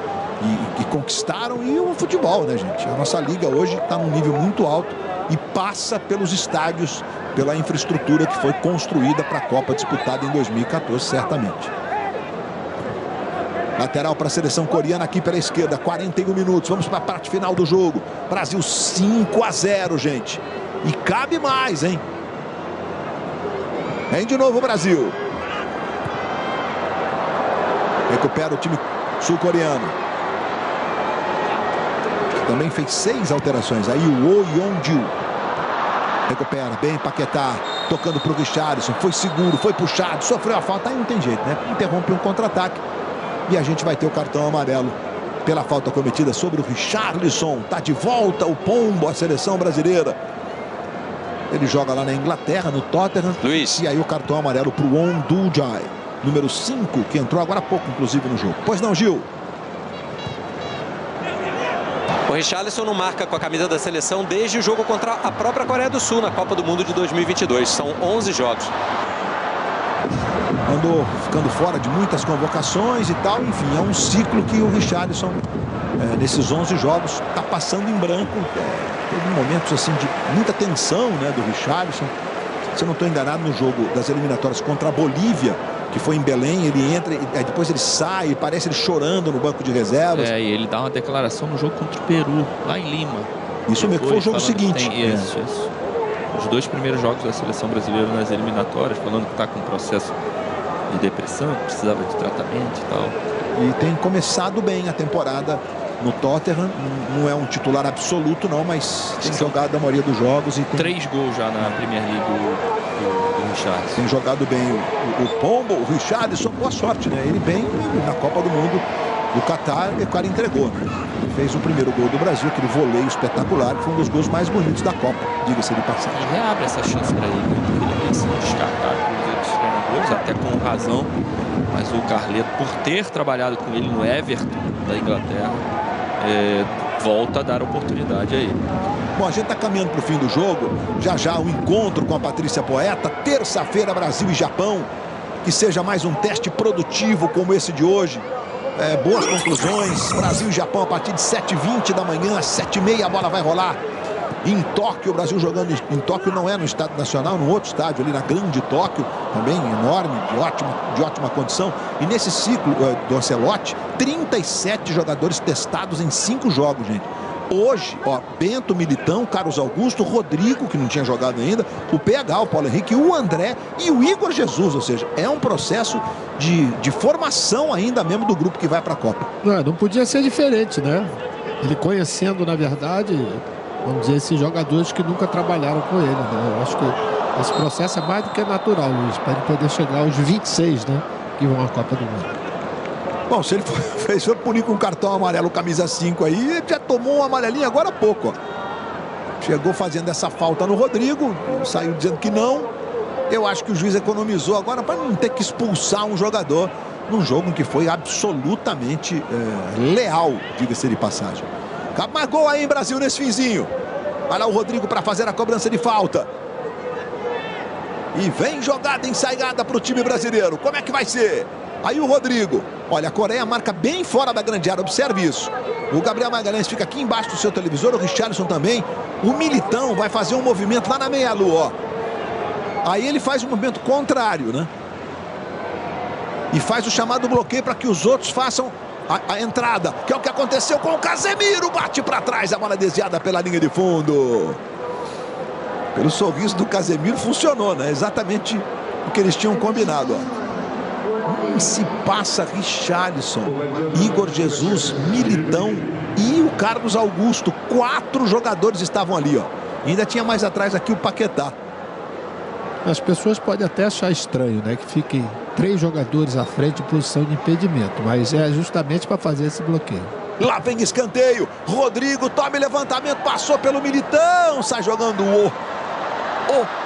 e conquistaram, e o futebol, né, gente? A nossa liga hoje está num nível muito alto e passa pelos estádios, pela infraestrutura que foi construída para a Copa disputada em 2014, certamente. Lateral para a seleção coreana aqui pela esquerda, 41 minutos. Vamos para a parte final do jogo. Brasil 5-0, gente. E cabe mais, hein? Vem de novo o Brasil. Recupera o time sul-coreano. Também fez 6 alterações. Aí o Oh Yeon-ju. Recupera bem Paquetá. Tocando para o Richarlison. Foi seguro, foi puxado, sofreu a falta. Aí não tem jeito, né? Interrompe um contra-ataque. E a gente vai ter o cartão amarelo pela falta cometida sobre o Richarlison. Tá de volta o Pombo, a seleção brasileira. Ele joga lá na Inglaterra, no Tottenham. Luiz. E aí o cartão amarelo para o On Dujai, número 5, que entrou agora há pouco, inclusive, no jogo. Pois não, Gil? O Richarlison não marca com a camisa da seleção desde o jogo contra a própria Coreia do Sul na Copa do Mundo de 2022. São 11 jogos. Andou ficando fora de muitas convocações e tal. Enfim, é um ciclo que o Richarlison, nesses 11 jogos, está passando em branco. Teve momentos assim de muita tensão, né, do Richarlison. Se eu não estou enganado, no jogo das eliminatórias contra a Bolívia, que foi em Belém, ele entra e depois ele sai, parece ele chorando no banco de reservas. E ele dá uma declaração no jogo contra o Peru, lá em Lima. Isso mesmo, que foi o jogo seguinte. Isso. Os 2 primeiros jogos da seleção brasileira nas eliminatórias, falando que está com um processo de depressão, precisava de tratamento e tal. E tem começado bem a temporada no Tottenham. Não é um titular absoluto, não, mas tem jogado a maioria dos jogos. E tem 3 gols já na Premier League do Richarlison. Tem jogado bem o Pombo, o Richarlison, boa sorte, né? Ele bem na Copa do Mundo. do Catar, e o cara entregou, né? Fez o primeiro gol do Brasil, aquele voleio espetacular, que foi um dos gols mais bonitos da Copa, diga-se de passagem. E reabre essa chance para ele, porque ele tem sido descartado pelos outros treinadores, até com razão, mas o Carleto, por ter trabalhado com ele no Everton da Inglaterra, volta a dar oportunidade a ele. Bom, a gente está caminhando para o fim do jogo, já o encontro com a Patrícia Poeta, terça-feira Brasil e Japão, que seja mais um teste produtivo como esse de hoje. Boas conclusões, Brasil e Japão a partir de 7h20 da manhã, às 7h30 a bola vai rolar em Tóquio. O Brasil jogando em Tóquio, não é no Estádio Nacional, no outro estádio ali na Grande Tóquio, também enorme, de ótima condição. E nesse ciclo do Ancelotti, 37 jogadores testados em 5 jogos, gente. Hoje, ó, Bento, Militão, Carlos Augusto, Rodrigo, que não tinha jogado ainda, o PH, o Paulo Henrique, o André e o Igor Jesus. Ou seja, é um processo de formação ainda mesmo do grupo que vai para a Copa. Não podia ser diferente, né? Ele conhecendo, na verdade, vamos dizer, esses jogadores que nunca trabalharam com ele, né? Eu acho que esse processo é mais do que natural, Luiz, para ele poder chegar aos 26, né? Que vão à Copa do Mundo. Bom, se ele for punir com um cartão amarelo, camisa 5 aí, já tomou um amarelinho agora há pouco, ó. Chegou fazendo essa falta no Rodrigo, saiu dizendo que não. Eu acho que o juiz economizou agora para não ter que expulsar um jogador num jogo que foi absolutamente leal, diga-se de passagem. Cabe mais gol aí, Brasil, nesse finzinho. Vai lá o Rodrigo para fazer a cobrança de falta. E vem jogada ensaiada para o time brasileiro. Como é que vai ser? Aí o Rodrigo. Olha, a Coreia marca bem fora da grande área. Observe isso. O Gabriel Magalhães fica aqui embaixo do seu televisor. O Richarlison também. O Militão vai fazer um movimento lá na meia-lua, ó. Aí ele faz um movimento contrário, né? E faz o chamado bloqueio para que os outros façam a entrada. Que é o que aconteceu com o Casemiro. Bate para trás. A bola desviada pela linha de fundo. Pelo sorriso do Casemiro funcionou, né? Exatamente o que eles tinham combinado, ó. Se passa Richarlison, Igor Jesus, Militão e o Carlos Augusto. 4 jogadores estavam ali, ó. E ainda tinha mais atrás aqui o Paquetá. As pessoas podem até achar estranho, né? Que fiquem 3 jogadores à frente em posição de impedimento. Mas é justamente para fazer esse bloqueio. Lá vem escanteio. Rodrigo toma levantamento, passou pelo Militão. Sai jogando o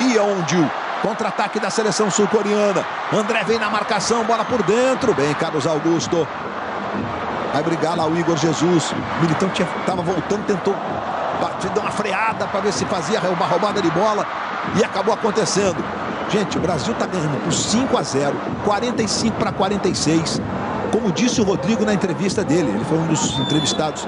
Yeonju. Contra-ataque da seleção sul-coreana. André vem na marcação, bola por dentro. Bem, Carlos Augusto. Vai brigar lá o Igor Jesus. Militão estava voltando, tentou dar uma freada para ver se fazia uma roubada de bola. E acabou acontecendo. Gente, o Brasil está ganhando por 5-0. 45-46. Como disse o Rodrigo na entrevista dele. Ele foi um dos entrevistados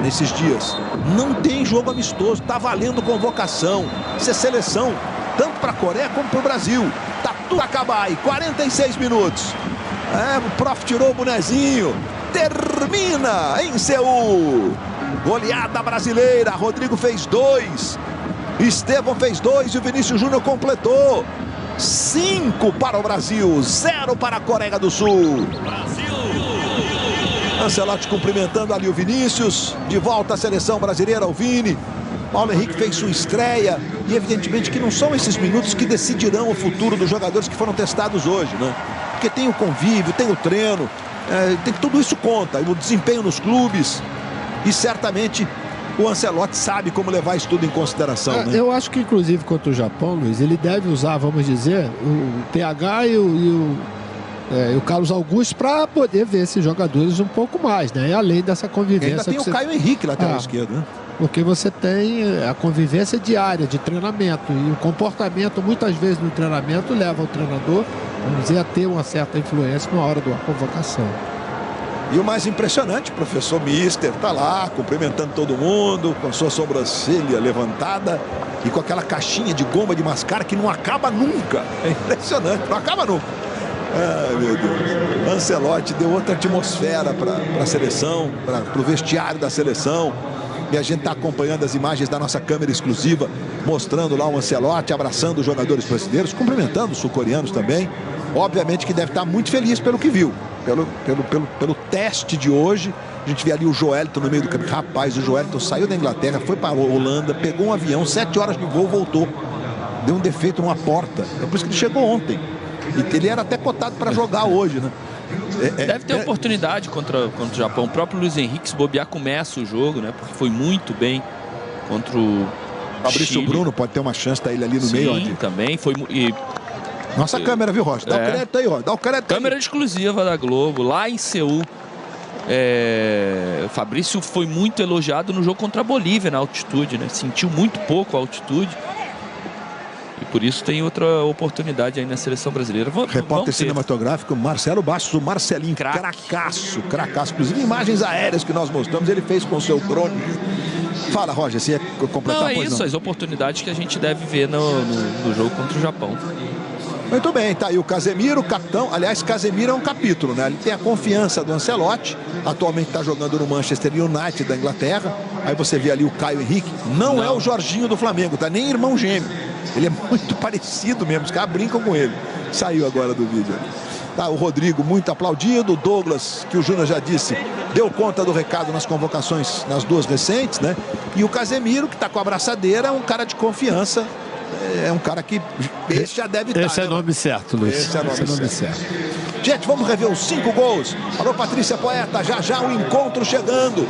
nesses dias. Não tem jogo amistoso. Está valendo convocação. Isso é seleção. Tanto para a Coreia como para o Brasil. Tá tudo a acabar aí. 46 minutos. O prof tirou o bonezinho. Termina em Seul. Goleada brasileira. Rodrigo fez 2. Estevão fez 2 e o Vinícius Júnior completou. 5 para o Brasil. 0 para a Coreia do Sul. Brasil. Ancelotti cumprimentando ali o Vinícius. De volta à seleção brasileira, o Vini. Paulo Henrique fez sua estreia e evidentemente que não são esses minutos que decidirão o futuro dos jogadores que foram testados hoje, né? Porque tem o convívio, tem o treino, tudo isso conta, o desempenho nos clubes e certamente o Ancelotti sabe como levar isso tudo em consideração, né? Eu acho que inclusive contra o Japão, Luiz, ele deve usar, vamos dizer, o PH e o Carlos Augusto para poder ver esses jogadores um pouco mais, né? E além dessa convivência. Ainda tem o Caio Henrique, lateral esquerdo, né? Porque você tem a convivência diária de treinamento e o comportamento, muitas vezes no treinamento, leva o treinador, vamos dizer, a ter uma certa influência na hora da convocação. E o mais impressionante, o professor Mister está lá, cumprimentando todo mundo, com sua sobrancelha levantada e com aquela caixinha de goma de mascar que não acaba nunca. É impressionante, não acaba nunca. Ai, meu Deus. Ancelotti deu outra atmosfera para a seleção, para o vestiário da seleção. E a gente está acompanhando as imagens da nossa câmera exclusiva, mostrando lá o Ancelotti abraçando os jogadores brasileiros, cumprimentando os sul-coreanos também. Obviamente que deve estar muito feliz pelo que viu, pelo teste de hoje. A gente vê ali o Joelito no meio do caminho. Rapaz, o Joelito saiu da Inglaterra, foi para a Holanda, pegou um avião, 7 horas de voo, voltou. Deu um defeito numa porta. É por isso que ele chegou ontem. E ele era até cotado para jogar hoje, né? Deve ter oportunidade contra o Japão. O próprio Luiz Henrique, se bobear, começa o jogo, né? Porque foi muito bem contra o Fabrício Chile. Bruno pode ter uma chance, tá ele ali no meio. Sim, também. Foi... Nossa câmera, viu, Rocha? Dá o crédito aí, ó. Dá o crédito câmera aí. exclusiva da Globo, lá em Seul. O Fabrício foi muito elogiado no jogo contra a Bolívia, na altitude, né? Sentiu muito pouco a altitude. E por isso tem outra oportunidade aí na seleção brasileira. Repórter cinematográfico Marcelo Bastos, o Marcelinho, cracaço. Inclusive imagens aéreas que nós mostramos, ele fez com o seu drone. Fala, Roger, você ia completar? Não, é isso, as oportunidades que a gente deve ver no jogo contra o Japão. Muito bem, tá aí o Casemiro, capitão. Aliás, Casemiro é um capítulo, né? Ele tem a confiança do Ancelotti. Atualmente está jogando no Manchester United da Inglaterra. Aí você vê ali o Caio Henrique. Não é o Jorginho do Flamengo, tá? Nem irmão gêmeo. Ele é muito parecido mesmo, os caras brincam com ele. Saiu agora do vídeo ali. Tá, o Rodrigo muito aplaudido, o Douglas, que o Júnior já disse, deu conta do recado nas convocações, nas duas recentes, né? E o Casemiro, que está com a abraçadeira, é um cara de confiança. É um cara que esse já deve estar. Esse é nome certo, Luiz. Esse é nome certo. Gente, vamos rever os 5 gols. Alô, Patrícia Poeta, já o encontro chegando.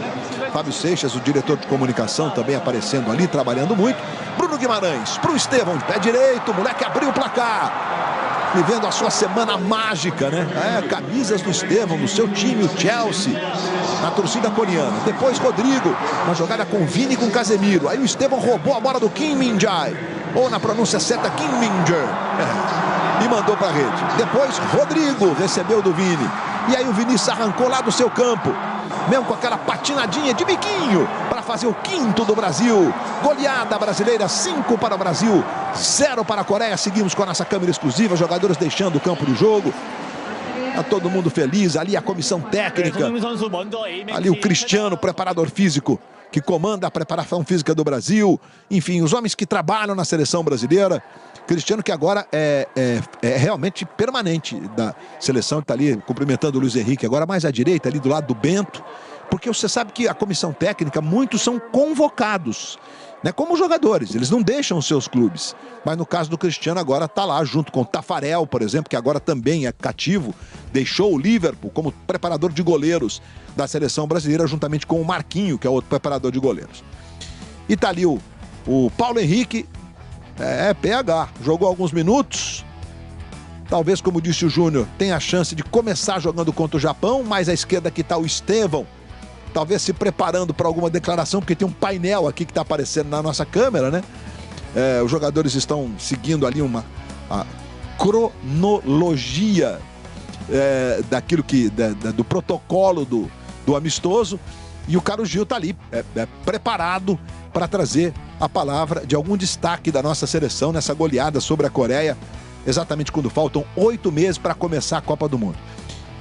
Fábio Seixas, o diretor de comunicação, também aparecendo ali, trabalhando muito. Bruno Guimarães, pro Estevão, de pé direito, o moleque abriu o placar. Vivendo a sua semana mágica, né? Camisas do Estevão, do seu time, o Chelsea, na torcida coreana. Depois Rodrigo, uma jogada com Vini e com Casemiro. Aí o Estevão roubou a bola do Kim Min-jae, ou na pronúncia certa, Kim Min-jae, e mandou para a rede. Depois Rodrigo recebeu do Vini. E aí o Vinícius arrancou lá do seu campo, mesmo com aquela patinadinha de biquinho, para fazer o 5º do Brasil. Goleada brasileira, 5 para o Brasil, 0 para a Coreia. Seguimos com a nossa câmera exclusiva, jogadores deixando o campo de jogo. Tá todo mundo feliz, ali a comissão técnica, ali o Cristiano, preparador físico, que comanda a preparação física do Brasil. Enfim, os homens que trabalham na seleção brasileira. Cristiano, que agora é realmente permanente da seleção, está ali cumprimentando o Luiz Henrique, agora mais à direita, ali do lado do Bento, porque você sabe que a comissão técnica, muitos são convocados, né, como jogadores, eles não deixam os seus clubes, mas no caso do Cristiano agora está lá junto com o Tafarel, por exemplo, que agora também é cativo, deixou o Liverpool como preparador de goleiros da seleção brasileira, juntamente com o Marquinho, que é outro preparador de goleiros. E está ali o Paulo Henrique, PH, jogou alguns minutos, talvez, como disse o Júnior, tenha a chance de começar jogando contra o Japão. Mais à esquerda aqui está o Estevão, talvez se preparando para alguma declaração, porque tem um painel aqui que está aparecendo na nossa câmera, né? Os jogadores estão seguindo ali a cronologia daquilo que do protocolo do amistoso, e o Carlos Gil está ali preparado para trazer a palavra de algum destaque da nossa seleção nessa goleada sobre a Coreia, exatamente quando faltam 8 meses para começar a Copa do Mundo.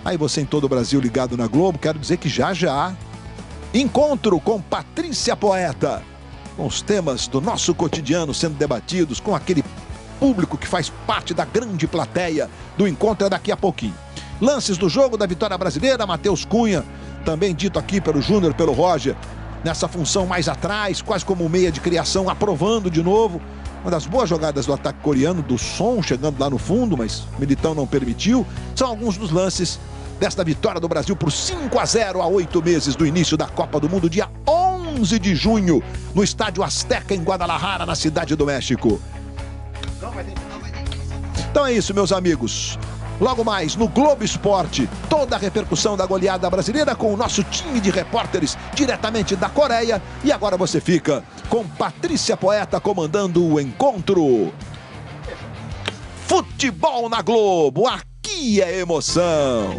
Aí você em todo o Brasil ligado na Globo, quero dizer que já encontro com Patrícia Poeta, com os temas do nosso cotidiano sendo debatidos, com aquele público que faz parte da grande plateia do encontro, daqui a pouquinho. Lances do jogo da vitória brasileira, Matheus Cunha, também dito aqui pelo Júnior, pelo Roger, nessa função mais atrás, quase como meia de criação, aprovando de novo. Uma das boas jogadas do ataque coreano, do Son chegando lá no fundo, mas o Militão não permitiu. São alguns dos lances desta vitória do Brasil por 5-0 a 8 meses do início da Copa do Mundo, dia 11 de junho, no Estádio Azteca, em Guadalajara, na Cidade do México. Então é isso, meus amigos. Logo mais, no Globo Esporte, toda a repercussão da goleada brasileira com o nosso time de repórteres diretamente da Coreia. E agora você fica com Patrícia Poeta comandando o encontro. Futebol na Globo, aqui é emoção.